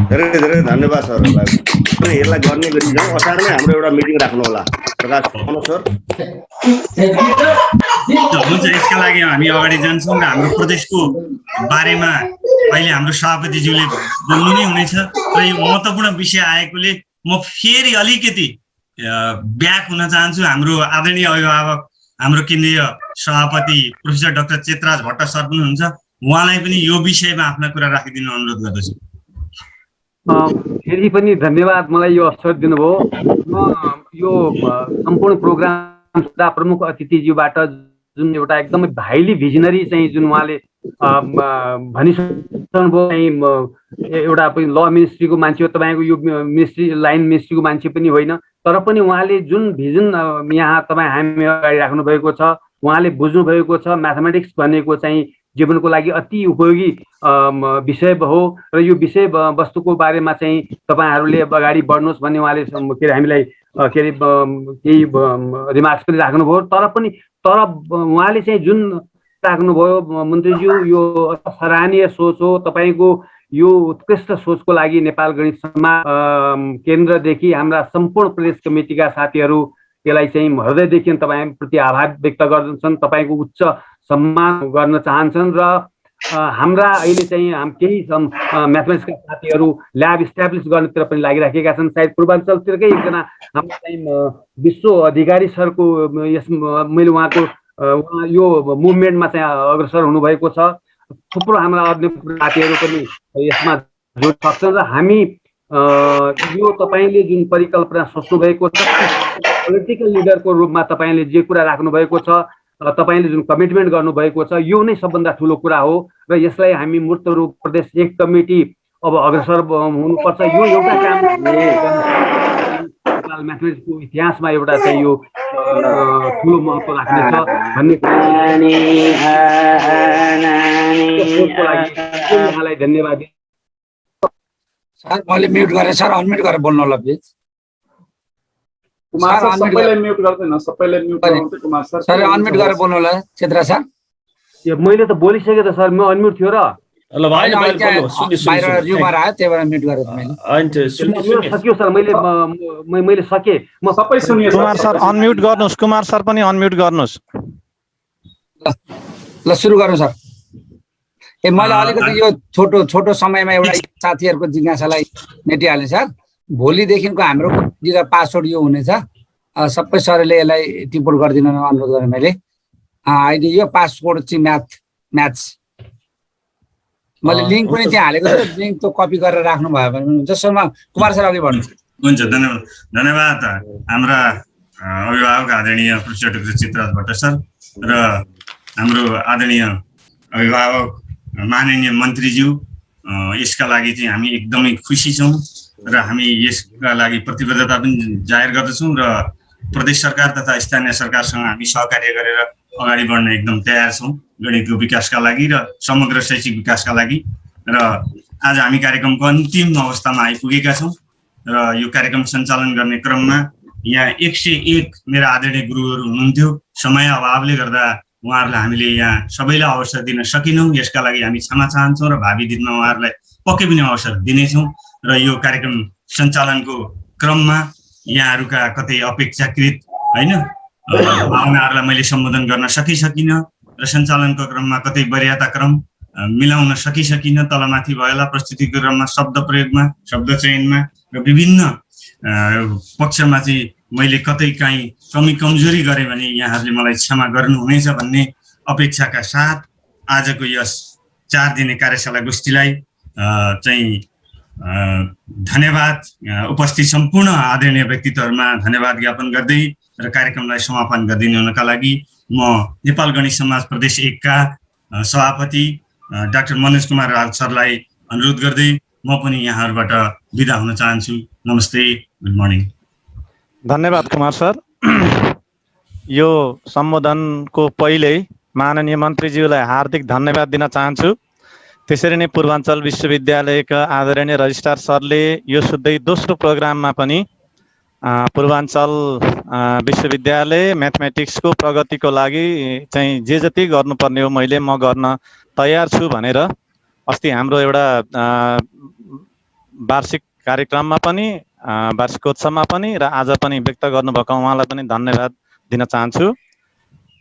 धेरै धेरै धन्यवाद सरहरूलाई। यसलाई गर्ने गरी जाउँ। असारमै हाम्रो एउटा मिटिङ राख्नु होला। प्रकाश सर हुन्छ, यसका लागि हामी अगाडि जान्छौँ र हाम्रो प्रदेशको बारेमा अहिले हाम्रो सभापतिज्यूले बोल्नु नै हुनेछ र यो महत्त्वपूर्ण विषय आएकोले म फेरि अलिकति ब्याक हुन चाहन्छु। हाम्रो आदरणीय अभिभावक, हाम्रो केन्द्रीय सभापति professor doctor Chetraj Bhatt sir पनि हुनुहुन्छ, उहाँलाई पनि यो विषयमा आफ्ना कुरा राखिदिनु अनुरोध गर्दछु। फेरि पनि धन्यवाद मलाई यो अवसर दिनुभयो। म यो सम्पूर्ण प्रोग्राम प्रमुख अतिथिज्यूबाट जुन एउटा एकदमै हाइली भिजनरी चाहिँ जुन उहाँले भनिसक्नुभयो, एउटा पनि ल मिनिस्ट्रीको मान्छे हो, तपाईँको यो मिनिस्ट्री लाइन मिनिस्ट्रीको मान्छे पनि होइन, तर पनि उहाँले जुन भिजन यहाँ हामी अगाडि राख्नु भएको छ, उहाँले बुझ्नु भएको छ। म्याथमेटिक्स भनेको चाहिँ जीवनको लागि अति उपयोगी विषय हो र यो विषय वस्तुको बारेमा चाहिँ तपाईँहरूले अगाडि बढ्नुहोस् भन्ने उहाँले के अरे हामीलाई के अरे केही रिमार्क्स पनि राख्नुभयो। तर उहाँले चाहिँ जुन राख्नुभयो मन्त्रीज्यू, यो सराहनीय सोच हो। तपाईँको यो उत्कृष्ट सोचको लागि नेपाल गणित समाज केन्द्रदेखि हाम्रा सम्पूर्ण प्रदेश कमिटीका साथीहरू यसलाई चाहिँ हृदयदेखि तपाईँप्रति आभार व्यक्त गर्दछन्, तपाईँको उच्च सम्मान गर्न चाहन्छन्। र हाम्रा अहिले चाहिँ केही म्याथमेटिक्सका साथीहरू ल्याब इस्टाब्लिस गर्नेतिर पनि लागिराखेका छन्। सायद पूर्वाञ्चलतिरकै एकजना हाम्रो चाहिँ विश्व अधिकारी सरको यस मैले उहाँको यो मुभमेन्टमा चाहिँ अग्रसर हुनुभएको छ। थुप्रो हाम्रा अन्य साथीहरू पनि यसमा जोड सक्छन् र हामी यो तपाईँले जुन परिकल्पना सोच्नु भएको छ, पोलिटिकल लिडरको रूपमा तपाईँले जे कुरा राख्नु भएको छ, तपाईँले जुन कमिटमेन्ट गर्नुभएको छ, यो नै सबभन्दा ठुलो कुरा हो र यसलाई हामी मूर्त रूप प्रदेश 1 कमिटी अब अग्रसर हुनुपर्छ। यो एउटा काम म्याथमेटिक्सको इतिहासमा एउटा चाहिँ यो ठुलो महत्त्व राख्नेछ भन्ने उहाँलाई धन्यवाद। सर मैले म्युट गरेँ, सर अनम्युट गरेर बोल्नु होला प्लिज। कुमार सर सबैलाई म्युट गर्दैन, सबैलाई म्युट गर्नु कुमार सर। सर अनम्युट गरेर बोल्नु होला चेत्रा सर। यो मैले त बोलिसकेँ त सर, म अनम्युट थियो र। ल भाइ बाहिर रिउमर आयो त्यही भएर म्युट गरेँ मैले। सकियो सर, मैले सकेँ, म सबै सुनिए। कुमार सर अनम्युट गर्नुहोस्, कुमार सर पनि अनम्युट गर्नुहोस्। ल सुरु गरौँ सर। मैले अलिकति यो छोटो समयमा एउटा साथीहरूको जिज्ञासालाई मेटिहालेँ सर। भोलिदेखिको हाम्रो पासवर्ड यो हुनेछ, सबै सरले यसलाई टिपोट गरिदिनु अनुरोध गरेँ मैले। अहिले यो पासवर्ड चाहिँ म्याथ्स मैले लिङ्क पनि त्यहाँ हालेको छु, लिङ्क त कपी गरेर राख्नु भयो भने हुन्छ। जसमा कुमार सर अघि बढ्नु। हुन्छ, धन्यवाद हाम्रा अभिभावक आदरणीय प्रोफेसर डाक्टर चितराज भट्ट सर र हाम्रो आदरणीय अभिभावक माननीय मन्त्रीज्यू यसका लागि चाहिँ हामी एकदमै खुसी छौँ र हामी यसका लागि प्रतिबद्धता पनि जाहेर गर्दछौँ र प्रदेश सरकार तथा स्थानीय सरकारसँग हामी सहकार्य गरेर अगाडि बढ्न एकदम तयार छौँ गणितको विकासका लागि र समग्र शैक्षिक विकासका लागि। र आज हामी कार्यक्रमको अन्तिम अवस्थामा आइपुगेका छौँ र यो कार्यक्रम सञ्चालन गर्ने क्रममा यहाँ 101 मेरा आदरणीय गुरुहरू हुनुहुन्थ्यो। समय अभावले गर्दा उहाँहरूलाई हामीले यहाँ सबैलाई अवसर दिन सकेनौँ। यसका लागि हामी क्षमा चाहन्छौँ र भावी दिनमा उहाँहरूलाई पक्कै पनि अवसर दिनेछौँ। र यो कार्यक्रम सञ्चालनको क्रममा यहाँहरूका कतै अपेक्षाकृत होइन भावनाहरूलाई मैले सम्बोधन गर्न सकिनँ र सञ्चालनको क्रममा कतै वरीयता क्रम मिलाउन सकिनँ। तलमाथि भएला प्रस्तुतिको क्रममा शब्द प्रयोगमा, शब्द चयनमा र विभिन्न पक्षमा चाहिँ मैले कतै काहीँ कमी कमजोरी गरेँ भने यहाँहरूले मलाई क्षमा गर्नुहुनेछ भन्ने अपेक्षाका साथ आजको यस 4 दिने कार्यशाला गोष्ठीलाई चाहिँ धन्यवाद, उपस्थित सम्पूर्ण आदरणीय व्यक्तित्वहरूमा धन्यवाद ज्ञापन गर्दै र कार्यक्रमलाई समापन गरिदिनुका लागि म नेपाल गणित समाज प्रदेश 1 का सभापति डाक्टर मनोज कुमार राज सरलाई अनुरोध गर्दै म पनि यहाँहरूबाट बिदा हुन चाहन्छु। नमस्ते, गुड मर्निङ। धन्यवाद कुमार सर। यो सम्बोधनको पहिल्यै माननीय मन्त्रीज्यूलाई हार्दिक धन्यवाद दिन चाहन्छु। त्यसरी नै पूर्वाञ्चल विश्वविद्यालयका आदरणीय रजिस्ट्रार सरले यो सुत्दै दोस्रो प्रोग्राममा पनि पूर्वाञ्चल विश्वविद्यालय म्याथमेटिक्सको प्रगतिको लागि चाहिँ जे जति गर्नुपर्ने हो मैले म गर्न तयार छु भनेर अस्ति हाम्रो एउटा वार्षिक कार्यक्रममा पनि वार्षिकोत्सवमा पनि र आज पनि व्यक्त गर्नुभएको उहाँलाई पनि धन्यवाद दिन चाहन्छु।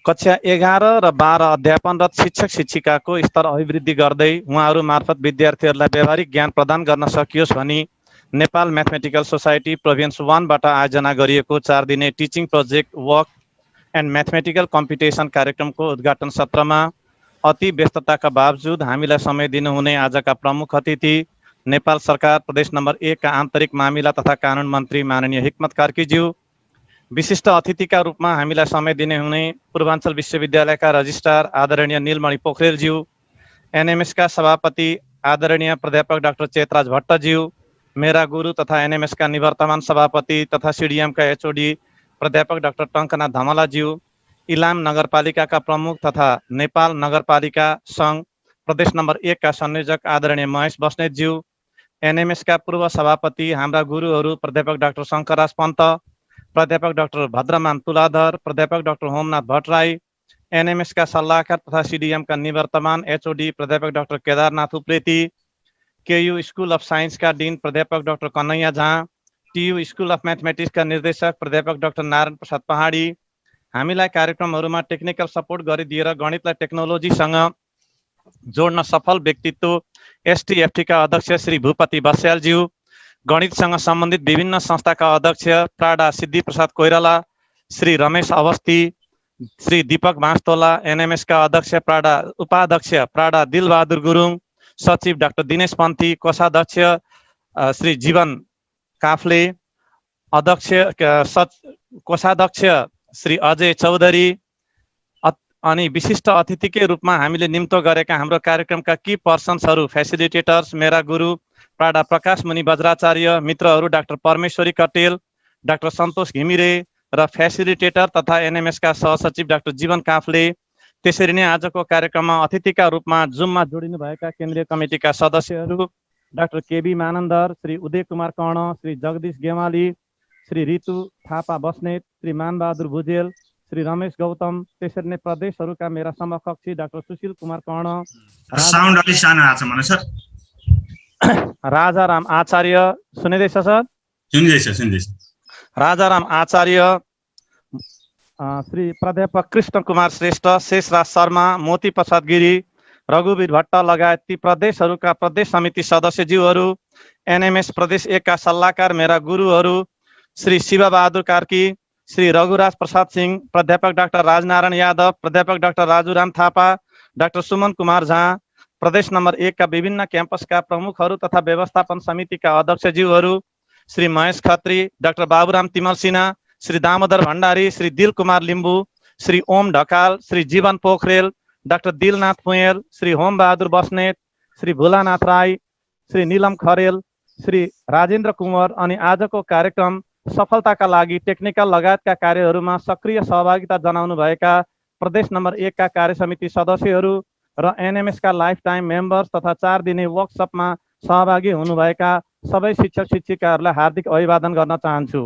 कक्षा 11 र 12 अध्यापनरत शिक्षक शिक्षिकाको स्तर अभिवृद्धि गर्दै उहाँहरू मार्फत विद्यार्थीहरूलाई व्यावहारिक ज्ञान प्रदान गर्न सकियोस् भनी नेपाल म्याथमेटिकल सोसाइटी प्रोभिन्स 1 बाट आयोजना गरिएको 4 दिने teaching project work and mathematical competition कार्यक्रमको उद्घाटन सत्रमा अति व्यस्तताका बावजुद हामीलाई समय दिनुहुने आजका प्रमुख अतिथि नेपाल सरकार प्रदेश नम्बर 1 का आन्तरिक मामिला तथा कानुन मन्त्री माननीय हिक्मत कार्कीज्यू, विशिष्ट अतिथिका रूपमा हामीलाई समय दिने हुने पूर्वाञ्चल विश्वविद्यालयका रजिस्ट्रार आदरणीय नीलमणि पोखरेलज्यू, एनएमएसका सभापति आदरणीय प्राध्यापक डाक्टर चेतराज भट्टज्यू, मेरा गुरु तथा एनएमएसका निवर्तमान सभापति तथा सिडिएमका एचओडी प्राध्यापक डाक्टर टङ्कनाथ धमलाज्यू, इलाम नगरपालिकाका प्रमुख तथा नेपाल नगरपालिका सङ्घ प्रदेश नम्बर 1 का संयोजक आदरणीय महेश बस्नेतज्यू, एनएमएसका पूर्व सभापति हाम्रा गुरुहरू प्राध्यापक डाक्टर शङ्करराज पन्त, प्राध्यापक डाक्टर भद्रमान तुलाधर, प्राध्यापक डाक्टर होमनाथ भट्टराई, एनएमएसका सल्लाहकार तथा सिडिएमका निवर्तमान एचओडी प्राध्यापक doctor Kedarnath Upreti, KU school of साइन्सका डिन प्राध्यापक doctor Kanhaiya Jha, TU school of म्याथमेटिक्सका निर्देशक प्राध्यापक डाक्टर नारायण प्रसाद पहाडी, हामीलाई कार्यक्रमहरूमा टेक्निकल सपोर्ट गरिदिएर गणितलाई टेक्नोलोजीसँग जोड्न सफल व्यक्तित्व एसटीएफटी का अध्यक्ष श्री भूपति बस्यालज्यू, गणितसँग सम्बन्धित विभिन्न संस्थाका अध्यक्ष प्राडा सिद्धि प्रसाद कोइराला, श्री रमेश अवस्थी, श्री दीपक भाँस्तोला, एनएमएस का अध्यक्ष प्राडा उपाध्यक्ष प्राडा दिलबहादुर गुरुङ, सचिव डाक्टर दिनेश पन्थी, कोषाध्यक्ष श्री जीवन काफ्ले, कोषाध्यक्ष श्री अजय चौधरी, अनि विशिष्ट अतिथिकै रूपमा हामीले निम्तो गरेका हाम्रो कार्यक्रमका की पर्सन्सहरू फेसिलिटेटर्स मेरा गुरु प्राडा प्रकाश मुनि वज्राचार्य, मित्रहरू डाक्टर परमेश्वरी कटेल, डाक्टर सन्तोष घिमिरे र फेसिलिटेटर तथा एनएमएसका सहसचिव डाक्टर जीवन काफ्ले, त्यसरी नै आजको कार्यक्रममा अतिथिका रूपमा जुममा जोडिनुभएका केन्द्रीय कमिटीका सदस्यहरू डाक्टर केबी मानन्दर, श्री उदय कुमार कर्ण, श्री जगदीश गेवाली, श्री ऋतु थापा बस्नेत, श्री मानबहादुर भुजेल, श्री रमेश गौतम, त्यसरी नै प्रदेशहरूका मेरा समकक्षी डाक्टर सुशील कुमार कर्ण, साउन्ड अलि सानो आछ मलाई सर, राजाराम आचार्य, सुनिँदैछ सर? सुन्दैछ। राजाराम आचार्य, श्री प्राध्यापक कृष्ण कुमार श्रेष्ठ, शेषराज शर्मा, मोती प्रसाद गिरी, रघुवीर भट्ट लगायत ती प्रदेशहरूका प्रदेश समिति सदस्यज्यूहरू, एनएमएस प्रदेश 1 का सल्लाहकार मेरा गुरुहरू श्री शिवबहादुर कार्की, श्री रघुराज प्रसाद सिंह, प्राध्यापक डाक्टर राजनारायण यादव, प्राध्यापक डाक्टर राजुराम थापा, डाक्टर सुमन कुमार झा, प्रदेश नम्बर 1 का विभिन्न क्याम्पसका प्रमुखहरू तथा व्यवस्थापन समितिका अध्यक्षज्यूहरू श्री महेश खत्री, डाक्टर बाबुराम तिमल सिन्हा, श्री दामोदर भण्डारी, श्री दिल कुमार लिम्बू, श्री ओम ढकाल, श्री जीवन पोखरेल, डाक्टर दिलनाथ पुयेल, श्री होम बहादुर बस्नेत, श्री भोलानाथ राई, श्री निलम खरेल, श्री राजेन्द्र कुँवर अनि आजको कार्यक्रम सफलताका लागि टेक्निकल लगायतका कार्यहरूमा सक्रिय सहभागिता जनाउनुभएका प्रदेश नम्बर 1 का कार्यसमिति सदस्यहरू र एनएमएसका लाइफ टाइम मेम्बर्स तथा 4 दिने वर्कसपमा सहभागी हुनुभएका सबै शिक्षक शिक्षिकाहरूलाई हार्दिक अभिवादन गर्न चाहन्छु।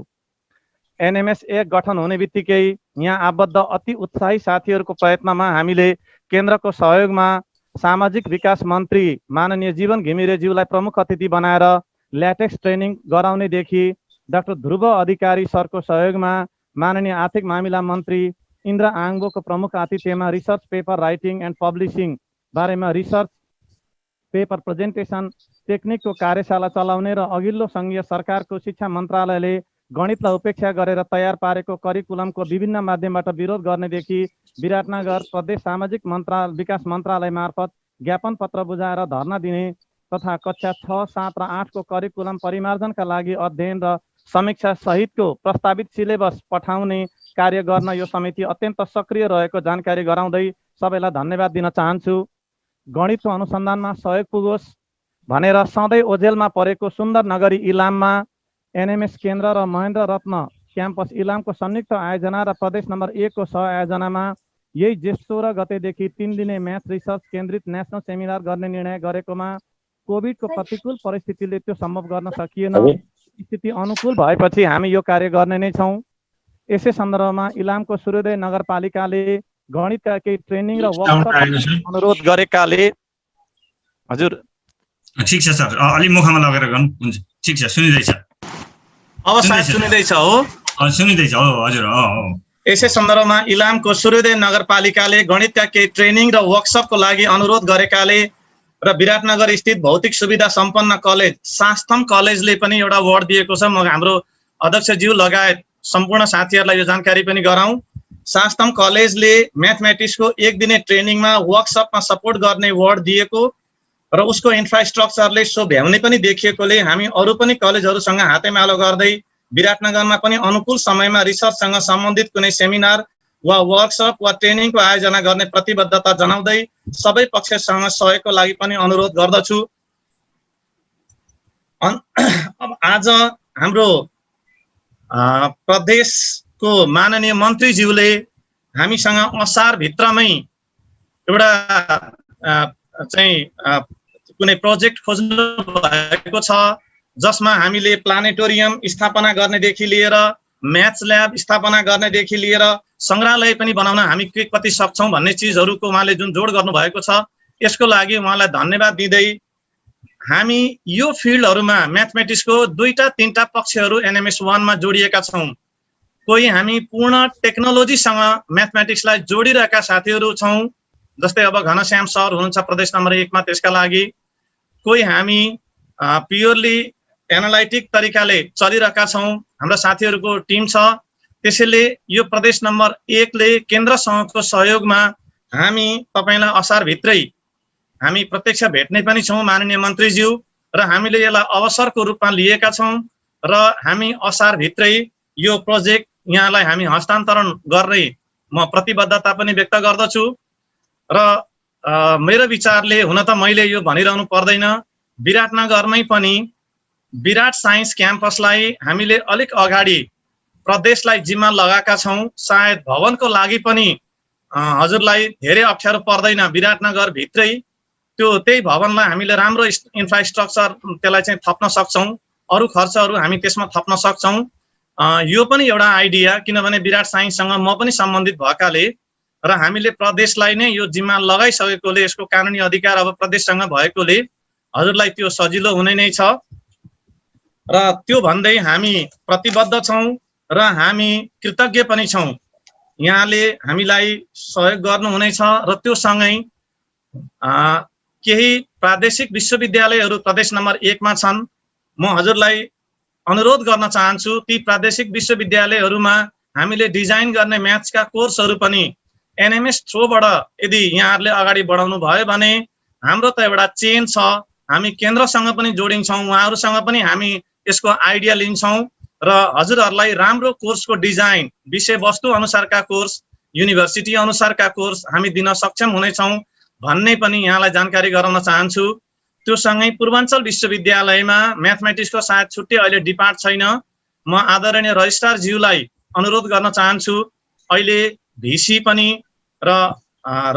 एनएमएस 1 गठन हुने बित्तिकै यहाँ आबद्ध अति उत्साही साथीहरूको प्रयत्नमा हामीले केन्द्रको सहयोगमा सामाजिक विकास मन्त्री माननीय जीवन घिमिरेज्यूलाई प्रमुख अतिथि बनाएर ल्याटेक्स ट्रेनिङ गराउनेदेखि डाक्टर ध्रुव अधिकारी सरको सहयोगमा माननीय आर्थिक मामिला मन्त्री इन्द्र आङबोको प्रमुख आतिथ्यमा research paper writing and publishing बारेमा रिसर्च पेपर प्रेजेन्टेसन टेक्निकको कार्यशाला चलाउने र अघिल्लो सङ्घीय सरकारको शिक्षा मन्त्रालयले गणितलाई उपेक्षा गरेर तयार पारेको करिकुलमको विभिन्न माध्यमबाट विरोध गर्नेदेखि विराटनगर प्रदेश सामाजिक विकास मन्त्रालय मार्फत ज्ञापन पत्र बुझाएर धर्ना दिने तथा कक्षा 6, 7 र 8 को करिकुलम परिमार्जनका लागि अध्ययन र समीक्षा सहितको प्रस्तावित सिलेबस पठाउने कार्य गर्न यो समिति अत्यन्त सक्रिय रहेको जानकारी गराउँदै सबैलाई धन्यवाद दिन चाहन्छु। गणितको अनुसन्धानमा सहयोग पुगोस् भनेर सधैँ ओझेलमा परेको सुन्दर नगरी इलाममा एनएमएस केन्द्र र महेन्द्र रत्न क्याम्पस इलामको संयुक्त आयोजना र प्रदेश नम्बर 1 को सह आयोजनामा यही जेठ 16 गतेदेखि 3 दिने म्याथ रिसर्च केन्द्रित नेसनल सेमिनार गर्ने निर्णय गरेकोमा कोभिडको प्रतिकूल परिस्थितिले त्यो सम्भव गर्न सकिएन। स्थिति अनुकूल भएपछि हामी यो कार्य गर्ने नै छौँ। यसै सन्दर्भमा इलामको सूर्योदय नगरपालिकाले गणितका केही ट्रेनिङ र वर्कसप अनुरोध गरेकाले हजुर ठिक छ सर, अलि मुखमा लगेर गर्नु हुन्छ। ठिक छ, सुनिदैछ अब सायद सुनिदैछ हो? सुनिदैछ हो हजुर। यसै सन्दर्भमा इलामको सूर्योदय नगरपालिकाले गणितका केही ट्रेनिङ र वर्कसपको लागि अनुरोध गरेकाले र विराटनगर स्थित भौतिक सुविधा सम्पन्न कलेज शास्तम कलेजले पनि एउटा वर्ड दिएको छ। म हाम्रो अध्यक्षज्यू लगायत सम्पूर्ण साथीहरूलाई यो जानकारी पनि गराउँ। शास्तम कलेजले म्याथमेटिक्सको 1 दिने ट्रेनिङमा वर्कसपमा सपोर्ट गर्ने वर्ड दिएको र उसको इन्फ्रास्ट्रक्चरले सो भ्याउने पनि देखिएकोले हामी अरू पनि कलेजहरूसँग हातेमालो गर्दै विराटनगरमा पनि अनुकूल समयमा रिसर्चसँग सम्बन्धित कुनै सेमिनार वा वर्कसप वा ट्रेनिङको आयोजना गर्ने प्रतिबद्धता जनाउँदै सबै पक्षसँग सहयोगको लागि पनि अनुरोध गर्दछु। अब आज हाम्रो प्रदेशको माननीय मन्त्रीज्यूले हामीसँग असार भित्रमै एउटा चाहिँ कुनै प्रोजेक्ट खोज्नु भएको छ जसमा हामीले प्लानेटोरियम स्थापना गर्नेदेखि लिएर म्याथ्स ल्याब स्थापना गर्नेदेखि लिएर सङ्ग्रहालय पनि बनाउन हामी के कति सक्छौँ भन्ने चिजहरूको उहाँले जुन जोड गर्नुभएको छ यसको लागि उहाँलाई धन्यवाद दिँदै हामी यो फिल्डहरूमा म्याथमेटिक्सको 2-3टा पक्षहरू एनएमएस 1 मा जोडिएका छौँ। कोही हामी पूर्ण टेक्नोलोजीसँग म्याथमेटिक्सलाई जोडिरहेका साथीहरू छौँ, जस्तै अब घनश्याम सर हुनुहुन्छ प्रदेश नम्बर 1 मा त्यसका लागि। कोही हामी प्योरली एनालाइटिक तरिकाले चलिरहेका छौँ, हाम्रा साथीहरूको टिम छ। त्यसैले यो प्रदेश नम्बर 1 ले केन्द्रसँगको सहयोगमा हामी तपाईलाई असारभित्रै हामी प्रत्यक्ष भेट्ने पनि छौँ माननीय मन्त्रीज्यू, र हामीले यसलाई अवसरको रूपमा लिएका छौँ र हामी असारभित्रै यो प्रोजेक्ट यहाँलाई हामी हस्तान्तरण गर्ने म प्रतिबद्धता पनि व्यक्त गर्दछु। र मेरो विचारले हुन त मैले यो भनिरहनु पर्दैन, विराटनगरमै पनि विराट साइन्स क्याम्पसलाई हामीले अलिक अगाडि प्रदेशलाई जिम्मा लगाएका छौँ। सायद भवनको लागि पनि हजुरलाई धेरै अप्ठ्यारो पर्दैन, विराटनगर भित्रै त्यही भवनलाई हामीले राम्रो इन्फ्रास्ट्रक्चर त्यसलाई चाहिँ थप्न सक्छौँ, अरू खर्चहरू हामी त्यसमा थप्न सक्छौँ। यो पनि एउटा आइडिया, किनभने विराट साइन्ससँग म पनि सम्बन्धित भएकाले र हामीले प्रदेशलाई नै यो जिम्मा लगाइसकेकोले यसको कानुनी अधिकार अब प्रदेशसँग भएकोले हजुरलाई त्यो सजिलो हुने नै छ। र त्यो भन्दै हामी प्रतिबद्ध छौँ र हामी कृतज्ञ पनि छौँ। यहाँले हामीलाई सहयोग गर्नुहुनेछ र त्यो सँगै केही प्रादेशिक विश्वविद्यालयहरू प्रदेश नम्बर 1 मा छन्। म हजुरलाई अनुरोध गर्न चाहन्छु ती प्रादेशिक विश्वविद्यालयहरूमा हामीले डिजाइन गर्ने म्याथ्सका कोर्सहरू पनि एनएमएस थ्रोबाट यदि यहाँहरूले अगाडि बढाउनु भयो भने हाम्रो त एउटा चेन छ, हामी केन्द्रसँग पनि जोडिन्छौँ, उहाँहरूसँग पनि हामी यसको आइडिया लिन्छौँ र हजुरहरूलाई राम्रो कोर्सको डिजाइन, विषयवस्तु अनुसारका कोर्स, युनिभर्सिटी अनुसारका कोर्स हामी दिन सक्षम हुनेछौँ भन्ने पनि यहाँलाई जानकारी गराउन चाहन्छु। त्यो सँगै पूर्वाञ्चल विश्वविद्यालयमा म्याथमेटिक्सको सायद छुट्टै अहिले डिपार्ट छैन। म आदरणीय रजिस्ट्रार ज्यूलाई अनुरोध गर्न चाहन्छु, अहिले भिसी पनि र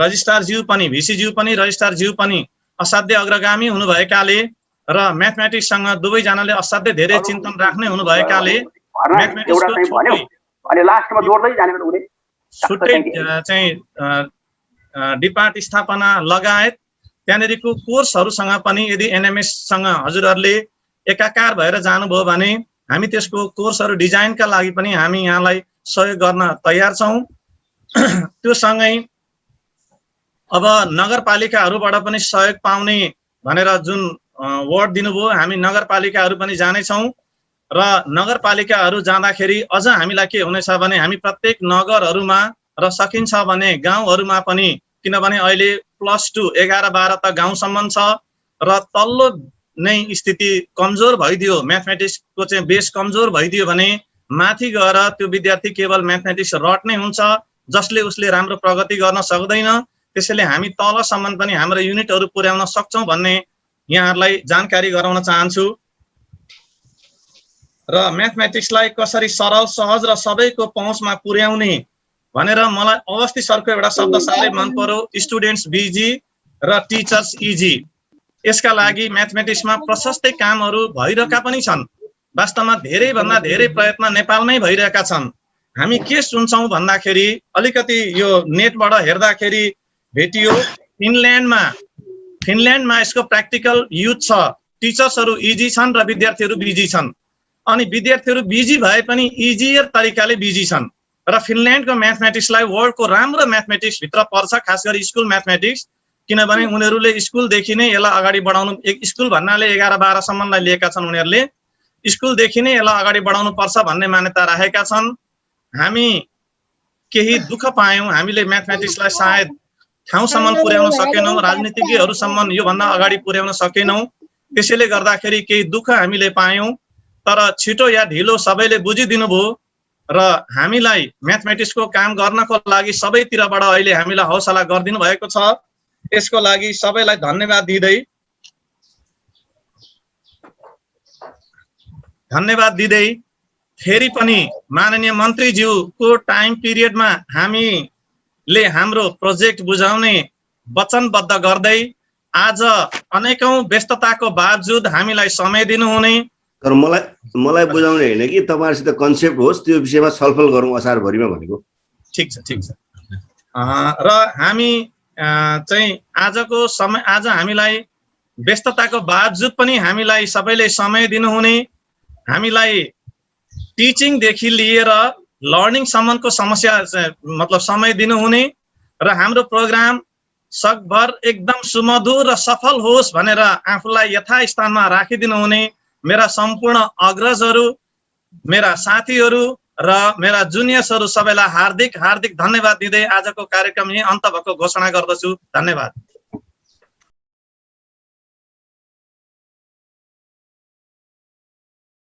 रजिस्ट्रार ज्यू पनि, भिसी ज्यू पनि रजिस्ट्रार ज्यू पनि असाध्य अग्रगामी हुनुभएकाले र म्याथमेटिक्ससँग दुवैजनाले असाध्य धेरै चिन्तन राख्ने हुनुभएकाले छुट्टै चाहिँ डिपार्ट स्थापना लगायत त्यहाँनिरको कोर्सहरूसँग पनि यदि एनएमएससँग हजुरहरूले एकाकार भएर जानुभयो भने हामी त्यसको कोर्सहरू डिजाइनका लागि पनि हामी यहाँलाई सहयोग गर्न तयार छौँ। त्यो सँगै अब नगरपालिकाहरूबाट पनि सहयोग पाउने भनेर जुन वर्ड दिनुभयो, हामी नगरपालिकाहरू पनि जानेछौँ र नगरपालिकाहरू जाँदाखेरि अझ हामीलाई के हुनेछ भने हामी प्रत्येक नगरहरूमा र सकिन्छ भने गाउँहरूमा पनि, किनभने अहिले +2 11-12 त गाउँसम्म छ र तल्लो नै स्थिति कमजोर भइदियो, म्याथमेटिक्सको चाहिँ बेस कमजोर भइदियो भने माथि गएर त्यो विद्यार्थी केवल म्याथमेटिक्स रट्ने हुन्छ, जसले उसले राम्रो प्रगति गर्न सक्दैन। त्यसैले हामी तलसम्म पनि हाम्रो युनिटहरू पुर्याउन सक्छौँ भन्ने यहाँहरूलाई जानकारी गराउन चाहन्छु। र म्याथमेटिक्सलाई कसरी सरल, सहज र सबैको पहुँचमा पुर्याउने भनेर मलाई अवस्थी सरको एउटा शब्द साह्रै मन पर्यो, स्टुडेन्ट्स बिजी र टिचर्स इजी। यसका लागि म्याथमेटिक्समा प्रशस्तै कामहरू भइरहेका पनि छन्। वास्तवमा धेरैभन्दा धेरै प्रयत्न नेपालमै भइरहेका छन्। हामी के सुन्छौँ भन्दाखेरि अलिकति यो नेटबाट हेर्दाखेरि भेटियो फिनल्यान्डमा यसको प्र्याक्टिकल युज छ। टिचर्सहरू इजी छन् र विद्यार्थीहरू बिजी छन्, अनि विद्यार्थीहरू बिजी भए पनि इजियर तरिकाले बिजी छन्। र फिनल्यान्डको म्याथमेटिक्सलाई वर्ल्डको राम्रो म्याथमेटिक्स भित्र पर्छ, खास गरी स्कुल म्याथमेटिक्स, किनभने उनीहरूले स्कुलदेखि नै यसलाई अगाडि बढाउनु, एक स्कुल भन्नाले 11-12 सम्मलाई लिएका छन् उनीहरूले, स्कुलदेखि नै यसलाई अगाडि बढाउनु पर्छ भन्ने मान्यता राखेका छन्। हामी केही दुःख पायौँ, हामीले म्याथमेटिक्सलाई सायद ठाउँसम्म पुर्याउन सकेनौँ, राजनीतिज्ञहरूसम्म योभन्दा अगाडि पुर्याउन सकेनौँ। त्यसैले गर्दाखेरि केही दुःख हामीले पायौँ, तर छिटो या ढिलो सबैले बुझिदिनु भयो र हामीलाई म्याथमेटिक्सको काम गर्नको लागि सबैतिरबाट अहिले हामीलाई हौसला गरिदिनु भएको छ। यसको लागि सबैलाई धन्यवाद दिँदै फेरि पनि माननीय मन्त्रीज्यूको टाइम पिरियडमा हामीले हाम्रो प्रोजेक्ट बुझाउने वचनबद्ध गर्दै आज अनेकौं व्यस्तताको बावजुद हामीलाई समय दिनुहुने। तर मलाई बुझाउने होइन कि तपाईहरुसित कन्सेप्ट होस्, त्यो विषयमा छलफल गरौँ असारभरिमा भनेको। ठिक छ र हामी चाहिँ आजको समय, आज हामीलाई व्यस्तताको बावजुद पनि हामीलाई सबैले समय दिनुहुने, हामीलाई टिचिङदेखि लिएर लर्निङ सम्मको समस्या मतलब समय दिनुहुने र हाम्रो प्रोग्राम सकभर एकदम सुमधुर र सफल होस् भनेर आफूलाई यथास्थानमा राखिदिनुहुने मेरा सम्पूर्ण अग्रजहरू, मेरा साथीहरू र मेरा जुनियर्सहरू सबैलाई हार्दिक धन्यवाद दिँदै आजको कार्यक्रम यही अन्त भएको घोषणा गर्दछु। धन्यवाद।